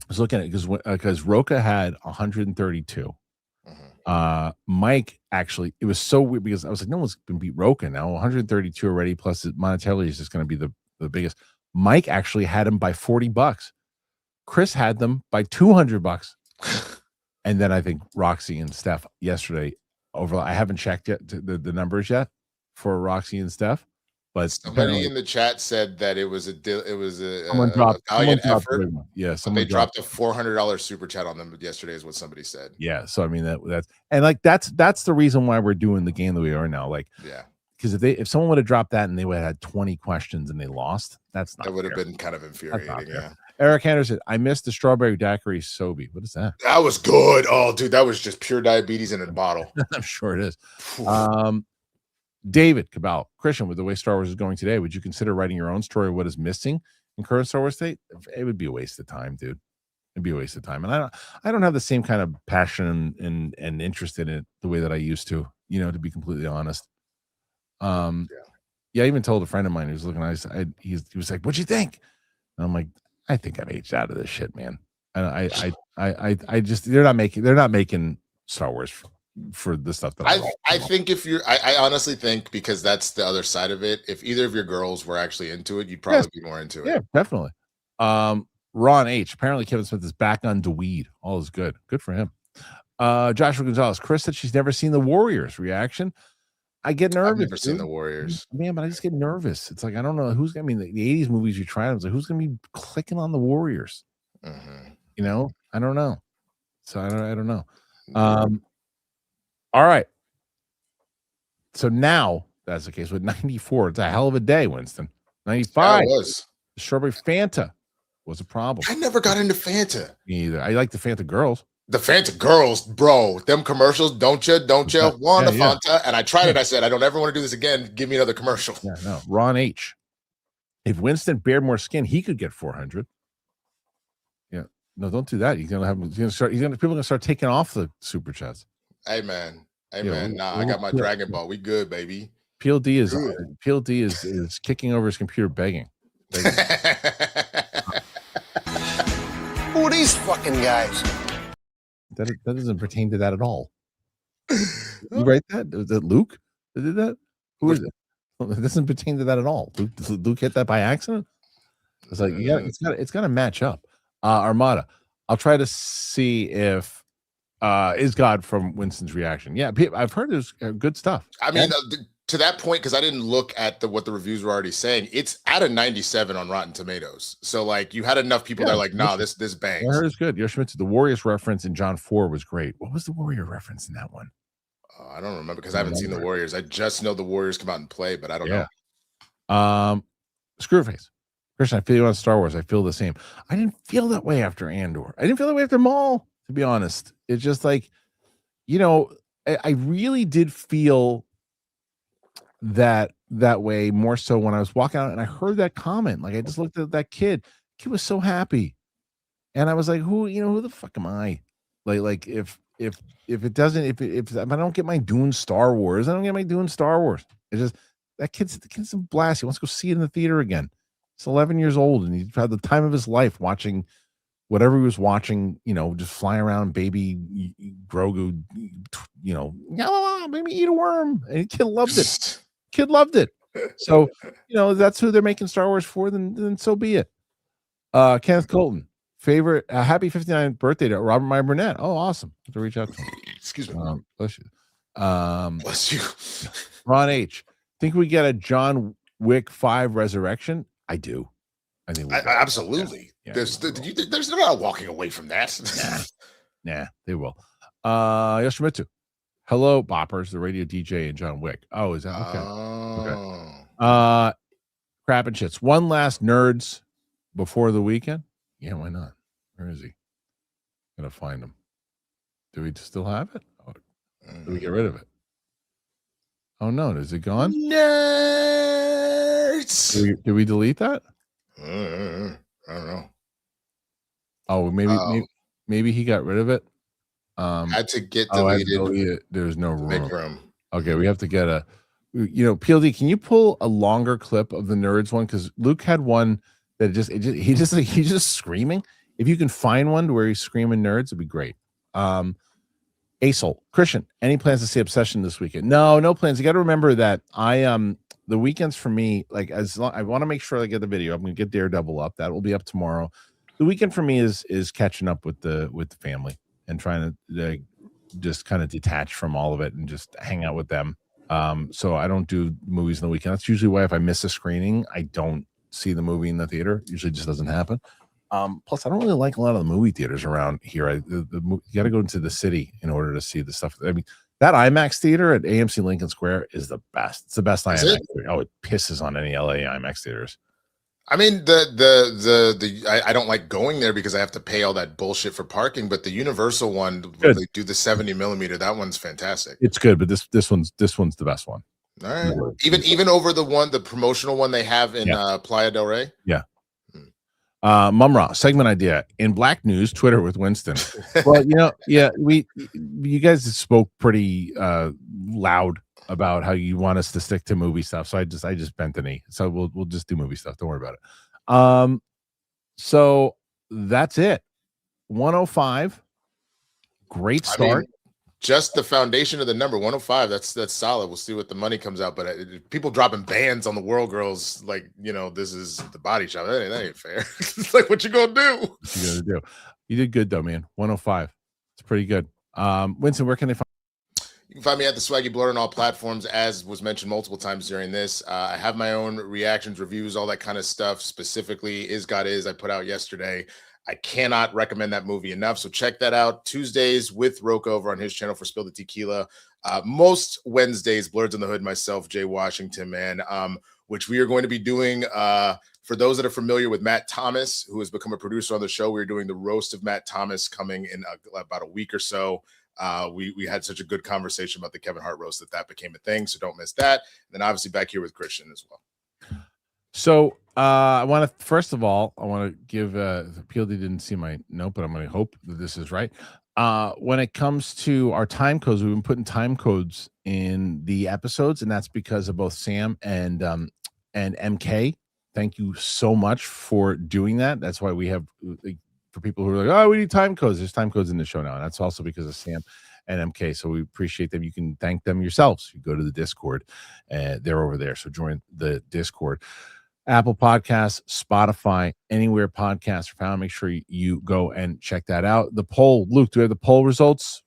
I was looking at it because Roca had 132. Mike actually, it was so weird because I was like, no one's gonna beat Roca now. 132 already, plus monetarily is just going to be the biggest. Mike actually had him by $40. Chris had them by $200. And then I think Roxy and Steph yesterday I haven't checked yet the numbers yet for Roxy and Steph. But somebody in the chat said that it was a valiant effort. Yeah, they dropped a $400 super chat on them yesterday, is what somebody said. Yeah, so I mean that's and like that's the reason why we're doing the game that we are now. Like, yeah, because if someone would have dropped that and they would have had 20 questions and they lost, that would have been kind of infuriating. Yeah. Eric Anderson, I missed the strawberry daiquiri Sobe. What is that? That was good. Oh, dude, that was just pure diabetes in a bottle. I'm sure it is. David Cabal, Kristian, with the way Star Wars is going today, would you consider writing your own story of what is missing in current Star Wars state? It would be a waste of time, dude. It'd be a waste of time. And I don't have the same kind of passion and interest in it the way that I used to, to be completely honest. I even told a friend of mine who's looking at it, he was like, what'd you think? And I'm like, I think I've aged out of this shit, man. And I just they're not making Star Wars for the stuff that I think I honestly think, because that's the other side of it, if either of your girls were actually into it, you'd probably be more into it. Yeah, definitely. Ron H. Apparently Kevin Smith is back on Dweed. All is good. Good for him. Joshua Gonzalez. Chris said she's never seen the Warriors. Reaction. I get nervous. I've never seen the Warriors. Man, but I just get nervous. It's like, I don't know who's gonna the 80s movies you tried. I was like, who's gonna be clicking on the Warriors? I don't know. So I don't know. All right. So now that's the case with 94. It's a hell of a day, Winston. 95 was. The strawberry Fanta was a problem. I never got into Fanta. Me either. I like the Fanta girls. The Fanta girls, bro. Them commercials, don't you want the Fanta? And I tried it. I said, I don't ever want to do this again. Give me another commercial. Yeah, no. Ron H. If Winston bared more skin, he could get 400. Yeah. No, don't do that. People are gonna start taking off the super chats. Hey man. Nah, I got my Dragon Ball. We good, baby. PLD is kicking over his computer begging. Who are these fucking guys? That doesn't pertain to that at all. You write that? Was that Luke that did that? Who is it? It doesn't pertain to that at all. Luke hit that by accident. It's like it's got to match up. Armada. I'll try to see if is God from Winston's reaction. Yeah, I've heard there's good stuff. I mean, to that point, because I didn't look at what the reviews were already saying, it's at a 97 on Rotten Tomatoes. So like you had enough people that are like, nah, this I bangs. heard it's good. Yoshimitsu, the Warriors reference in John 4 was great. What was the Warrior reference in that one? I don't remember because I haven't seen the Warriors. I just know the Warriors come out and play, but I don't know. Screwface. Kristian, I feel you on Star Wars. I feel the same. I didn't feel that way after Andor. I didn't feel that way after Maul, to be honest. It's just like, I really did feel that way more so when I was walking out and I heard that comment. Like I just looked at that kid. Kid was so happy. And I was like, who the fuck am I? Like if it doesn't, if I don't get my Dune Star Wars, I don't get my Dune Star Wars. It's just the kid's a blast. He wants to go see it in the theater again. He's 11 years old and he's had the time of his life watching whatever he was watching, just flying around baby Grogu, maybe eat a worm. And the kid loved it. Kid loved it. So, that's who they're making Star Wars for, then so be it. Kenneth Colton, favorite, happy 59th birthday to Robert Meyer Burnett. Oh, awesome. To reach out to him. Excuse me. Bless you. Bless you. Ron H. Think we get a John Wick 5 resurrection? I do. I think absolutely. Yeah, There's not walking away from that. Nah, they will. Yoshimitsu. Hello, Boppers, the radio DJ and John Wick. Oh, is that okay? Okay. Crap and shits. One last nerds before the weekend. Yeah, why not? Where is he? Gonna find him. Do we still have it? Oh, do we get rid of it? Oh no, is it gone? Nerds. Did we delete that? I don't know. Oh, maybe he got rid of it. Had to get deleted. There's no room. Make room. Okay, we have to get a. PLD, can you pull a longer clip of the nerds one? Because Luke had one that he's just screaming. If you can find one where he's screaming nerds, it'd be great. Asol, Kristian, any plans to see Obsession this weekend? No plans. You got to remember that the weekends for me, like I want to make sure I get the video. I'm going to get Daredevil up. That will be up tomorrow. The weekend for me is catching up with the family and trying to just kind of detach from all of it and just hang out with them. So I don't do movies in the weekend. That's usually why if I miss a screening, I don't see the movie in the theater. Usually just doesn't happen. Plus, I don't really like a lot of the movie theaters around here. You got to go into the city in order to see the stuff. I mean, that IMAX theater at AMC Lincoln Square is the best. It's the best IMAX theater. Oh, it pisses on any LA IMAX theaters. I mean, I don't like going there because I have to pay all that bullshit for parking. But the Universal one, where they do the 70 millimeter, that one's fantastic. It's good, but this one's the best one. All right, even over the promotional one they have in Playa del Rey. Yeah. Mumra segment idea in Black News Twitter with Winston. Well, you guys spoke pretty loud about how you want us to stick to movie stuff. So I just bent the knee. So we'll just do movie stuff. Don't worry about it. So that's it. 105. Great start. I mean, just the foundation of the number 105. That's solid. We'll see what the money comes out. But people dropping bands on the World Girls, like, this is the Body Shop. That ain't fair. It's like, what you gonna do? What you gonna do? You did good though, man. 105. It's pretty good. Winston, where can they find? You can find me at the Swaggy Blur on all platforms, as was mentioned multiple times during this. I have my own reactions, reviews, all that kind of stuff. Specifically, Is God Is, I put out yesterday. I cannot recommend that movie enough. So check that out. Tuesdays with Roke over on his channel for Spill the Tequila. Most Wednesdays, Blurs in the Hood, myself, Jay Washington, man, which we are going to be doing. For those that are familiar with Matt Thomas, who has become a producer on the show, we're doing the roast of Matt Thomas coming in about a week or so. We had such a good conversation about the Kevin Hart roast that became a thing. So don't miss that. And then obviously back here with Kristian as well. So I want to give PLD didn't see my note, but I'm going to hope that this is right. When it comes to our time codes, we've been putting time codes in the episodes, and that's because of both Sam and MK. Thank you so much for doing that. That's why we have, for people who are like, oh, we need time codes. There's time codes in the show now, and that's also because of Sam and MK. So we appreciate them. You can thank them yourselves. You go to the Discord, they're over there. So join the Discord. Apple Podcasts, Spotify, anywhere podcasts are found. Make sure you go and check that out. The poll, Luke, do we have the poll results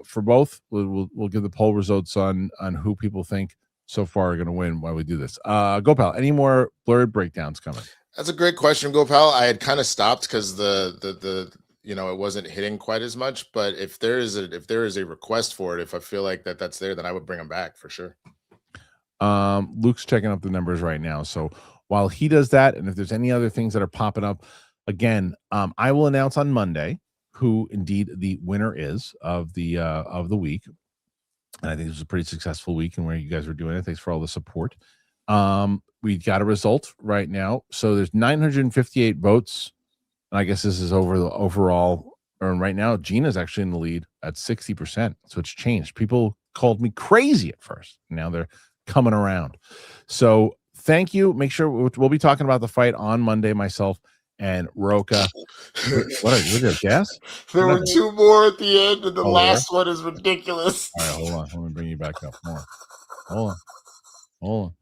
for both. We'll give the poll results on who people think so far are going to win while we do this. Gopal, any more blurred breakdowns coming? That's a great question, Gopal. I had kind of stopped because the it wasn't hitting quite as much. But if there is a request for it, if I feel like that's there, then I would bring them back for sure. Luke's checking up the numbers right now. So while he does that, and if there's any other things that are popping up, again, I will announce on Monday who indeed the winner is of the week. And I think it was a pretty successful week and where you guys were doing it. Thanks for all the support. We got a result right now. So there's 958 votes. And I guess this is over the overall. And right now, Gina's actually in the lead at 60%. So it's changed. People called me crazy at first. Now they're coming around. So thank you. Make sure we'll be talking about the fight on Monday, myself and Roka. What are you gas? There were two more at the end, and the last one is ridiculous. All right, hold on. Let me bring you back up more. Hold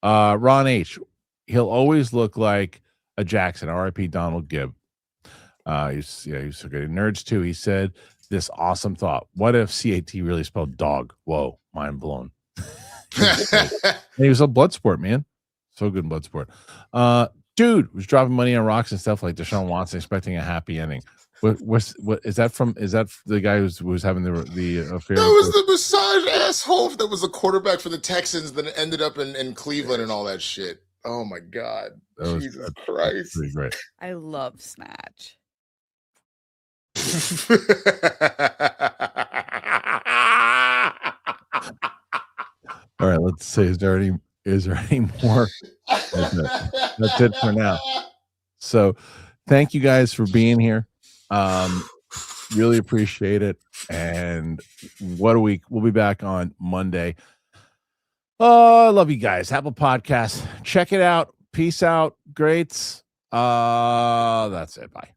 on. Ron H. He'll always look like a Jackson. R.I.P. Donald Gibb. He's so good. Nerds too. He said this awesome thought. What if CAT really spelled dog? Whoa, mind blown. He was a blood sport, man. So good in blood sport. Dude was dropping money on rocks and stuff like Deshaun Watson, expecting a happy ending. What is that from? Is that the guy who was having the affair? That was the massage asshole that was the quarterback for the Texans that ended up in Cleveland and all that shit. Oh my God. Jesus Christ. Pretty great. I love Snatch. All right, let's see. Is there any more? That's it for now. So thank you guys for being here. Really appreciate it. And what a week. We'll be back on Monday. Oh, I love you guys. Apple Podcasts. Check it out. Peace out. Greats. That's it. Bye.